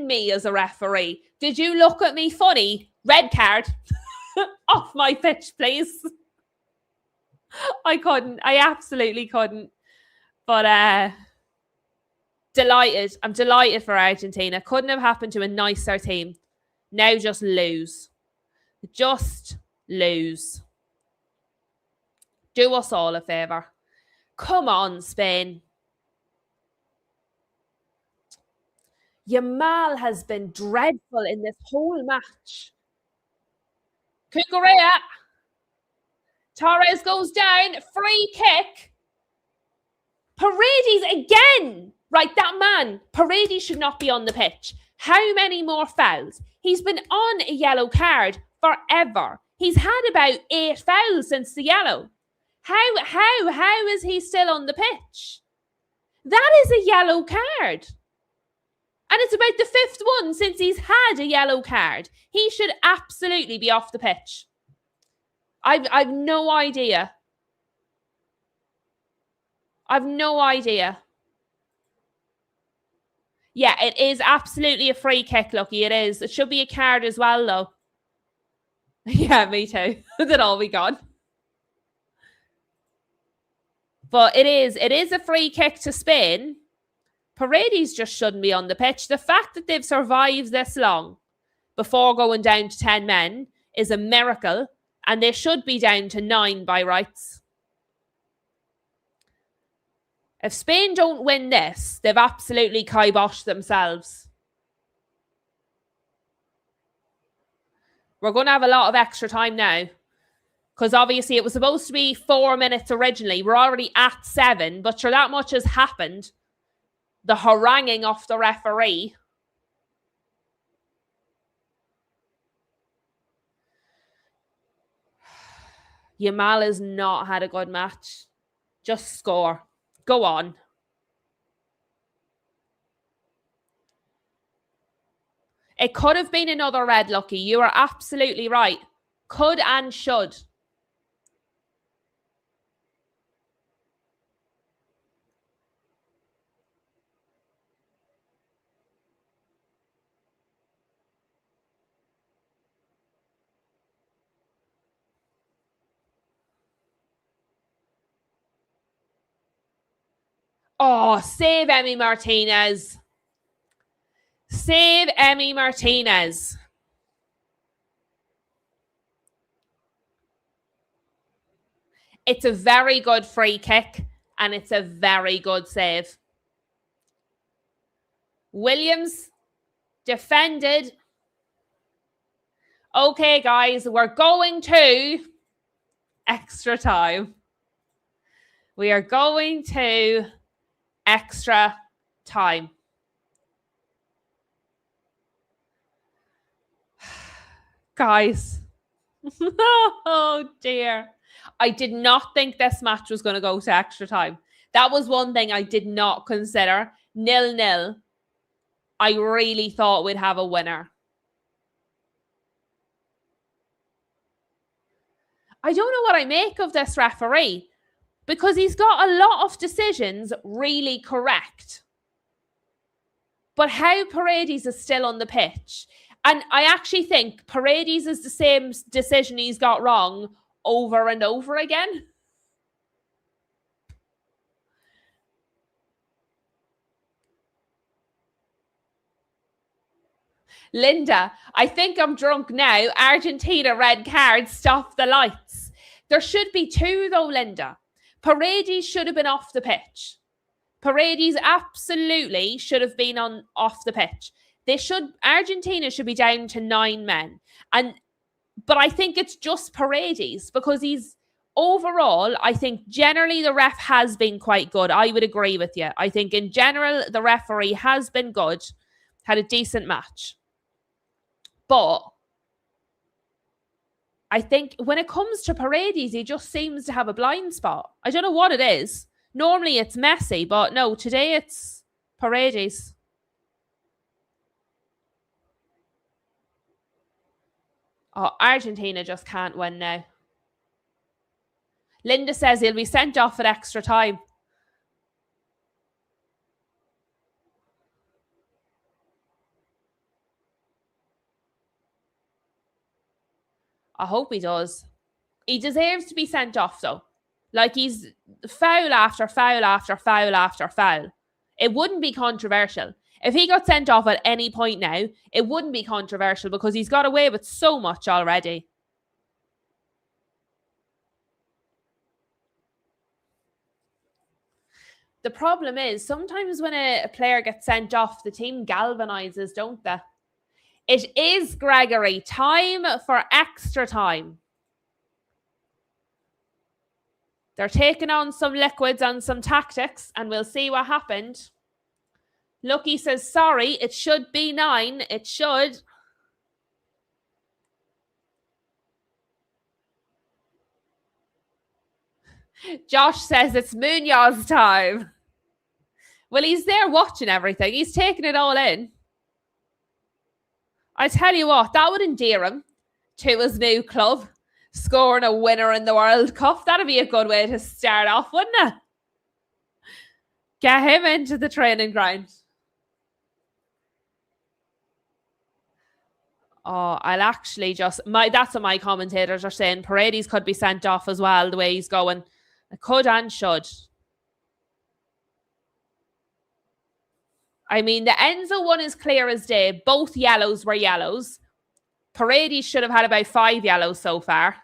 me as a referee. Did you look at me funny? Red card. Off my pitch, please. I couldn't. I absolutely couldn't. But delighted. I'm delighted for Argentina. Couldn't have happened to a nicer team. Now just lose. Just lose. Do us all a favour. Come on, Spain. Yamal has been dreadful in this whole match. Cucurella. Torres goes down. Free kick. Paredes again. Right, that man. Paredes should not be on the pitch. How many more fouls? He's been on a yellow card forever. He's had about 8 fouls since the yellow. How is he still on the pitch? That is a yellow card. And it's about the 5th one since he's had a yellow card. He should absolutely be off the pitch. I've no idea. I've no idea. Yeah, it is absolutely a free kick, Lucky. It is. It should be a card as well, though. Yeah, me too. That's all we got. But it is a free kick to Spain. Paredes just shouldn't be on the pitch. The fact that they've survived this long before going down to 10 men is a miracle, and they should be down to 9 by rights. If Spain don't win this, they've absolutely kiboshed themselves. We're going to have a lot of extra time now. Because obviously it was supposed to be 4 minutes originally. We're already at 7. But sure, that much has happened. The haranguing of the referee. Yamal has not had a good match. Just score. Go on. It could have been another red, Lucky. You are absolutely right. Could and should. Oh, save Emi Martinez. Save Emi Martinez. It's a very good free kick, and it's a very good save. Williams defended. Okay, guys, we're going to extra time. We are going to extra time. Guys. Oh, dear. I did not think this match was going to go to extra time. That was one thing I did not consider. 0-0. I really thought we'd have a winner. I don't know what I make of this referee, because he's got a lot of decisions really correct. But how Paredes is still on the pitch? And I actually think Paredes is the same decision he's got wrong over and over again. Linda, I think I'm drunk now. Argentina red card, stop the lights. There should be 2 though, Linda. Paredes should have been off the pitch. Paredes absolutely should have been off the pitch. Argentina should be down to 9 men. But I think it's just Paredes, because overall, I think generally the ref has been quite good. I would agree with you. I think in general, the referee has been good, had a decent match. But I think when it comes to Paredes, he just seems to have a blind spot. I don't know what it is. Normally it's Messi, but no, today it's Paredes. Oh, Argentina just can't win now. Linda says he'll be sent off at extra time. I hope he does. He deserves to be sent off, though. Like, he's foul after foul after foul after foul. It wouldn't be controversial. If he got sent off at any point now, it wouldn't be controversial, because he's got away with so much already. The problem is, sometimes when a player gets sent off, the team galvanizes, don't they? It is, Gregory, time for extra time. They're taking on some liquids and some tactics, and we'll see what happened. Lucky says, sorry, it should be 9. It should. Josh says it's Munoz time. Well, he's there watching everything. He's taking it all in. I tell you what, that would endear him to his new club, scoring a winner in the World Cup. That'd be a good way to start off, wouldn't it? Get him into the training ground. Oh, I'll actually just... that's what my commentators are saying. Paredes could be sent off as well, the way he's going. It could and should. I mean, the Enzo one is clear as day. Both yellows were yellows. Paredes should have had about 5 yellows so far.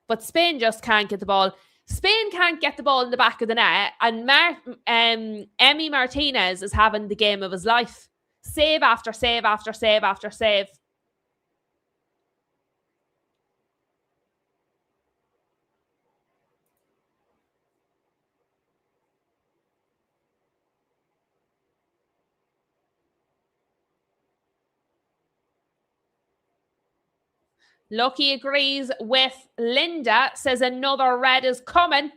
But Spain just can't get the ball. Spain can't get the ball in the back of the net. And Emi Martinez is having the game of his life. Save after save after save after save. Lucky agrees with Linda, says another red is coming.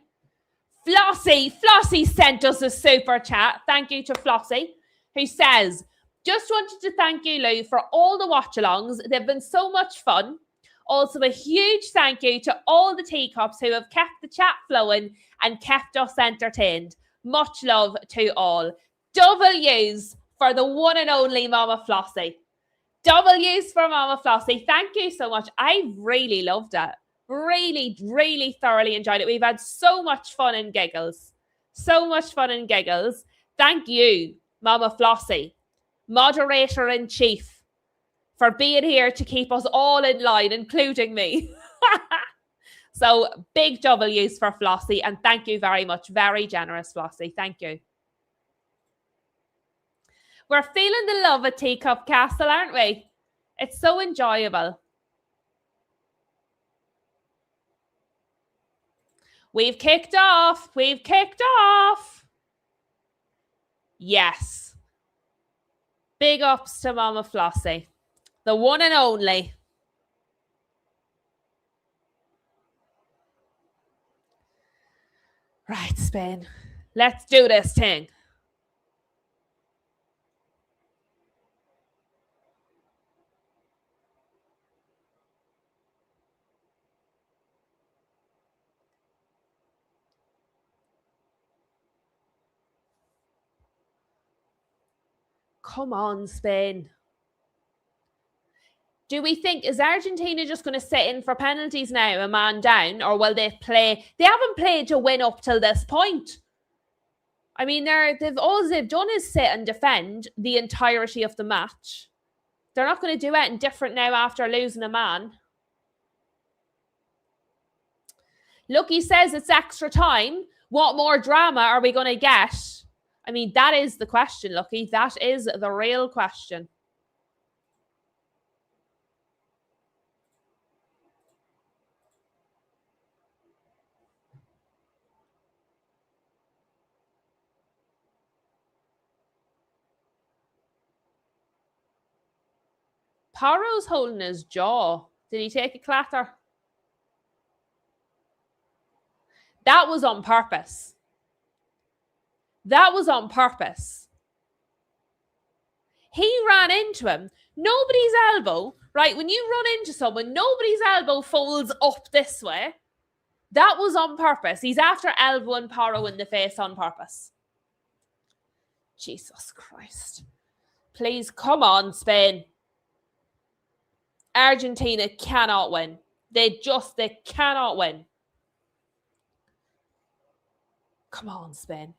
Flossie sent us a super chat. Thank you to Flossie, who says, just wanted to thank you, Lou, for all the watch-alongs. They've been so much fun. Also, a huge thank you to all the teacups who have kept the chat flowing and kept us entertained. Much love to all. W's for the one and only Mama Flossie. W's for Mama Flossie. Thank you so much. I really loved it. Really, really thoroughly enjoyed it. We've had so much fun and giggles. So much fun and giggles. Thank you, Mama Flossie, moderator-in-chief, for being here to keep us all in line, including me. So big W's for Flossie, and thank you very much. Very generous, Flossie. Thank you. We're feeling the love at Teacup Castle, aren't we? It's so enjoyable. We've kicked off. We've kicked off. Yes. Big ups to Mama Flossie. The one and only. Right, Spain. Let's do this thing. Come on, Spain. Do we think, is Argentina just going to sit in for penalties now, a man down, or will they play? They haven't played to win up till this point. I mean, all they've done is sit and defend the entirety of the match. They're not going to do anything different now after losing a man. Lucky says it's extra time. What more drama are we going to get? I mean, that is the question, Lucky. That is the real question. Porro's holding his jaw. Did he take a clatter? That was on purpose. That was on purpose. He ran into him. Nobody's elbow, right? When you run into someone, nobody's elbow folds up this way. That was on purpose. He's after elbowing Porro in the face on purpose. Jesus Christ. Please, come on, Spain. Argentina cannot win. They cannot win. Come on, Spain.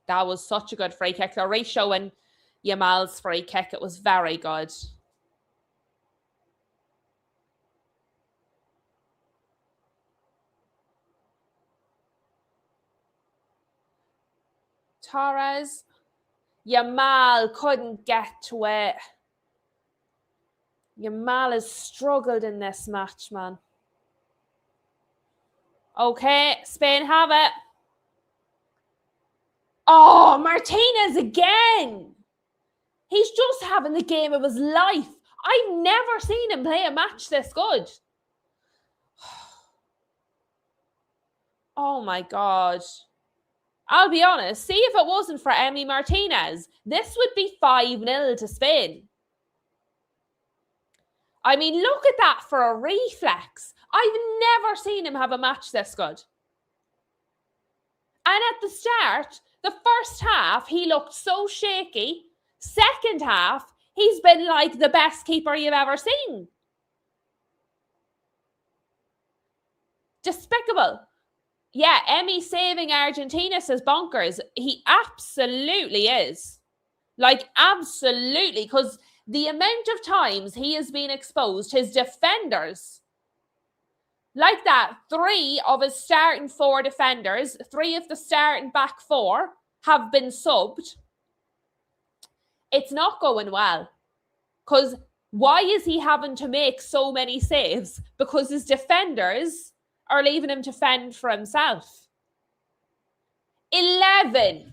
That was such a good free kick. They're re-showing Yamal's free kick. It was very good. Torres. Yamal couldn't get to it. Yamal has struggled in this match, man. Okay, Spain have it. Oh, Martinez again. He's just having the game of his life. I've never seen him play a match this good. Oh my God. I'll be honest, see if it wasn't for Emi Martinez, this would be 5-0 to Spain. I mean, look at that for a reflex. I've never seen him have a match this good. And at the start, the first half, he looked so shaky. Second half, he's been like the best keeper you've ever seen. Despicable. Yeah, Emi saving Argentina says bonkers. He absolutely is. Like, absolutely. Because the amount of times he has been exposed, his defenders, like that, 3 of his starting 4 defenders, 3 of the starting back 4 have been subbed. It's not going well. Because why is he having to make so many saves? Because his defenders are leaving him to fend for himself. 11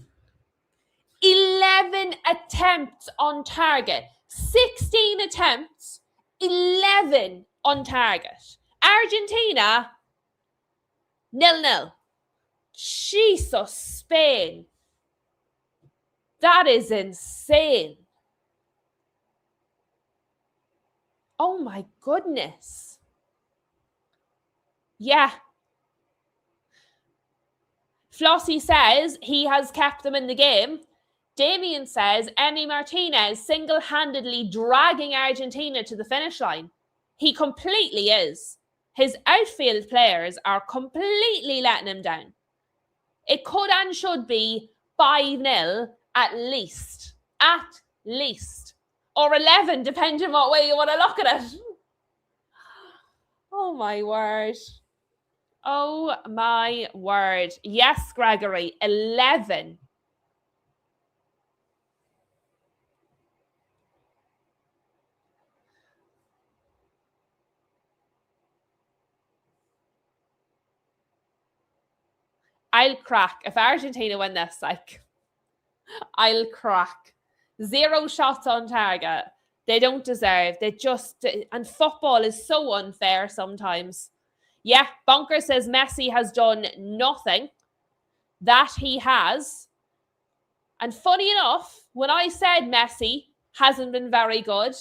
attempts on target. 16 attempts, 11 on target. Argentina, 0-0. Jesus, Spain. That is insane. Oh my goodness. Yeah. Flossie says he has kept them in the game. Damien says Emi Martinez single-handedly dragging Argentina to the finish line. He completely is. His outfield players are completely letting him down. It could and should be 5-0 at least. At least. Or 11, depending what way you want to look at it. Oh my word. Oh my word. Yes, Gregory, 11. I'll crack. If Argentina win this, like, I'll crack. 0 shots on target. They don't deserve. They just, and football is so unfair sometimes. Yeah, Bunker says Messi has done nothing. That he has. And funny enough, when I said Messi hasn't been very good,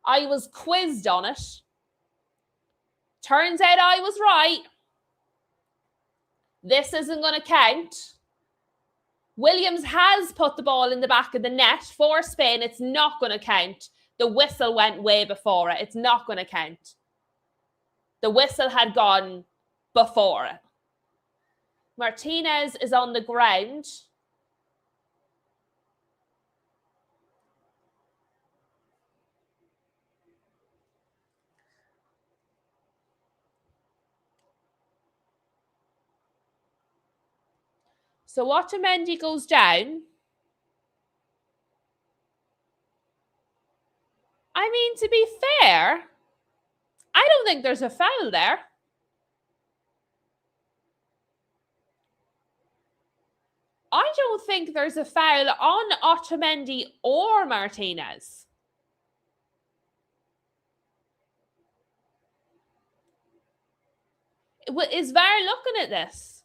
I was quizzed on it. Turns out I was right. This isn't going to count. Williams has put the ball in the back of the net for Spain. It's not going to count. The whistle went way before it. It's not going to count. The whistle had gone before it. Martinez is on the ground. So Otamendi goes down. I mean, to be fair, I don't think there's a foul there. I don't think there's a foul on Otamendi or Martinez. Is VAR looking at this?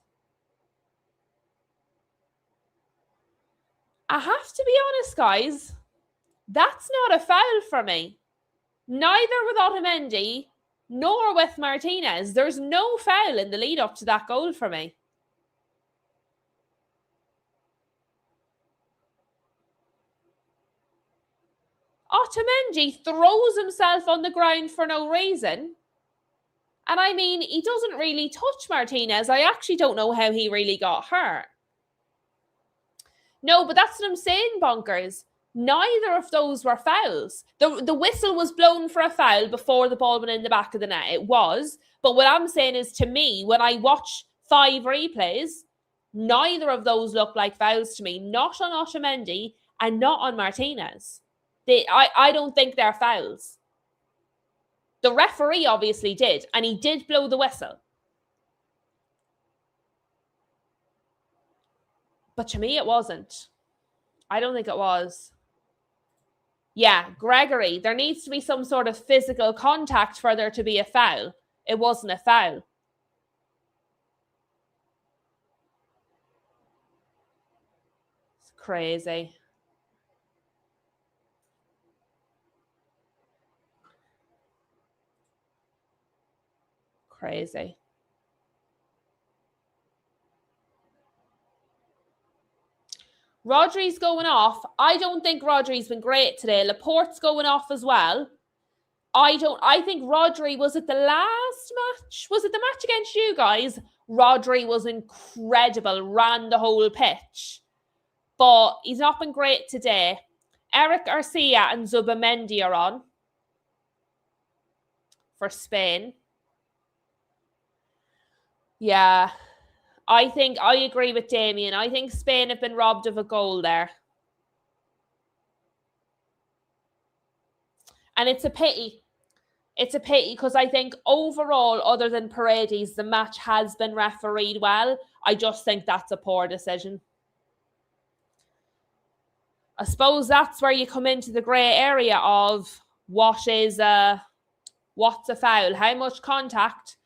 I have to be honest, guys. That's not a foul for me. Neither with Otamendi nor with Martinez. There's no foul in the lead up to that goal for me. Otamendi throws himself on the ground for no reason. And I mean, he doesn't really touch Martinez. I actually don't know how he really got hurt. No, but that's what I'm saying, Bonkers. Neither of those were fouls. The whistle was blown for a foul before the ball went in the back of the net. It was. But what I'm saying is, to me, when I watch 5 replays, neither of those look like fouls to me. Not on Otamendi and not on Martinez. I don't think they're fouls. The referee obviously did, and he did blow the whistle. But to me, it wasn't. I don't think it was. Yeah, Gregory, there needs to be some sort of physical contact for there to be a foul. It wasn't a foul. It's crazy. Crazy. Rodri's going off. I don't think Rodri's been great today. Laporte's going off as well. I think Rodri was at the last match. Was it the match against you guys? Rodri was incredible, ran the whole pitch. But he's not been great today. Eric Garcia and Zubamendi are on for Spain. Yeah. I agree with Damien. I think Spain have been robbed of a goal there. And it's a pity. It's a pity because I think overall, other than Paredes, the match has been refereed well. I just think that's a poor decision. I suppose that's where you come into the grey area of what's a foul, how much contact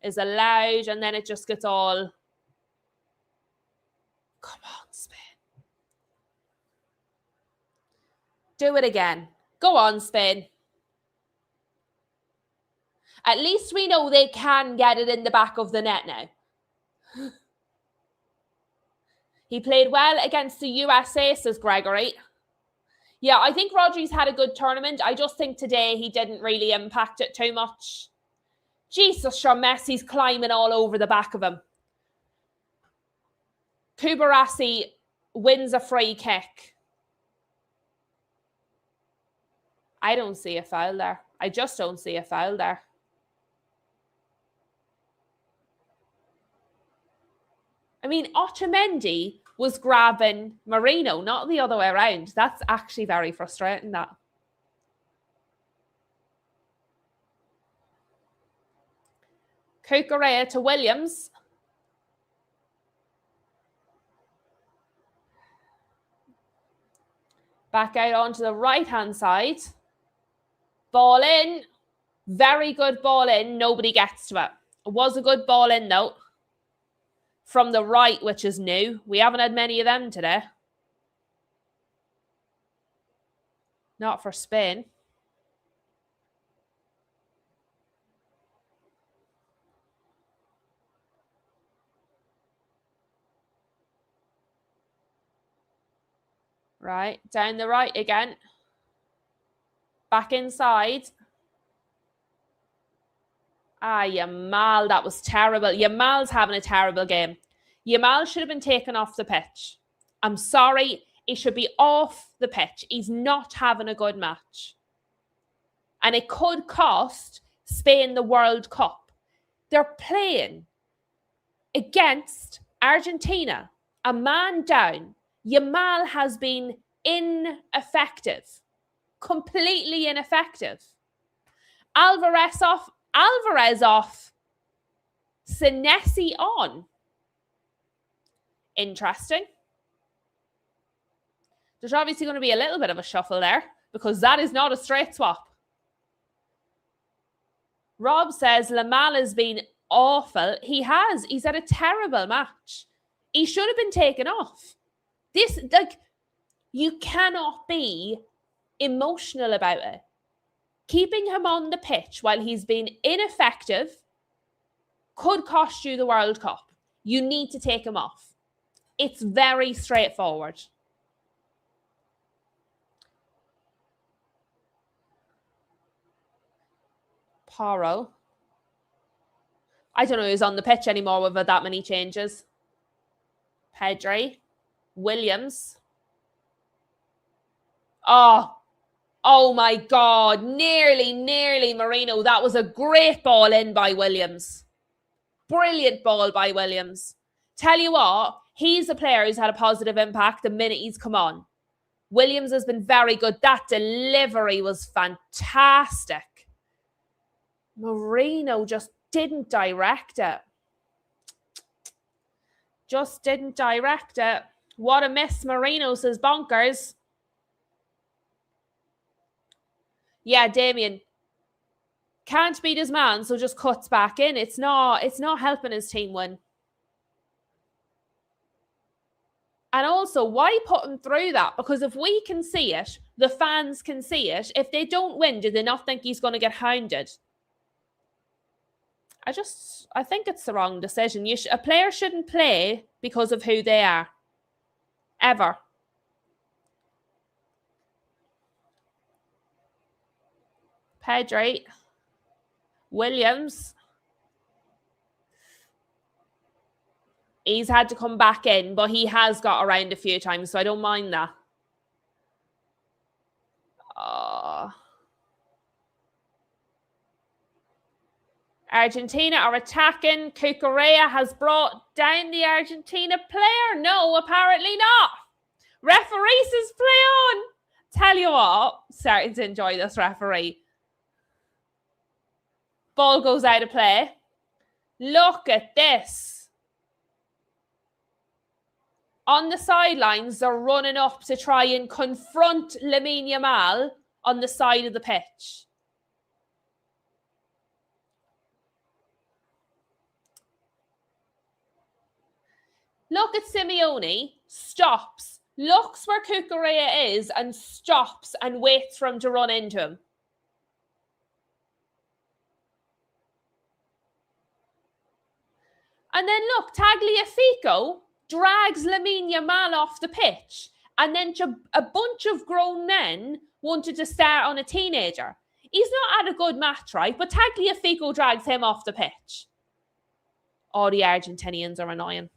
is allowed, and then it just gets all... Come on, Spain. Do it again. Go on, Spain. At least we know they can get it in the back of the net now. He played well against the USA, says Gregory. Yeah, I think Rodri's had a good tournament. I just think today he didn't really impact it too much. Jesus, sure, Messi's climbing all over the back of him. Kubarasi wins a free kick. I don't see a foul there. I just don't see a foul there. I mean, Otamendi was grabbing Marino, not the other way around. That's actually very frustrating, that. Cucurella to Williams. Back out onto the right-hand side. Ball in. Very good ball in. Nobody gets to it. It was a good ball in, though. From the right, which is new. We haven't had many of them today. Not for Spain. Right, down the right again. Back inside. Yamal, that was terrible. Yamal's having a terrible game. Yamal should have been taken off the pitch. I'm sorry, he should be off the pitch. He's not having a good match. And it could cost Spain the World Cup. They're playing against Argentina, a man down. Yamal has been ineffective. Completely ineffective. Alvarez off. Senesi on. Interesting. There's obviously going to be a little bit of a shuffle there because that is not a straight swap. Rob says Lamal has been awful. He has. He's had a terrible match. He should have been taken off. You cannot be emotional about it. Keeping him on the pitch while he's been ineffective could cost you the World Cup. You need to take him off. It's very straightforward. Paro. I don't know who's on the pitch anymore with that many changes. Pedri. Williams. Oh my God. Nearly Marino. That was a great ball in by Williams. Brilliant ball by Williams. Tell you what, he's a player who's had a positive impact the minute he's come on. Williams has been very good. That delivery was fantastic. Marino just didn't direct it. Just didn't direct it. What a miss, Marino, says Bonkers. Yeah, Damien. Can't beat his man, so just cuts back in. It's not helping his team win. And also, why put him through that? Because if we can see it, the fans can see it. If they don't win, do they not think he's going to get hounded? I think it's the wrong decision. A player shouldn't play because of who they are. Ever. Pedri. Williams. He's had to come back in, but he has got around a few times, so I don't mind that. Argentina are attacking. Cucurella has brought down the Argentina player. No, apparently not. Referee says play on. Tell you what, starting to enjoy this referee. Ball goes out of play. Look at this. On the sidelines, they're running up to try and confront Lamine Yamal on the side of the pitch. Look at Simeone, stops, looks where Cucurella is and stops and waits for him to run into him. And then look, Tagliafico drags Lamine Yamal off the pitch, and then a bunch of grown men wanted to start on a teenager. He's not had a good match, right? But Tagliafico drags him off the pitch. Oh, the Argentinians are annoying.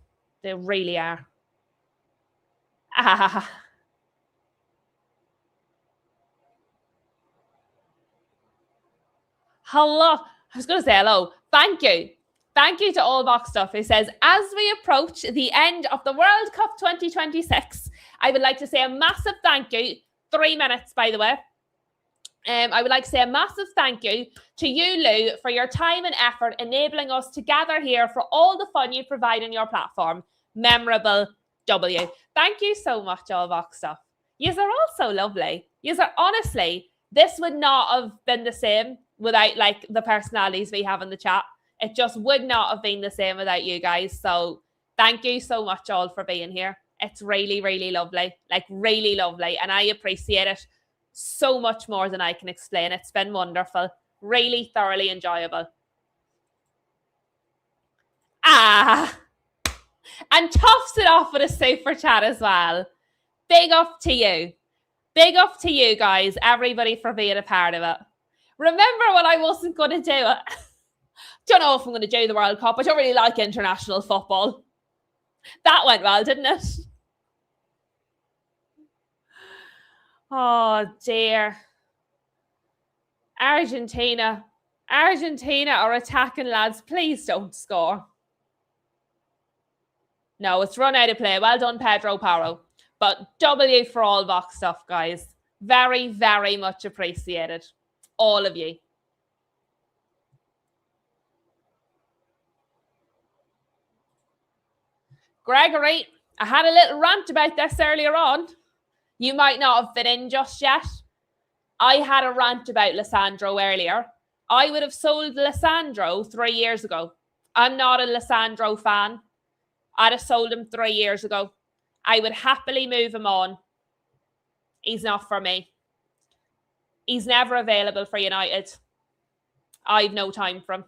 They really are. Ah. Hello. I was going to say hello. Thank you. Thank you to All Box Stuff, who says, as we approach the end of the World Cup 2026, I would like to say a massive thank you. 3 minutes, by the way. I would like to say a massive thank you to you, Lou, for your time and effort enabling us to gather here for all the fun you provide on your platform. Memorable W. Thank you so much, All Box Stuff. Yous are all so lovely. Yous are, honestly, this would not have been the same without like the personalities we have in the chat. It just would not have been the same without you guys. So thank you so much all for being here. It's really, really lovely. Like really lovely. And I appreciate it so much more than I can explain. It's been wonderful. Really thoroughly enjoyable. And tops it off with a super chat as well. Big up to you. Big up to you guys, everybody, for being a part of it. Remember when I wasn't going to do it? Don't know if I'm going to do the World Cup. I don't really like international football. That went well, didn't it? Oh, dear. Argentina are attacking, lads. Please don't score. No, it's run out of play. Well done, Pedro Paro. But W for All Box Stuff, guys. Very, very much appreciated. All of you. Gregory, I had a little rant about this earlier on. You might not have been in just yet. I had a rant about Lissandro earlier. I would have sold Lissandro 3 years ago. I'm not a Lissandro fan. I'd have sold him 3 years ago. I would happily move him on. He's not for me. He's never available for United. I've no time for him.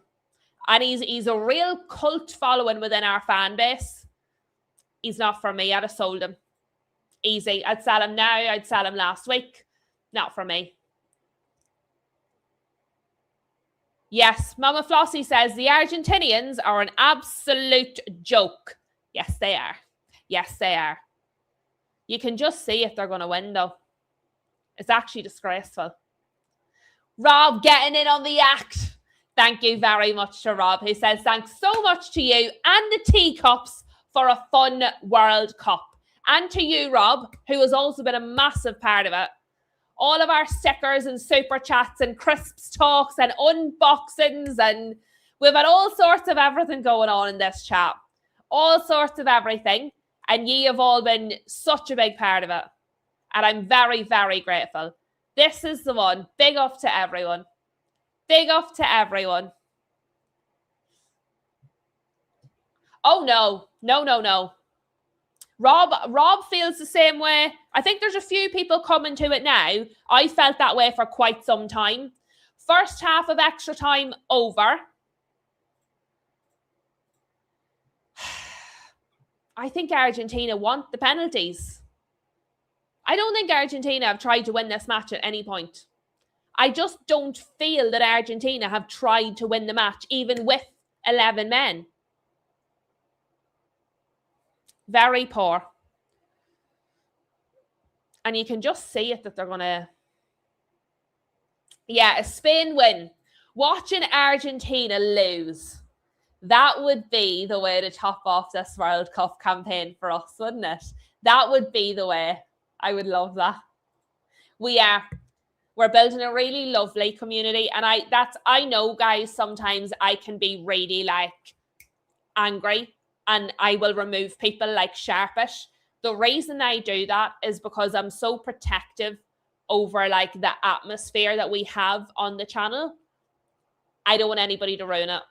And he's a real cult following within our fan base. He's not for me. I'd have sold him. Easy. I'd sell him now. I'd sell him last week. Not for me. Yes, Mama Flossie says the Argentinians are an absolute joke. Yes, they are. Yes, they are. You can just see if they're going to win, though. It's actually disgraceful. Rob getting in on the act. Thank you very much to Rob, who says thanks so much to you and the teacups for a fun World Cup. And to you, Rob, who has also been a massive part of it. All of our stickers and super chats and crisps talks and unboxings, and we've had all sorts of everything going on in this chat. All sorts of everything. And ye have all been such a big part of it. And I'm very, very grateful. This is the one. Big up to everyone. Big up to everyone. Oh, no. No. Rob feels the same way. I think there's a few people coming to it now. I felt that way for quite some time. First half of extra time over. I think Argentina want the penalties. I don't think Argentina have tried to win this match at any point. I just don't feel that Argentina have tried to win the match, even with 11 men. Very poor. And you can just see it that they're going to... Yeah, a Spain win. Watching Argentina lose. That would be the way to top off this World Cup campaign for us, wouldn't it? That would be the way. I would love that. We're building a really lovely community. And I know, guys, sometimes I can be really angry and I will remove people like sharpish. The reason I do that is because I'm so protective over the atmosphere that we have on the channel. I don't want anybody to ruin it.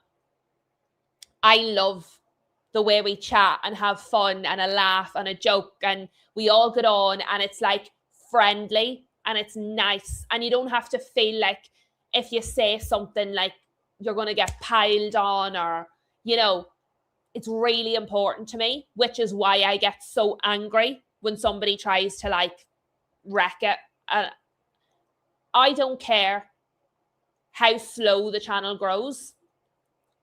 I love the way we chat and have fun and a laugh and a joke and we all get on and it's friendly and it's nice and you don't have to feel like if you say something you're going to get piled on or, it's really important to me, which is why I get so angry when somebody tries to wreck it. I don't care how slow the channel grows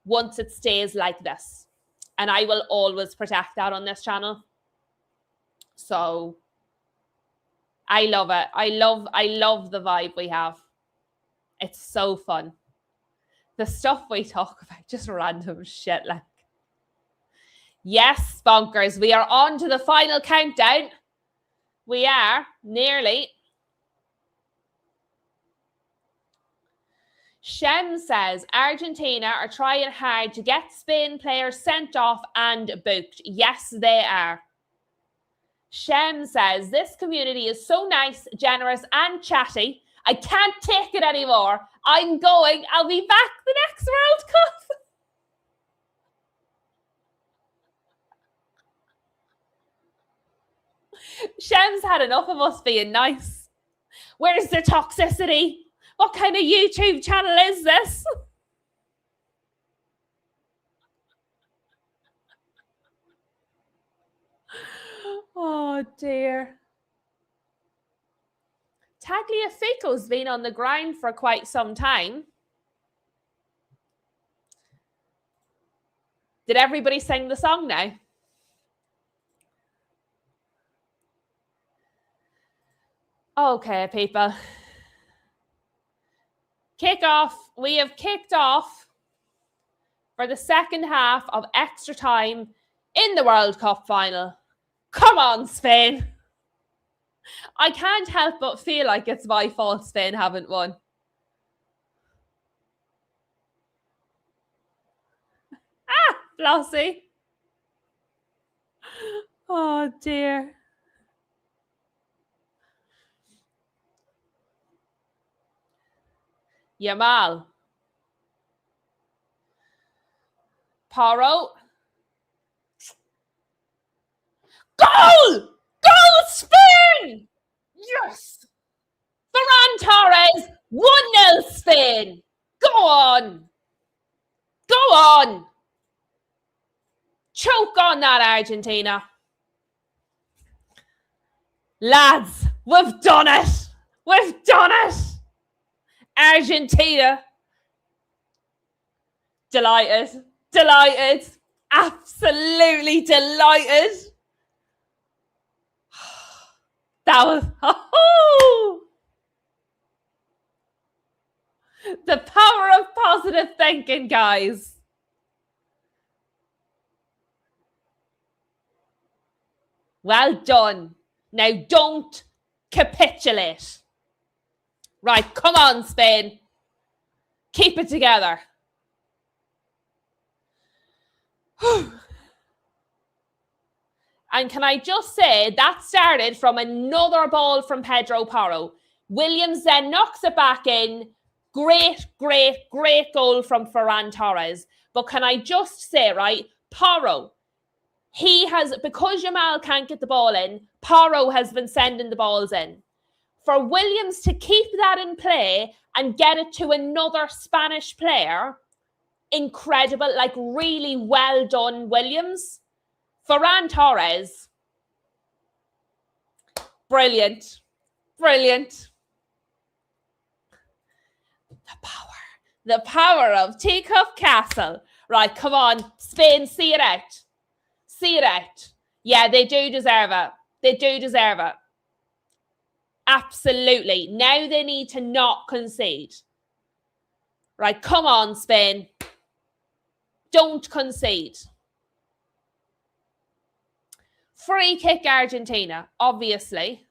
once it stays like this. And I will always protect that on this channel. So I love it. I love the vibe we have. It's so fun. The stuff we talk about, just random shit like. Yes, bonkers. We are on to the final countdown. We are nearly. Shem says Argentina are trying hard to get Spain players sent off and booked. Yes, they are. Shem says this community is so nice, generous, and chatty. I can't take it anymore. I'm going. I'll be back the next World Cup. Shem's had enough of us being nice. Where's the toxicity? What kind of YouTube channel is this? Oh dear. Tagliafico's been on the grind for quite some time. Did everybody sing the song now? Okay, people. Kick off. We have kicked off for the second half of extra time in the World Cup final. Come on, Spain. I can't help but feel like it's my fault Spain haven't won. Flossie. Oh, dear. Yamal. Porro. Goal! Goal, Spain! Yes! Ferran Torres, 1-0 Spain. Go on. Go on. Choke on that, Argentina. Lads, we've done it. We've done it. Argentina. Delighted. Delighted. Absolutely delighted. That was... Oh! The power of positive thinking, guys. Well done. Now don't capitulate. Right, come on, Spain. Keep it together. And can I just say, that started from another ball from Pedro Porro. Williams then knocks it back in. Great, great, great goal from Ferran Torres. But can I just say, right, Porro, he has, because Yamal can't get the ball in, Porro has been sending the balls in. For Williams to keep that in play and get it to another Spanish player, incredible, like really well done, Williams. Ferran Torres, brilliant, brilliant. The power of Teacup Castle. Right, come on, Spain, see it out. See it out. Yeah, they do deserve it. They do deserve it. Absolutely. Now they need to not concede. Right, come on, Spain. Don't concede. Free kick Argentina, obviously.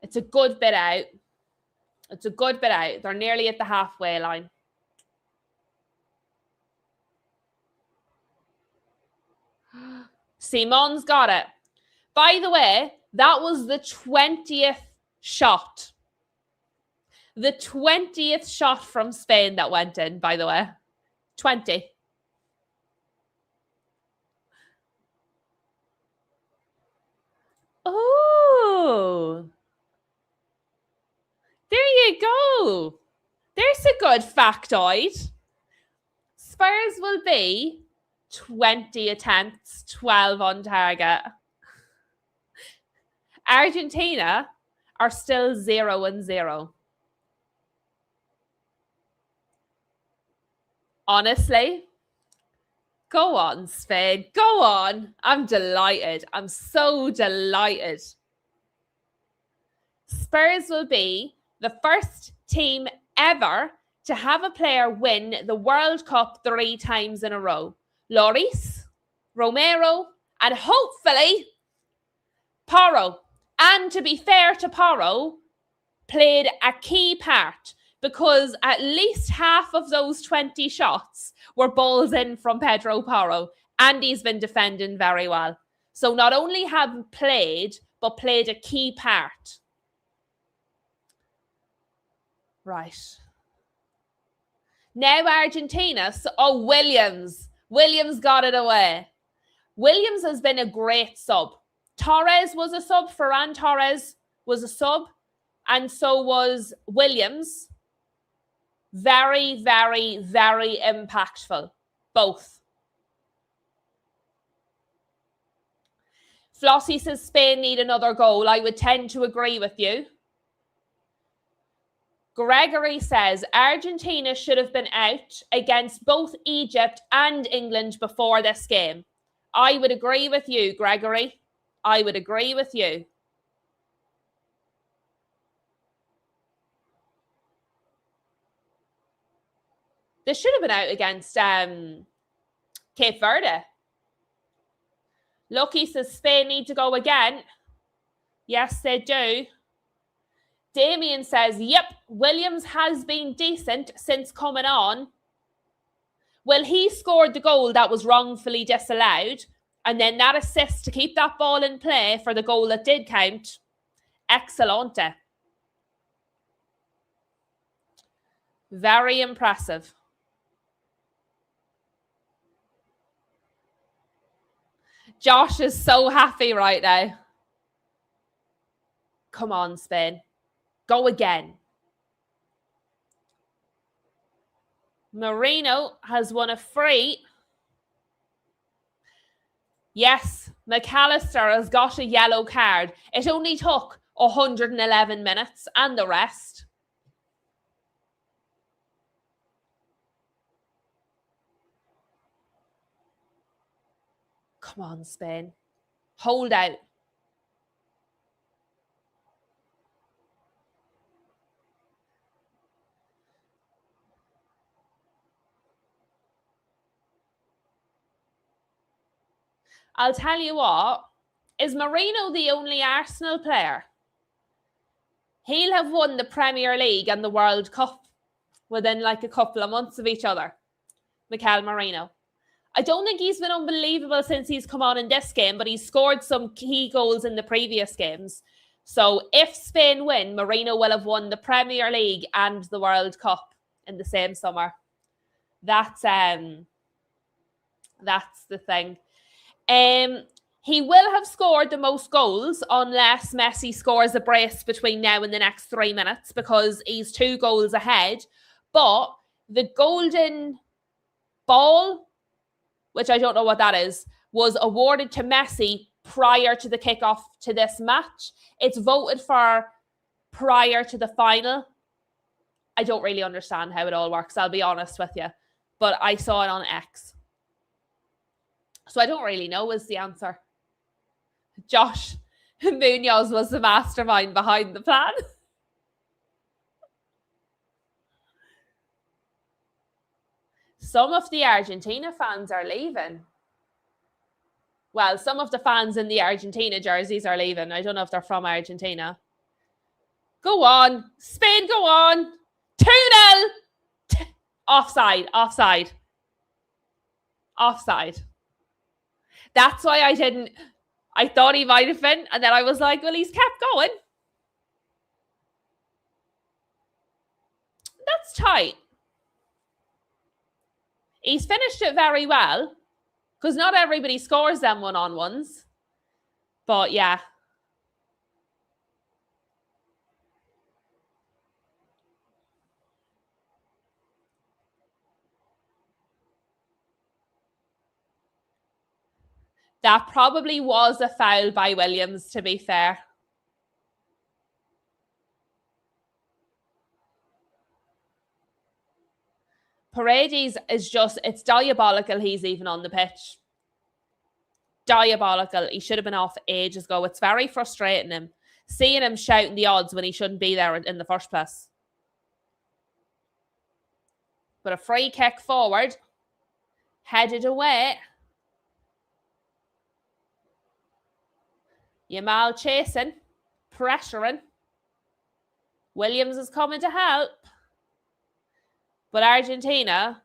It's a good bit out. It's a good bit out. They're nearly at the halfway line. Simon's got it. By the way, that was the 20th shot. The 20th shot from Spain that went in, by the way. 20. Oh. There you go. There's a good factoid. Spurs will be 20 attempts, 12 on target. Argentina are still 0-0. Honestly, go on, Spain. Go on. I'm delighted. I'm so delighted. Spurs will be the first team ever to have a player win the World Cup 3 times in a row. Lloris, Romero, and hopefully Porro. And to be fair to Porro, played a key part because at least half of those 20 shots were balls in from Pedro Porro, and he's been defending very well. So not only have played, but played a key part. Right. Now Argentina. Williams. Williams got it away. Williams has been a great sub. Torres was a sub. Ferran Torres was a sub. And so was Williams. Very, very, very impactful. Both. Flossie says Spain need another goal. I would tend to agree with you. Gregory says Argentina should have been out against both Egypt and England before this game. I would agree with you, Gregory. I would agree with you. This should have been out against Cape Verde. Lucky says Spain need to go again. Yes, they do. Damien says, yep, Williams has been decent since coming on. Well, he scored the goal that was wrongfully disallowed, and then that assist to keep that ball in play for the goal that did count. Excellente. Very impressive. Josh is so happy right now. Come on, Spain. Go again. Marino has won a free. Yes, McAllister has got a yellow card. It only took 111 minutes and the rest. Come on, Spain. Hold out. I'll tell you what, is Marino the only Arsenal player? He'll have won the Premier League and the World Cup within like a couple of months of each other. Mikel Marino. I don't think he's been unbelievable since he's come on in this game, but he's scored some key goals in the previous games. So if Spain win, Marino will have won the Premier League and the World Cup in the same summer. That's the thing. He will have scored the most goals unless Messi scores a brace between now and the next 3 minutes because he's 2 goals ahead. But the golden ball, which I don't know what that is, was awarded to Messi prior to the kickoff to this match. It's voted for prior to the final. I don't really understand how it all works, I'll be honest with you. But I saw it on X. So I don't really know is the answer. Josh Munoz was the mastermind behind the plan. Some of the Argentina fans are leaving. Well, some of the fans in the Argentina jerseys are leaving. I don't know if they're from Argentina. Go on. Spain, go on. 2-0. Offside. That's why I thought he might have been. And then I was like, well, he's kept going. That's tight. He's finished it very well. Because not everybody scores them one-on-ones. But yeah. That probably was a foul by Williams, to be fair. Paredes is just, it's diabolical he's even on the pitch. Diabolical. He should have been off ages ago. It's very frustrating him. Seeing him shouting the odds when he shouldn't be there in the first place. But a free kick forward. Headed away. Yamal chasing. Pressuring. Williams is coming to help. But Argentina,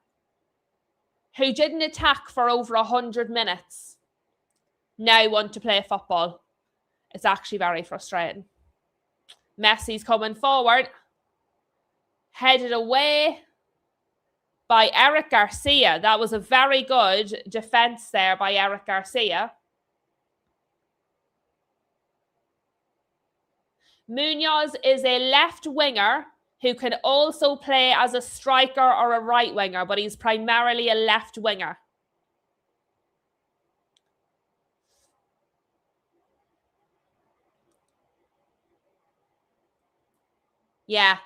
who didn't attack for over 100 minutes, now want to play football. It's actually very frustrating. Messi's coming forward. Headed away by Eric Garcia. That was a very good defense there by Eric Garcia. Munoz is a left winger who can also play as a striker or a right winger, but he's primarily a left winger. Yeah.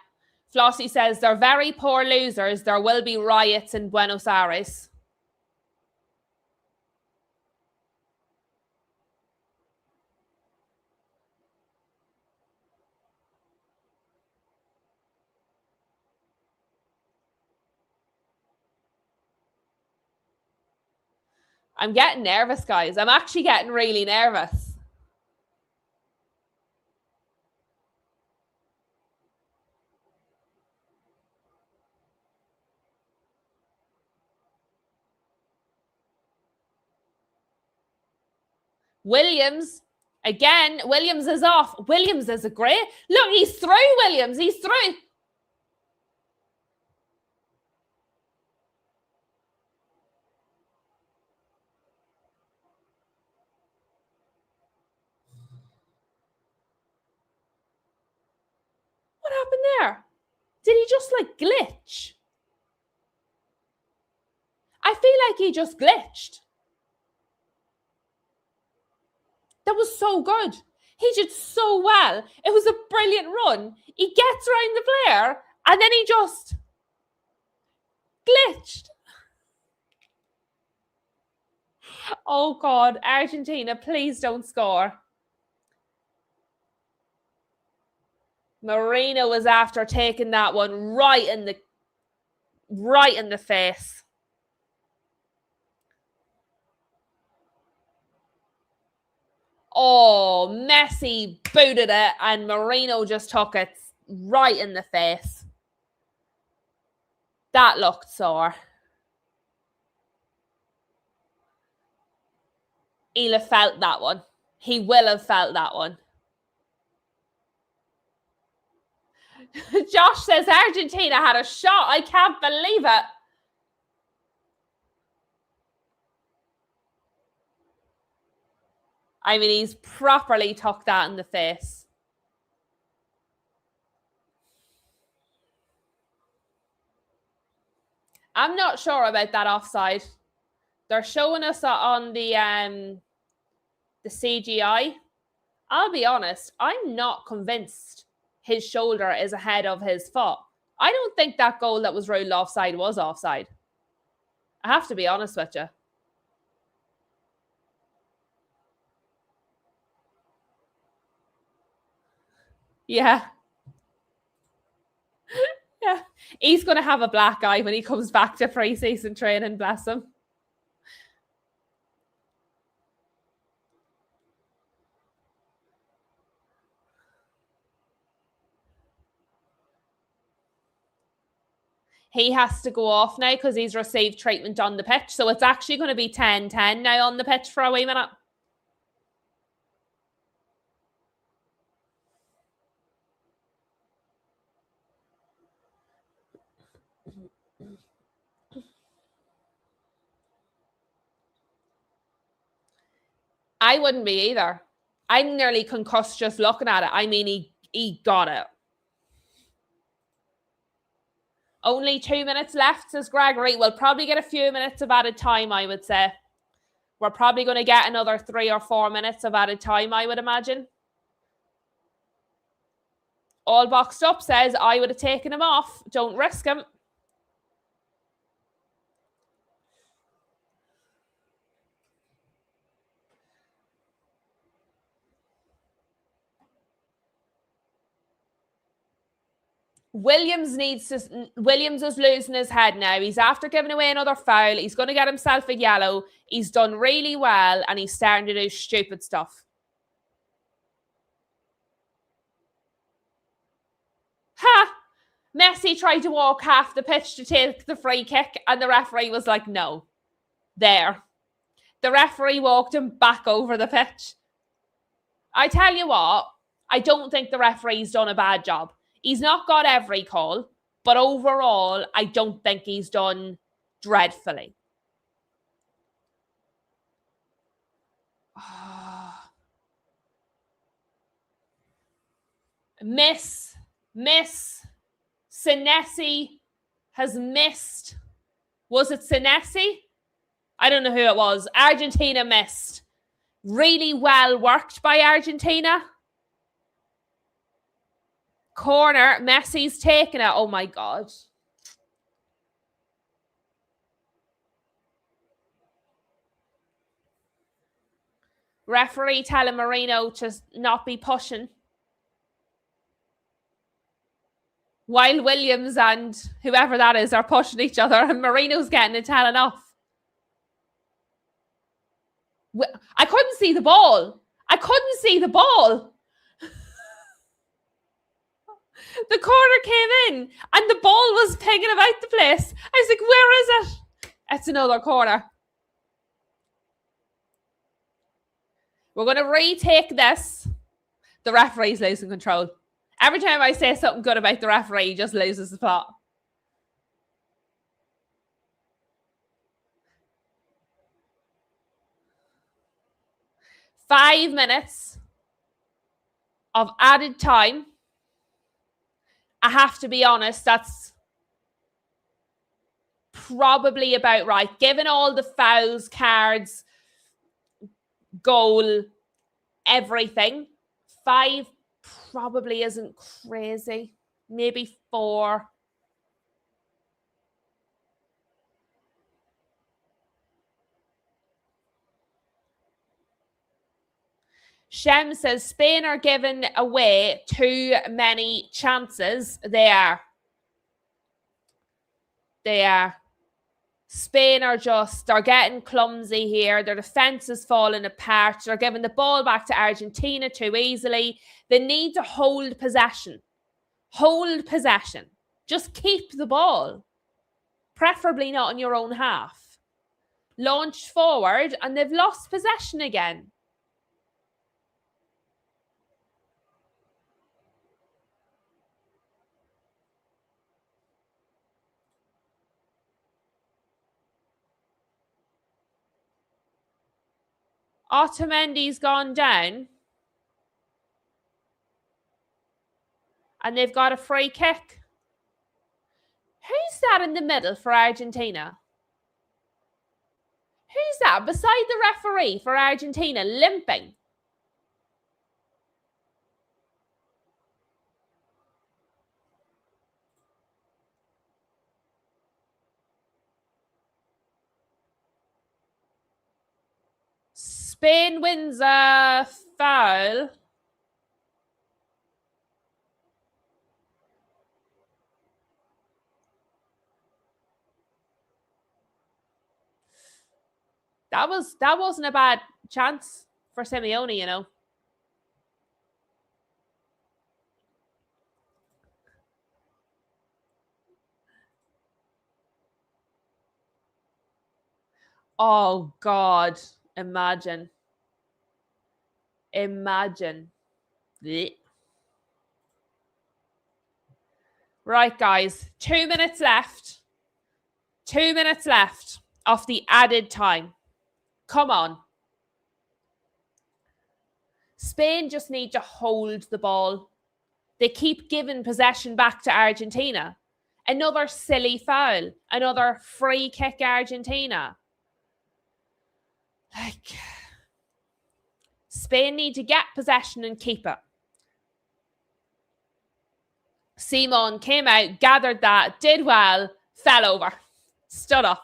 Flossie says they're very poor losers. There will be riots in Buenos Aires. I'm getting nervous, guys. I'm actually getting really nervous. Williams, again, Williams is off. Williams is a great... Look, he's through, Williams. He's through. What happened there? Did he just, like, glitch? I feel like he just glitched. That was so good. He did so well. It was a brilliant run. He gets around the player and then he just glitched. Oh, God. Argentina, please don't score. Marino was after taking that one right in the face. Oh, Messi booted it and Marino just took it right in the face. That looked sore. He'll have felt that one. He will have felt that one. Josh says Argentina had a shot. I can't believe it. I mean, he's properly took that in the face. I'm not sure about that offside. They're showing us on the CGI. I'll be honest, I'm not convinced his shoulder is ahead of his foot. I don't think that goal that was ruled offside was offside. I have to be honest with you. Yeah. Yeah. He's going to have a black eye when he comes back to pre-season training, bless him. He has to go off now because he's received treatment on the pitch. So it's actually going to be 10-10 now on the pitch for a wee minute. I wouldn't be either. I'm nearly concussed just looking at it. I mean, he got it. Only 2 minutes left, says Gregory. We'll probably get a few minutes of added time, I would say. We're probably going to get another 3 or 4 minutes of added time, I would imagine. All boxed up says, I would have taken him off. Don't risk him. Williams is losing his head now. He's after giving away another foul. He's going to get himself a yellow. He's done really well, and he's starting to do stupid stuff. Ha! Messi tried to walk half the pitch to take the free kick, and the referee was like, no. There. The referee walked him back over the pitch. I tell you what, I don't think the referee's done a bad job. He's not got every call, but overall, I don't think he's done dreadfully. Miss Senesi has missed. Was it Senesi? I don't know who it was. Argentina missed. Really well worked by Argentina. Corner. Messi's taken it. Oh my God. Referee telling Marino to not be pushing. While Williams and whoever that is are pushing each other, and Marino's getting it telling off. I couldn't see the ball. The corner came in and the ball was pinging about the place. I was like, where is it? It's another corner. We're going to retake this. The referee's losing control. Every time I say something good about the referee, he just loses the plot. Five minutes of added time. I have to be honest, that's probably about right. Given all the fouls, cards, goal, everything, 5 probably isn't crazy. Maybe 4. Shem says Spain are giving away too many chances. They are. Spain are they're getting clumsy here. Their defense is falling apart. They're giving the ball back to Argentina too easily. They need to hold possession. Just keep the ball. Preferably not in your own half. Launch forward and they've lost possession again. Otamendi's gone down. And they've got a free kick. Who's that in the middle for Argentina? Who's that beside the referee for Argentina, limping? Spain wins a foul. That wasn't a bad chance for Simeone, you know. Oh God, imagine. Blech. Right, guys, 2 minutes left. 2 minutes left of the added time. Come on. Spain just need to hold the ball. They keep giving possession back to Argentina. Another silly foul. Another free kick Argentina. Like, Spain need to get possession and keep it. Simon came out, gathered that, did well, fell over, stood up.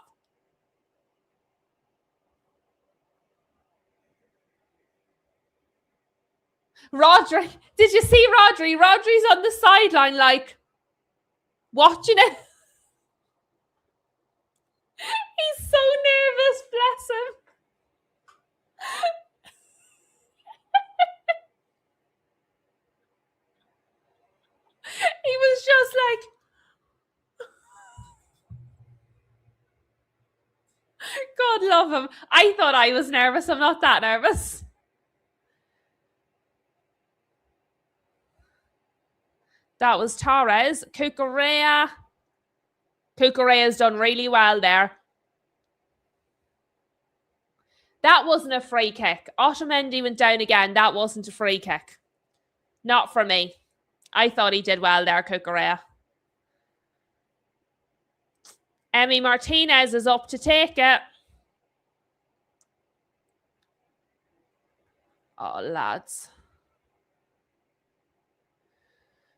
Rodri, did you see Rodri? Rodri's on the sideline like, watching it. He's so nervous, bless him. He was just like, God love him. I thought I was nervous. I'm not that nervous. That was Torres. Cucurella. Cucurella's done really well there. That wasn't a free kick. Otamendi went down again. That wasn't a free kick. Not for me. I thought he did well there, Cucurella. Emi Martinez is up to take it. Oh, lads.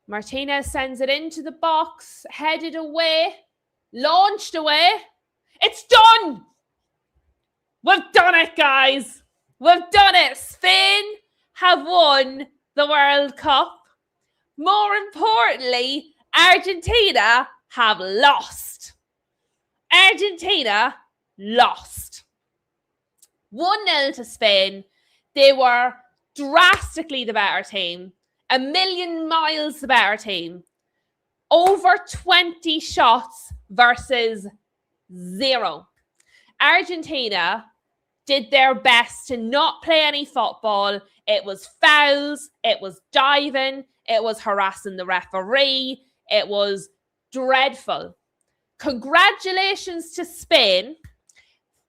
Martinez sends it into the box, headed away, launched away. It's done! We've done it, guys. We've done it. Spain have won the World Cup. More importantly, Argentina have lost. Argentina lost. 1-0 to Spain. They were drastically the better team. A million miles the better team. Over 20 shots versus 0. Argentina did their best to not play any football. It was fouls. It was diving. It was harassing the referee. It was dreadful. Congratulations to Spain.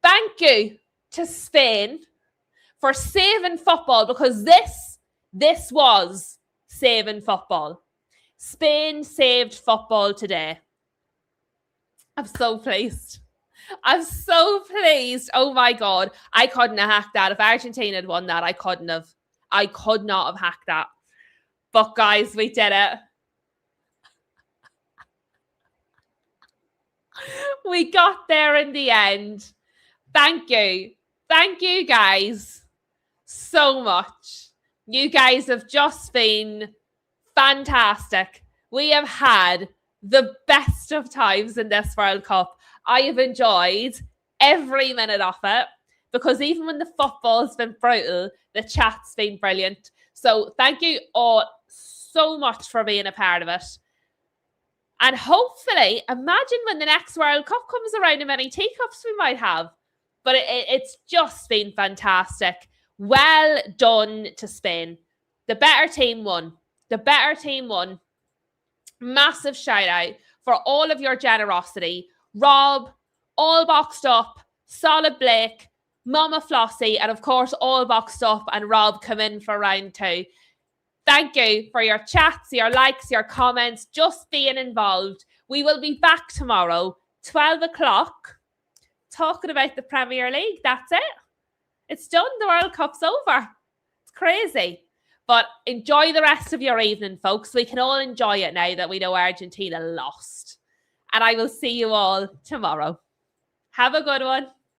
Thank you to Spain for saving football, because this was saving football. Spain saved football today. I'm so pleased. I'm so pleased. Oh my God. I couldn't have hacked that. If Argentina had won that, I could not have hacked that. But guys, we did it. We got there in the end. Thank you. Thank you guys so much. You guys have just been fantastic. We have had the best of times in this World Cup. I have enjoyed every minute of it, because even when the football's been brutal, the chat's been brilliant. So thank you all so much for being a part of it. And hopefully, imagine when the next World Cup comes around, how many teacups we might have. But it's just been fantastic. Well done to Spain. The better team won. The better team won. Massive shout out for all of your generosity. Rob, All Boxed Up, Solid Blake, Mama Flossie, and of course, All Boxed Up and Rob come in for round 2. Thank you for your chats, your likes, your comments, just being involved. We will be back tomorrow, 12 o'clock, talking about the Premier League. That's it. It's done. The World Cup's over. It's crazy. But enjoy the rest of your evening, folks. We can all enjoy it now that we know Argentina lost. And I will see you all tomorrow. Have a good one.